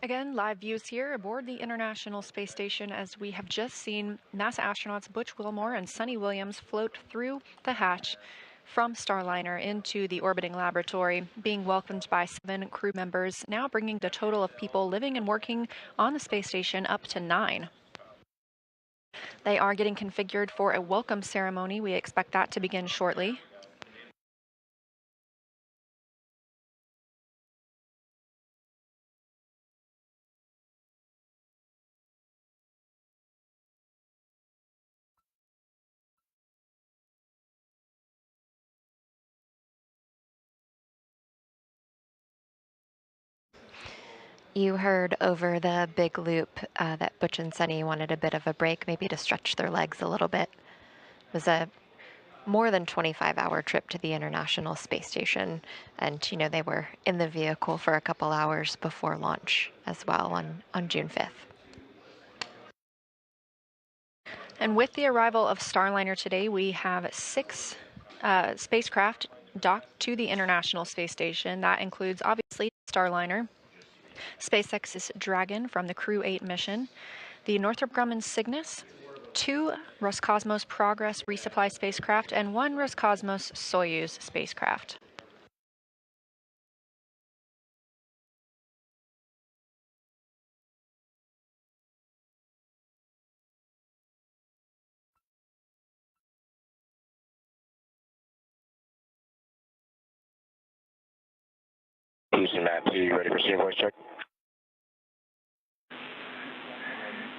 Again, live views here aboard the International Space Station as we have just seen NASA astronauts Butch Wilmore and Sonny Williams float through the hatch from Starliner into the orbiting laboratory, being welcomed by 7 crew members, now bringing the total of people living and working on the space station up to 9. They are getting configured for a welcome ceremony. We expect that to begin shortly. You heard over the big loop that Butch and Sonny wanted a bit of a break, maybe to stretch their legs a little bit. It was a more than 25-hour trip to the International Space Station, and they were in the vehicle for a couple hours before launch as well on June 5th. And with the arrival of Starliner today, we have 6 spacecraft docked to the International Space Station. That includes, obviously, Starliner, SpaceX's Dragon from the Crew 8 mission, the Northrop Grumman Cygnus, 2 Roscosmos Progress resupply spacecraft, and 1 Roscosmos Soyuz spacecraft. Houston, Matt 2, you ready for senior voice check?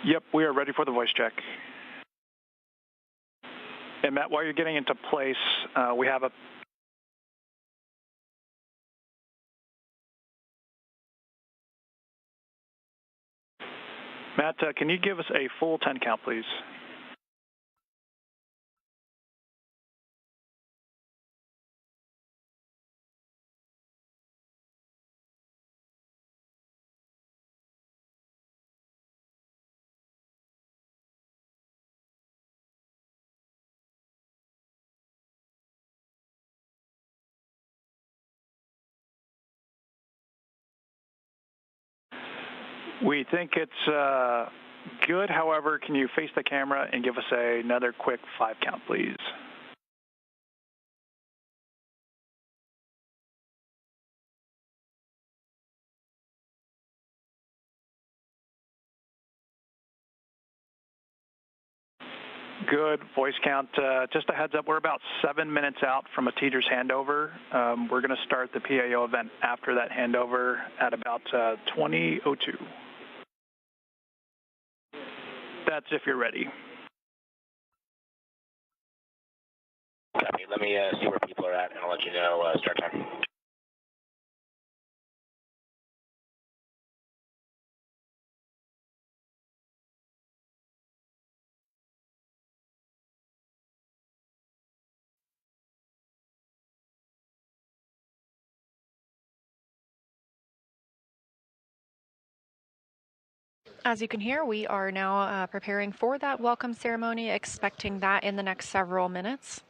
Yep, we are ready for the voice check. And Matt, while you're getting into place, we have a... Matt, can you give us a full 10 count, please? We think it's good. However, can you face the camera and give us another quick 5 count, please? Good. Voice count. Just a heads up, we're about 7 minutes out from a teacher's handover. We're going to start the PAO event after that handover at about 20:02. That's if you're ready. Copy. Let me see where people are at, and I'll let you know As you can hear, we are now preparing for that welcome ceremony, expecting that in the next several minutes.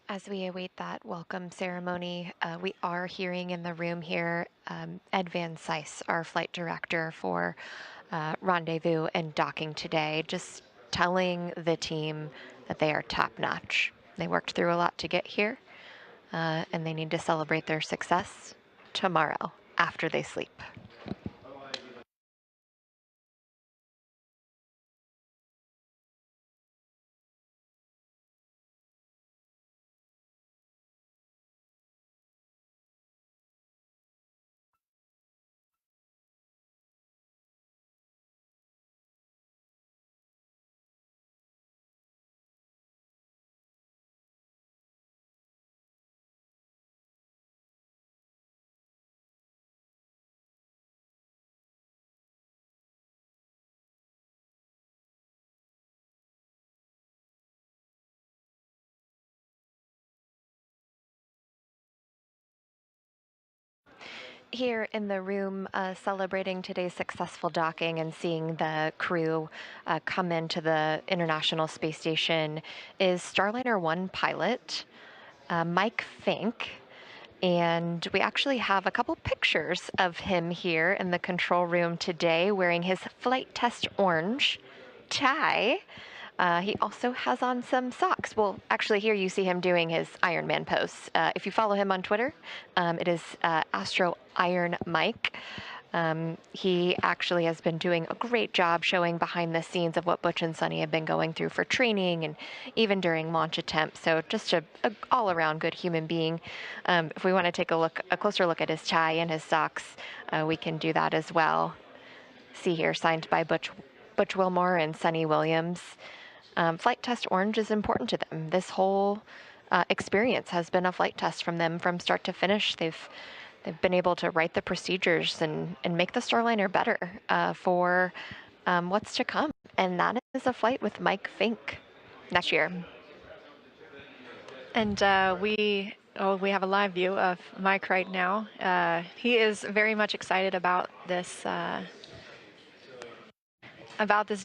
As we await that welcome ceremony, we are hearing in the room here Ed Van Sice, our flight director for rendezvous and docking today, just telling the team that they are top notch. They worked through a lot to get here, and they need to celebrate their success tomorrow after they sleep. Here in the room celebrating today's successful docking and seeing the crew come into the International Space Station is Starliner 1 pilot Mike Fink. And we actually have a couple pictures of him here in the control room today wearing his flight test orange tie. He also has on some socks. Well, actually, here you see him doing his Ironman pose. If you follow him on Twitter, it is Astro Iron Mike. He actually has been doing a great job showing behind the scenes of what Butch and Sunny have been going through for training and even during launch attempts. So just a all-around good human being. If we want to take a closer look at his tie and his socks, we can do that as well. See here, signed by Butch Wilmore and Sunny Williams. Flight test orange is important to them. This whole experience has been a flight test from them from start to finish. They've been able to write the procedures and make the Starliner better for what's to come. And that is a flight with Mike Fink next year. And we have a live view of Mike right now. He is very much excited about this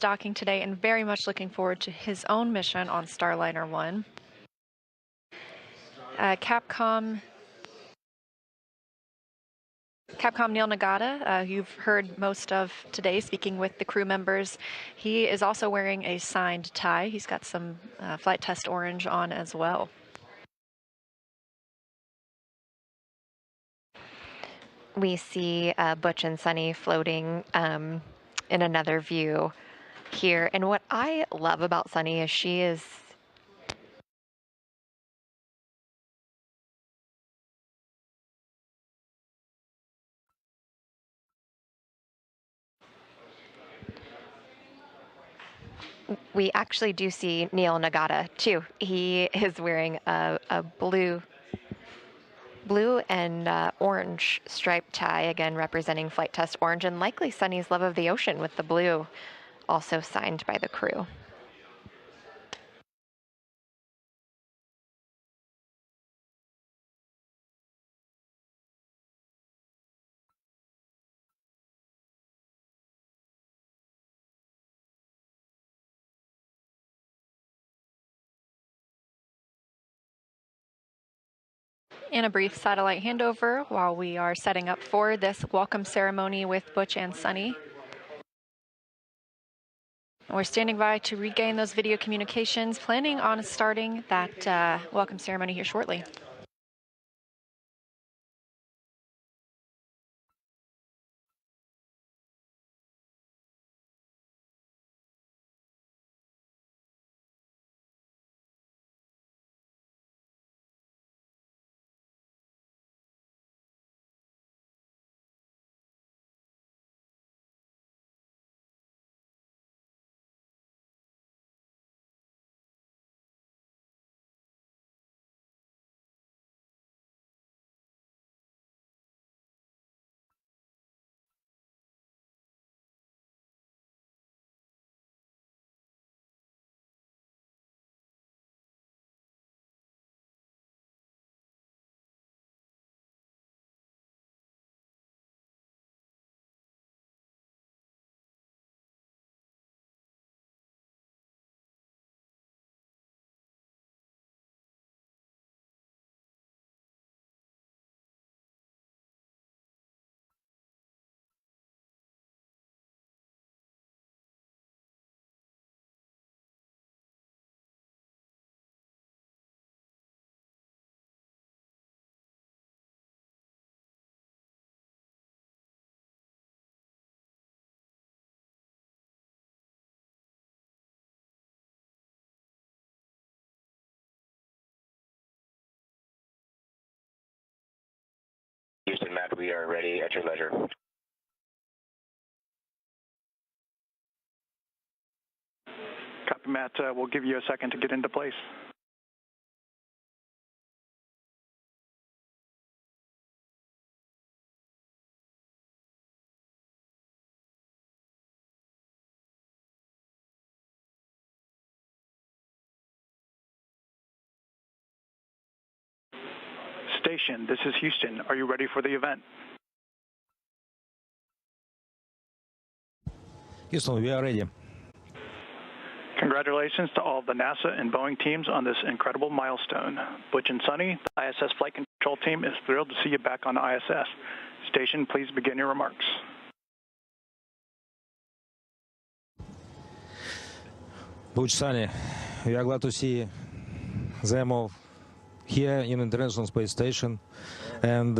docking today, and very much looking forward to his own mission on Starliner 1. Capcom Neil Nagata, you've heard most of today speaking with the crew members. He is also wearing a signed tie. He's got some flight test orange on as well. We see Butch and Sunny floating in another view here. And what I love about Sunny is she is we actually do see Neil Nagata too. He is wearing a blue and orange striped tie, again representing flight test orange, and likely Sunny's love of the ocean with the blue, also signed by the crew. And a brief satellite handover while we are setting up for this welcome ceremony with Butch and Sunny. We're standing by to regain those video communications, planning on starting that welcome ceremony here shortly. Houston, Matt, we are ready at your leisure. Copy, Matt. We'll give you a second to get into place. Station, this is Houston. Are you ready for the event? Houston, we are ready. Congratulations to all of the NASA and Boeing teams on this incredible milestone. Butch and Sunny, the ISS Flight Control Team is thrilled to see you back on the ISS. Station, please begin your remarks. Butch, Sunny, we are glad to see them all here in International Space Station, and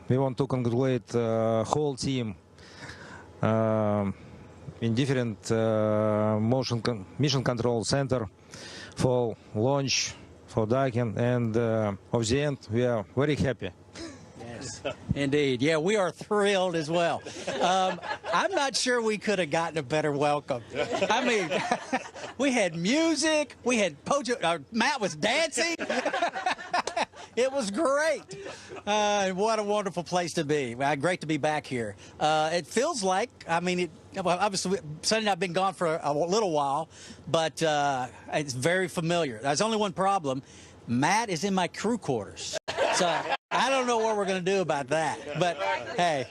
we want to congratulate the whole team in different mission control center for launch, for docking, and of the end we are very happy. Yes, indeed. Yeah, we are thrilled as well. I'm not sure we could have gotten a better welcome. I mean, we had music, we had Matt was dancing. It was great. What a wonderful place to be. Great to be back here. It feels like, obviously, Sonny and I have been gone for a little while, but it's very familiar. There's only one problem. Matt is in my crew quarters. So I don't know what we're going to do about that. But, hey,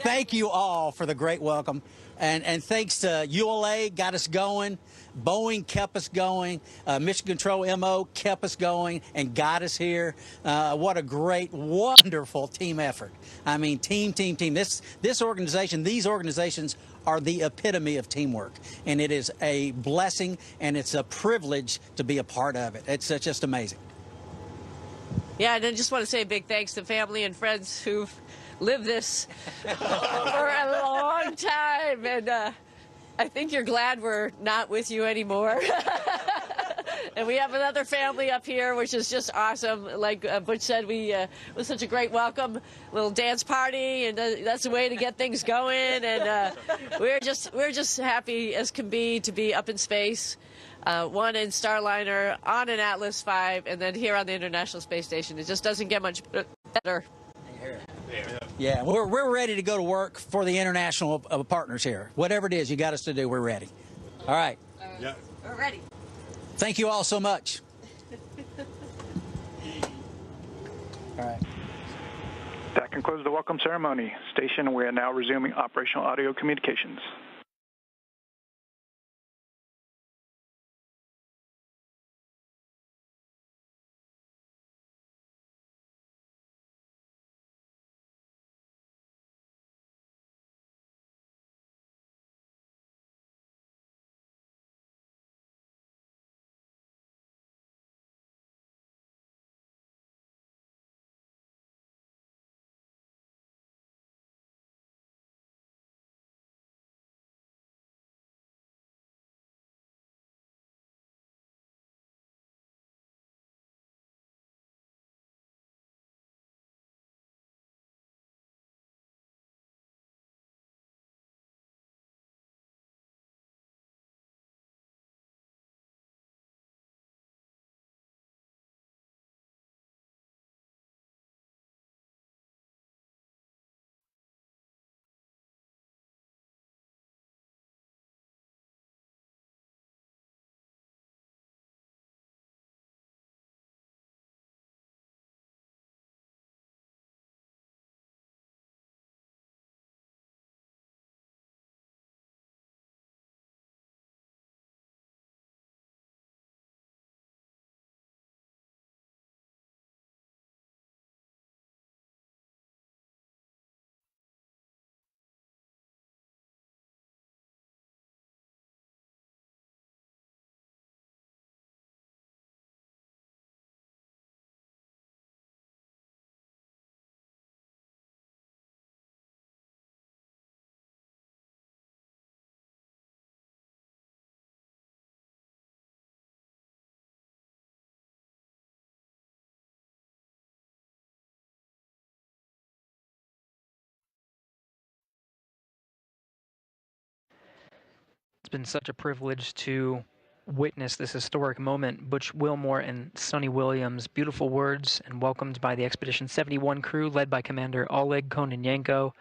thank you all for the great welcome. And thanks to ULA, got us going. Boeing kept us going. Mission Control MO kept us going and got us here. What a great, wonderful team effort. I mean, team. This organization, these organizations are the epitome of teamwork. And it is a blessing and it's a privilege to be a part of it. It's just amazing. Yeah, and I just want to say a big thanks to family and friends who've lived this for a long time. And I think you're glad we're not with you anymore. And we have another family up here, which is just awesome. Like Butch said, it was such a great welcome, little dance party, and that's the way to get things going. And we're just happy as can be to be up in space. One in Starliner, on an Atlas V, and then here on the International Space Station. It just doesn't get much better. Yeah, we're ready to go to work for the international partners here. Whatever it is you got us to do, we're ready. All right. Yeah. We're ready. Thank you all so much. All right. That concludes the welcome ceremony. Station, we are now resuming operational audio communications. It's been such a privilege to witness this historic moment. Butch Wilmore and Sonny Williams, beautiful words, and welcomed by the Expedition 71 crew led by Commander Oleg Kononenko.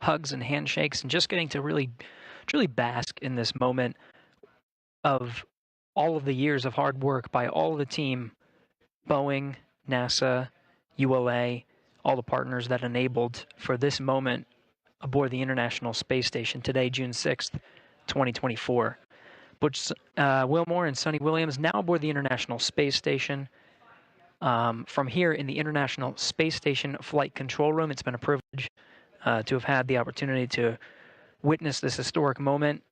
Hugs and handshakes, and just getting to really, truly bask in this moment of all of the years of hard work by all of the team, Boeing, NASA, ULA, all the partners that enabled for this moment aboard the International Space Station today, June 6th, 2024. Butch Wilmore and Sonny Williams now aboard the International Space Station. From here in the International Space Station Flight Control Room, it's been a privilege to have had the opportunity to witness this historic moment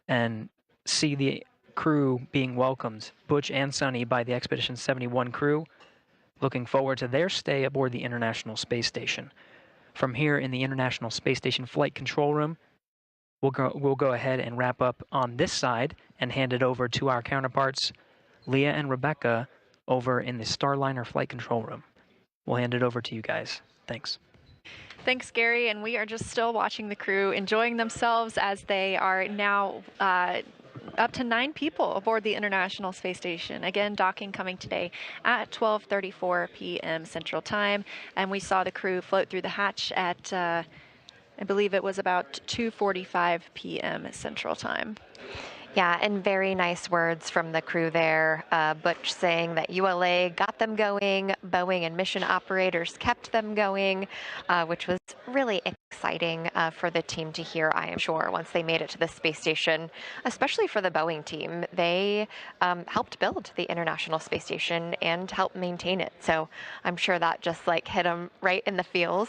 and see the crew being welcomed, Butch and Sonny, by the Expedition 71 crew. Looking forward to their stay aboard the International Space Station. From here in the International Space Station Flight Control Room, we'll go ahead and wrap up on this side and hand it over to our counterparts, Leah and Rebecca, over in the Starliner Flight Control Room. We'll hand it over to you guys. Thanks. Thanks, Gary. And we are just still watching the crew enjoying themselves as they are now up to 9 people aboard the International Space Station. Again, docking coming today at 12:34 p.m. Central Time. And we saw the crew float through the hatch at, I believe it was about 2:45 p.m. Central Time. Yeah, and very nice words from the crew there. Butch saying that ULA got them going, Boeing and mission operators kept them going, which was really exciting for the team to hear, I am sure, once they made it to the space station, especially for the Boeing team. They helped build the International Space Station and helped maintain it. So I'm sure that just like hit them right in the feels.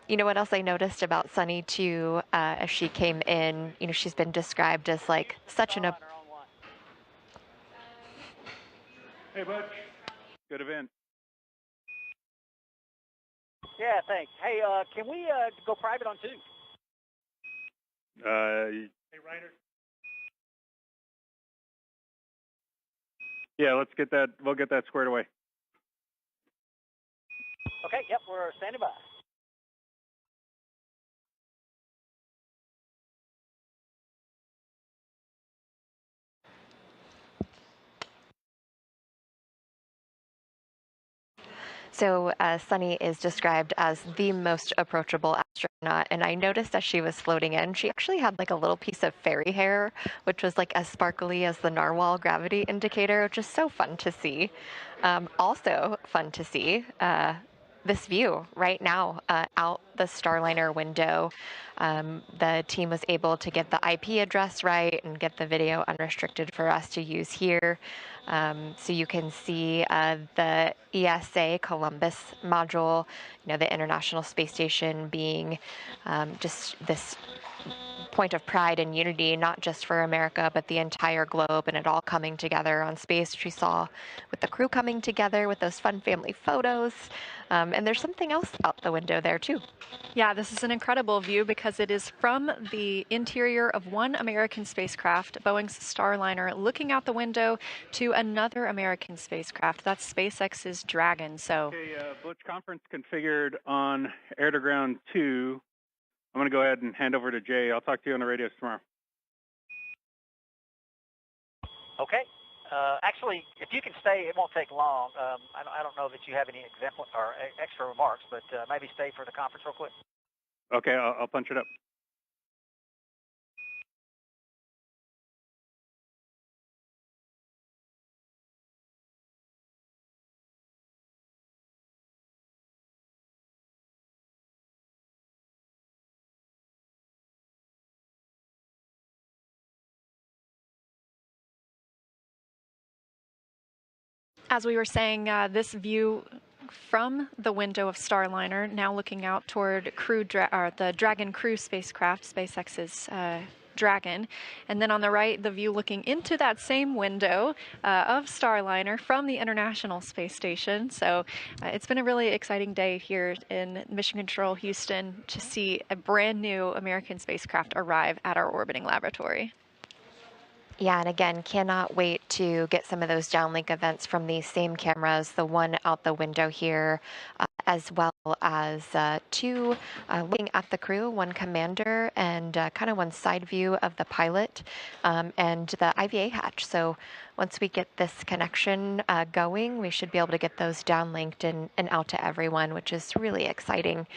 You know what else I noticed about Sunny too, as she came in, you know, she's been described as like such an... Hey, Butch. Good event. Yeah, thanks. Hey, can we go private on 2? Hey, Ryder. Yeah, let's get that. We'll get that squared away. Okay, yep, we're standing by. So Sunny is described as the most approachable astronaut, and I noticed as she was floating in, she actually had like a little piece of fairy hair, which was like as sparkly as the narwhal gravity indicator, which is so fun to see. Also fun to see this view right now out the Starliner window. The team was able to get the IP address right and get the video unrestricted for us to use here. So you can see the ESA Columbus module, you know, the International Space Station being just this point of pride and unity, not just for America, but the entire globe, and it all coming together on space, which we saw with the crew coming together with those fun family photos. And there's something else out the window there, too. Yeah, this is an incredible view because it is from the interior of one American spacecraft, Boeing's Starliner, looking out the window to another American spacecraft. That's SpaceX's Dragon. So, Okay, Butch, conference configured on air to ground 2. I'm going to go ahead and hand over to Jay. I'll talk to you on the radios tomorrow. Okay. Actually, if you can stay, it won't take long. I don't know that you have any example or extra remarks, but maybe stay for the conference real quick. Okay, I'll punch it up. as we were saying, this view from the window of Starliner, now looking out toward the Dragon crew spacecraft, SpaceX's Dragon, and then on the right, the view looking into that same window of Starliner from the International Space Station. So it's been a really exciting day here in Mission Control Houston to see a brand new American spacecraft arrive at our orbiting laboratory. Yeah, and again, cannot wait to get some of those downlink events from these same cameras, the one out the window here, as well as two looking at the crew, one commander and kind of one side view of the pilot and the IVA hatch. So once we get this connection going, we should be able to get those downlinked and out to everyone, which is really exciting.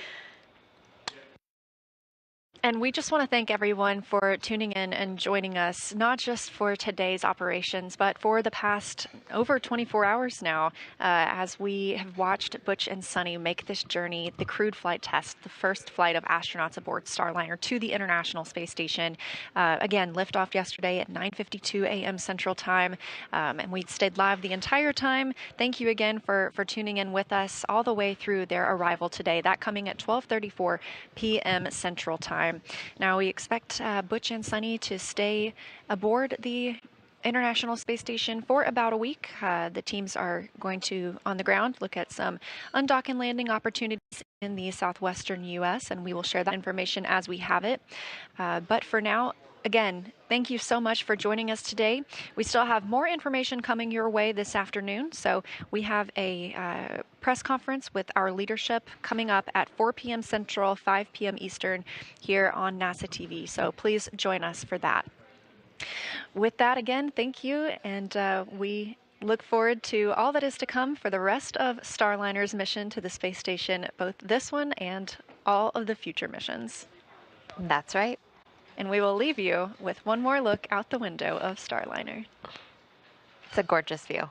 And we just want to thank everyone for tuning in and joining us, not just for today's operations, but for the past over 24 hours now, as we have watched Butch and Sunny make this journey, the crewed flight test, the first flight of astronauts aboard Starliner to the International Space Station. Again, liftoff yesterday at 9:52 a.m. Central Time, and we stayed live the entire time. Thank you again for tuning in with us all the way through their arrival today, that coming at 12:34 p.m. Central Time. Now, we expect Butch and Sunny to stay aboard the International Space Station for about a week. The teams are going to, on the ground, look at some undock and landing opportunities in the southwestern U.S., and we will share that information as we have it. But for now, Again, thank you so much for joining us today. We still have more information coming your way this afternoon. So we have a press conference with our leadership coming up at 4 p.m. Central, 5 p.m. Eastern here on NASA TV. So please join us for that. With that, again, thank you. And we look forward to all that is to come for the rest of Starliner's mission to the space station, both this one and all of the future missions. That's right. And we will leave you with one more look out the window of Starliner. It's a gorgeous view.